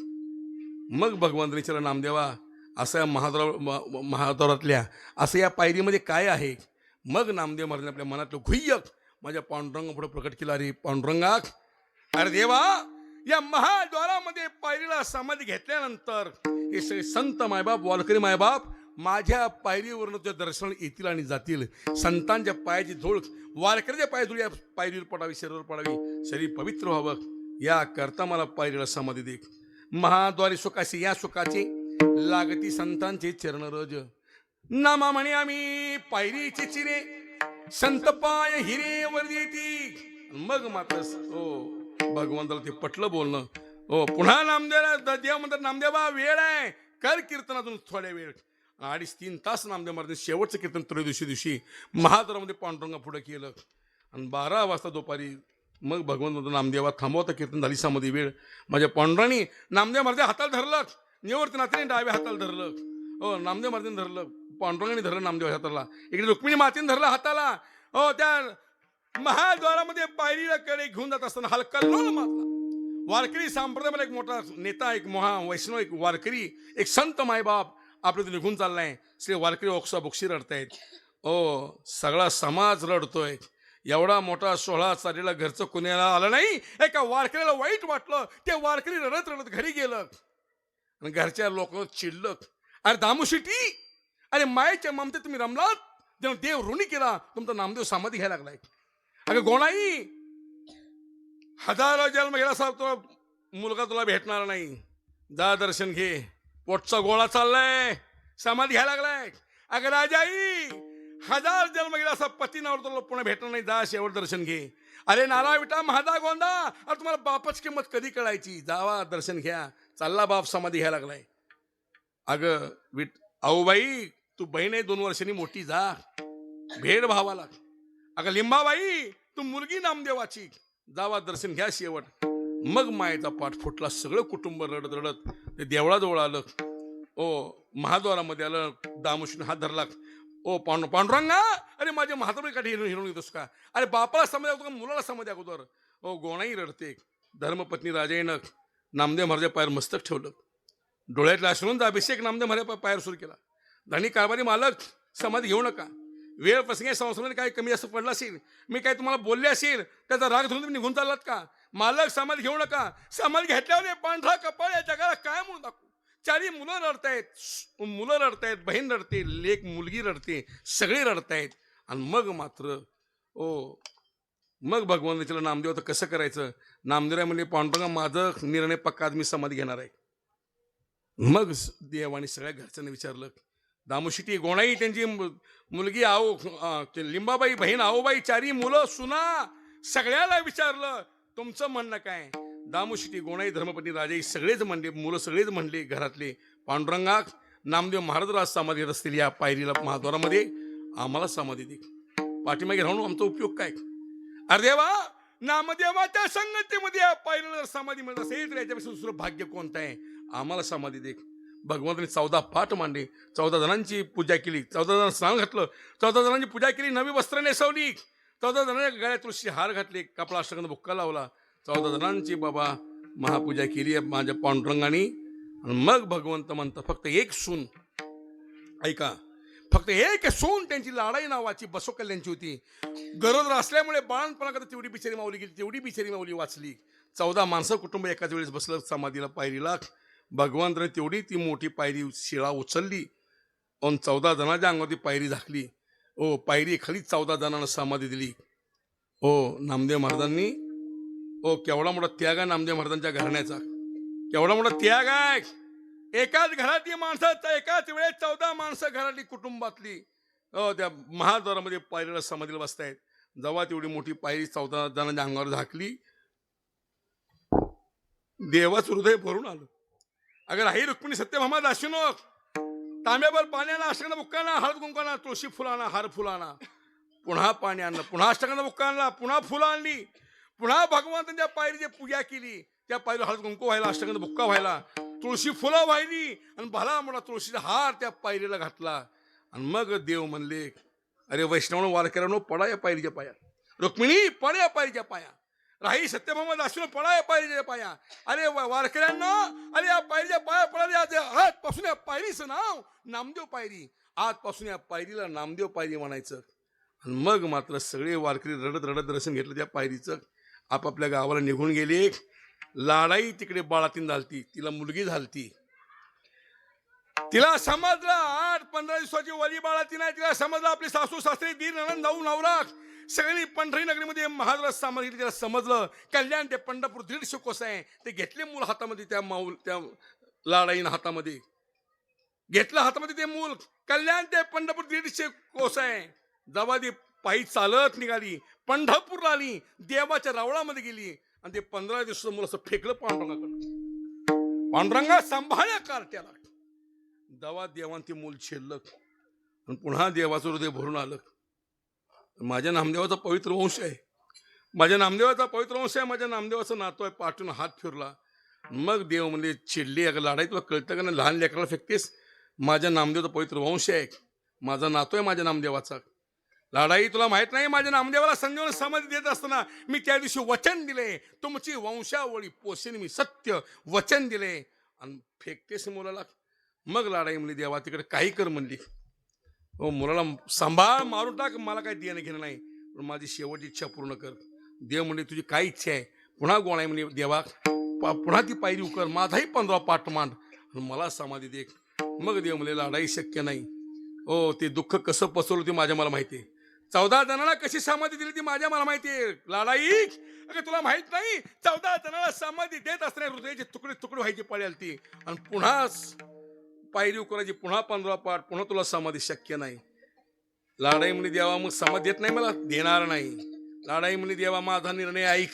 मग भगवंत विचारलं, नामदेवा असं या महाद्वारातल्या असं या पायरीमध्ये काय आहे. मग नामदेव महाराजांनी आपल्या मनातलं गुह्यक माझ्या पांडुरंगा पुढे प्रकट केला. अरे पांडुरंगा, अरे देवा, या महाद्वारामध्ये पायरीला समाधी घेतल्यानंतर हे सगळे संत मायबाप, वारकरी मायबाप माझ्या पायरीवरून तुझ्या दर्शन येतील आणि जातील. संतांच्या पायाची धूळ, वारकऱ्याच्या पाय धूळ या पायरीवर पडावी, शरीरावर पडावी, शरीर पवित्र व्हावं, या करता मला पायरीला समाधी दे. महाद्वारी सुखाशी, या सुखाची लागती संतांचे चरण रज. नामा म्हणे आम्ही पायरीचे चिरे, संत पाय हिरेवर देती. मग मात्र भगवंताला ते पटलं बोलणं. पुन्हा नामदेवाला देव म्हणतात, नामदेवा वेळ आहे, कर कीर्तन अजून थोड्या वेळ. 2.5-3 तास नामदेव महाराज शेवटचं कीर्तन त्रयोदशी दिवशी महाद्वारामध्ये पांडुरंगा पुढे केलं. आणि 12 वाजता दुपारी मग भगवंत म्हणतो, नामदेवा थांबवता, कीर्तन झाली समाधी वेळ. माझ्या पांडुरांनी नामदेव महाराज हाताला धरलं, निवर्ती नातीने डाव्या हाताला धरलं. नामदेव महाराजांनी धरलं, पांडुरंगाने धरलं नामदेव हाताला, इकडे रुक्मिणी मातेने धरलं हाताला. त्या महाद्वारामध्ये पायरीला कडे घेऊन जात असताना हलका लोळ मारला. वारकरी संप्रदायामध्ये एक मोठा नेता, एक वैष्णव, एक वारकरी, एक संत मायबाप आपल्या निघून चाललाय. श्री वारकरी ओक्सा बोक्षी रडतायत. सगळा समाज रडतोय. एवढा मोठा सोहळा चाललेला घरचं कुणाला आलं नाही. एका वारकऱ्याला वाईट वाटलं. ते वारकरी रडत रडत घरी गेलं आणि घरच्या लोक चिडलं. अरे दामूशिटी, अरे मायेच्या ममते तुम्ही रमलात, जेव्हा देव ऋणी केला, तुमचा नामदेव समाधी घ्यायला लागलाय. अगं गोणाई, हजारो जन्म गेला साहेब, तुला मुलगा तुला भेटणार नाही. जा दर्शन घे, पोटचा गोळा चाललाय, समाधी घ्यायला लागलाय. अगं राजाई, हजार जन्म गेला असा पती नावर तुला पुन्हा भेटणार नाही. जा शेवट दर्शन घे. अरे नारा विटा महादा गोंदा, अरे तुम्हाला बापाची किंमत कधी कळायची. जावा दर्शन घ्या. चालला बाप समाधी घ्यायला लागलाय. अगं आऊबाई, तू बहीण आहे 2 वर्षांनी मोठी, जा भेट भावाला. अगं लिंबाबाई, तू मुलगी नामदेवाची, जावा दर्शन घ्या शेवट. मग मायेचा पाठ फुटला. सगळं कुटुंब रडत रडत ते देवळाजवळ आलं. ओ महाद्वारामध्ये आलं. दामुशीने हात धरला. ओ पांडुरंगा, अरे माझ्या म्हातारीकडे हिरून येतोस का? अरे बापाला समज अगोदर, मुलाला समज अगोदर. ओ गोणाई रडते. धर्मपत्नी राजाईनं नामदेव महाराजा पायावर मस्तक ठेवलं. डोळ्यातला अश्रूंचा अभिषेक नामदेव महाराज पायावर सुरू केला. धनी कारभारी मालक, समाधी घेऊ नका. वेळ प्रसंगी संसाराने काही कमी जास्त पडला असेल, मी काय तुम्हाला बोलले असेल, त्याचा राग धरून तुम्ही निघून चाललात का? मालक, समाधी घेऊ नका. समाधी घेतल्यावर पांढरा कपाळ या जगाला काय म्हणून दाखवू? 4 मुलं रडतायत, बहीण रडते, लेक मुलगी रडते, सगळे रडतायत. आणि मग मात्र मग भगवान विचारलं, नामदेव तर कसं करायचं? नामदेवराय म्हणजे, पांडुरंगा, माझं निर्णय पक्का, आज मी समाधी घेणार आहे. मग देवाने सगळ्या घरच्यांना विचारलं. दामुशिटी, गोणाई, त्यांची मुलगी लिंबाबाई, बहीण आऊबाई, 4 मुलं, सुना, सगळ्याला विचारलं, तुमचं म्हणणं काय? दामुशिटी, गोणाई, धर्मपत्नी राजाई सगळेच म्हणले, मुलं सगळेच म्हणले घरातले, पांडुरंगा, नामदेव महाराज राज समाधी घेत असतील या पायरीला महाद्वारामध्ये, आम्हाला समाधी दे. पाठीमागे राहून आमचा उपयोग काय? अरे देवा, नामदेवाच्या संगतीमध्ये या पायरीला जर समाधी मिळत असेल तर याच्यापेक्षा दुसरं भाग्य कोणतं आहे? आम्हाला समाधी दे. भगवंतांनी 14 पाठ मांडले. 14 जणांची पूजा केली. 14 जणांना स्नान घातलं. 14 जणांची पूजा केली. नवी वस्त्र नेसवली. 14 जणांच्या गळ्यात तुळशी हार घातले. कपडा अष्टगंध बुक्का लावला. 14 जणांची बाबा महापूजा केली माझ्या पांडुरंगाने. आणि मग भगवंत म्हणतं, फक्त एक सून, ऐका, फक्त एक सून त्यांची लाडाई नावाची बसो कल्याणची होती. गरोदर असल्यामुळे बाळणपणाकडे तेवढी बिचारी माऊली गेली. तेवढी बिचारी माऊली वाचली. 14 माणसं कुटुंब एकाच वेळेस बसलं समाधीला, पायरीला. भगवंताने तेवढी ती मोठी पायरी शिळा उचलली आणि 14 जणांच्या अंगावरती पायरी झाकली. ओ पायरी खाली 14 जणांना समाधी दिली. ओ नामदेव महाराजांनी, ओ केवढा मोठा त्याग आहे नामदेव महाराजांच्या घराण्याचा, केवढा मोठा त्याग आहे. एकाच घरातली माणसं, एकाच वेळेस 14 माणसं घरातली कुटुंबातली त्या महाद्वारामध्ये पायरीला समाधीला बसतायत. जेव्हा तेवढी मोठी पायरी 14 जणांच्या अंगावर झाकली, देवाचं हृदय भरून आलं. अगर आई रुक्मिणी सत्यभामा दाशिनो, तांब्यावर पाण्याला, अष्टगंध बुक्काना, हळद कुंकाना, तुळशी फुलाना, हार फुलाना, पुन्हा पाणी आणलं, पुन्हा अष्टगंध बुक्काना, पुन्हा फुलं आणली, पुन्हा भगवंतांच्या पायरीची पूजा केली. त्या पायरीला हळद कुंकू व्हायला, अष्टगंध बुक्का व्हायला, तुळशी फुलं व्हायली आणि भला मोठा तुळशीचा हार त्या पायरीला घातला. आणि मग देव म्हणले, अरे वैष्णव वारकऱ्यांनो, पडा या पायरीच्या पाया. रुक्मिणी, पडा या पायरीच्या पाया. राही सत्यभामा दासून पडा या पायरीच्या पाया. अरे वारकऱ्यांना, अरे या पायरीच्या पाया पडाले. आजपासून या पायरीचं नाव नामदेव पायरी. आजपासून या पायरीला नामदेव पायरी म्हणायचं. आणि मग मात्र सगळे वारकरी रडत रडत दर्शन घेतलं त्या पायरीचं. आपापल्या गावाला निघून गेले. लाडाई तिकडे बाळातीन झालती, तिला मुलगी झालती. तिला समजलं 8-15 दिवसाची वली बाळातीन आहे. तिला समजलं आपली सासू सासरे दीर नणंद जाऊ नवरा सगळी पंढरी नगरीमध्ये महाराज समाधी. तिला समजलं कल्याण ते पंढरपूर 150 कोस आहे. ते घेतले मूल हातामध्ये, त्या लाडाईनं हातामध्ये घेतलं, हातामध्ये ते मूल. कल्याण ते पंढरपूर 150 कोस आहे. जेव्हा ती पायी चालत निघाली, पंढरपूरला आली, देवाच्या रावळामध्ये गेली आणि ते 15 दिवसाचं मूल असं फेकलं पांडुरंगाकडे. पांडुरंगा सांभाळ्या कार्ट्याला. जेव्हा देवान ते मूल छेदलं आणि पुन्हा देवाचं हृदय भरून आलं. माझ्या नामदेवाचा पवित्र वंश आहे, माझ्या नामदेवाचा पवित्र वंश आहे, माझ्या नामदेवाचा नातू आहे. पाठून हात फिरला. मग देव म्हणजे चिडली, अगं लाडाई, तुला कळतं का नाही? लहान लेकराला फेकतेस. माझ्या नामदेवाचा पवित्र वंश आहे, माझा नातू आहे माझ्या नामदेवाचा. लाडाई, तुला माहित नाही, माझ्या नामदेवाला संजीवन समाधी देत असताना मी त्या दिवशी वचन दिले, तुमची वंशावळी पोषण मी सत्य वचन दिले. आणि फेकतेस मुलाला. मग लाडाई म्हणली, देवा तिकडे काही कर म्हणली. हो मुलाला सांभाळ, मारून टाक, मला काही देणं घेणं नाही. पण माझी शेवटची इच्छा पूर्ण कर. देव म्हणजे तुझी काय इच्छा आहे? पुन्हा गोळाय म्हणे देवा, पुन्हा ती पायरी उकर, माझाही 15 पाठ मांड आणि मला समाधी दे. मग देव म्हणे लाडाई शक्य नाही. ओ ते दुःख कसं पसरलं ते मला माहिती आहे. 14 जणांना कशी समाधी दिली ती मला माहिती आहे. लाडाई अगं तुला माहित नाही, 14 जणांना समाधी देत असताना हृदयाचे तुकडे तुकडे व्हायची पडेल ती, आणि पुन्हा पायरी उकरायची, पुन्हा 15 पाठ, पुन्हा तुला समाधी शक्य नाही. लाडाई म्हणे देवा मग समाधी देत नाही, मला देणार नाही. लाडाई म्हणे देवा माझा निर्णय ऐक,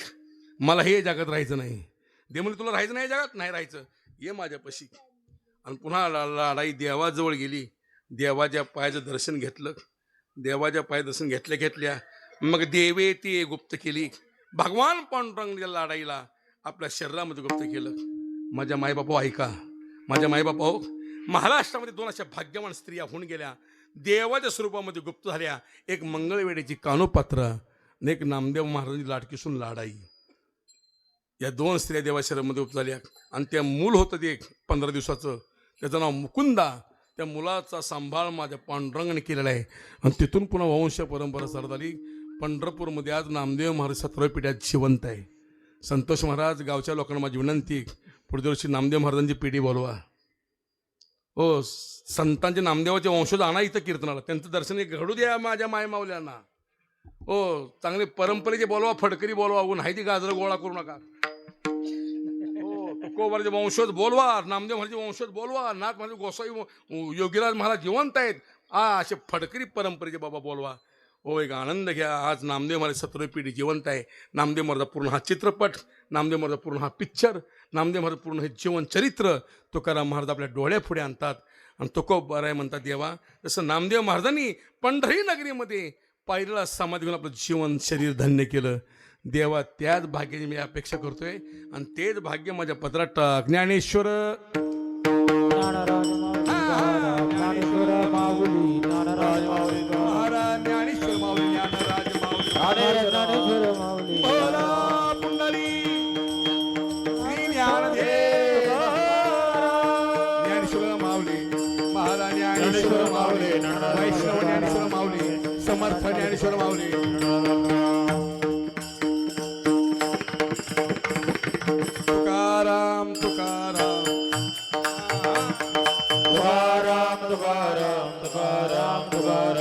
मला हे जगात राहायचं नाही. दे म्हणे तुला राहायचं नाही जगात, नाही राहायचं, ये माझ्यापाशी. आणि पुन्हा लाडाई देवाजवळ गेली, देवाच्या पायाचं दर्शन घेतलं. देवाच्या पाय दर्शन घेतल्या मग देवे ती गुप्त केली. भगवान पांडुरंग लाडाईला आपल्या शरीरामध्ये गुप्त केलं. माझ्या मायबापा ऐका, माझ्या मायबापा हो, महाराष्ट्रामध्ये 2 अशा भाग्यवान स्त्रिया होऊन गेल्या, देवाच्या स्वरूपामध्ये गुप्त झाल्या. एक मंगळवेढ्याची कानोपात्र आणि एक नामदेव महाराजांची लाडकी सून लाडाई. या 2 स्त्रिया देवाच्या शरीरामध्ये गुप्त झाल्या. आणि त्या मूल होतं ते 15 दिवसाचं, त्याचं नाव मुकुंदा. त्या मुलाचा सांभाळ माझ्या पांडुरंगाने केलेला आहे. आणि तिथून पुन्हा वंश परंपरा चालत आली. पंढरपूरमध्ये आज नामदेव महाराज 17व्या पिढ्यात जिवंत आहे. संतोष महाराज, गावच्या लोकांना माझी विनंती, पुढच्या वर्षी नामदेव महाराजांची पिढी बोलवा. हो, संतांचे नामदेवाचे वंशज आणा इथं कीर्तनाला, त्यांचं दर्शन घडू द्या माझ्या मायमावल्यांना. हो, चांगले परंपरेचे बोलवा, फडकरी बोलवा, नाही ती गाजर गोळा करू नका. हो, तुकोबाचे वंशज बोलवा, नामदेव महाराज वंशज बोलवा, नाथ महाराज, गोसाई, योगीराज महाराज जिवंत आहेत, असे फडकरी परंपरेचे बाबा बोलवा. हो, एक आनंद घ्या. आज नामदेव महाराज 17वी पिढी जिवंत आहे. नामदेव महाराज पूर्ण हा चित्रपट, नामदेव महाराज पूर्ण हा पिक्चर, नामदेव महाराज पूर्ण हे जीवन चरित्र तुकाराम महाराज आपल्या डोळ्यापुढे आणतात. आणि तुकोबाराय म्हणतात देवा, जसं नामदेव महाराजांनी पंढरी नगरीमध्ये पायरीला समाधी घेऊन आपलं जीवन शरीर धन्य केलं. देवा त्याच भाग्याची मी अपेक्षा करतोय, आणि तेच भाग्य माझ्या पदरात टाक. ज्ञानेश्वर ज्ञानेश्वर माऊली, ज्ञानराज माऊली, महाराज ज्ञानेश्वर माऊली, ज्ञानराज माऊली, ज्ञानेश्वर माऊली, बोला पुंडली श्री ज्ञानदेव ज्ञानेश्वर माऊली, महाराज ज्ञानेश्वर माऊली, वैष्णव ज्ञानेश्वर माऊली, समर्थ ज्ञानेश्वर माऊली.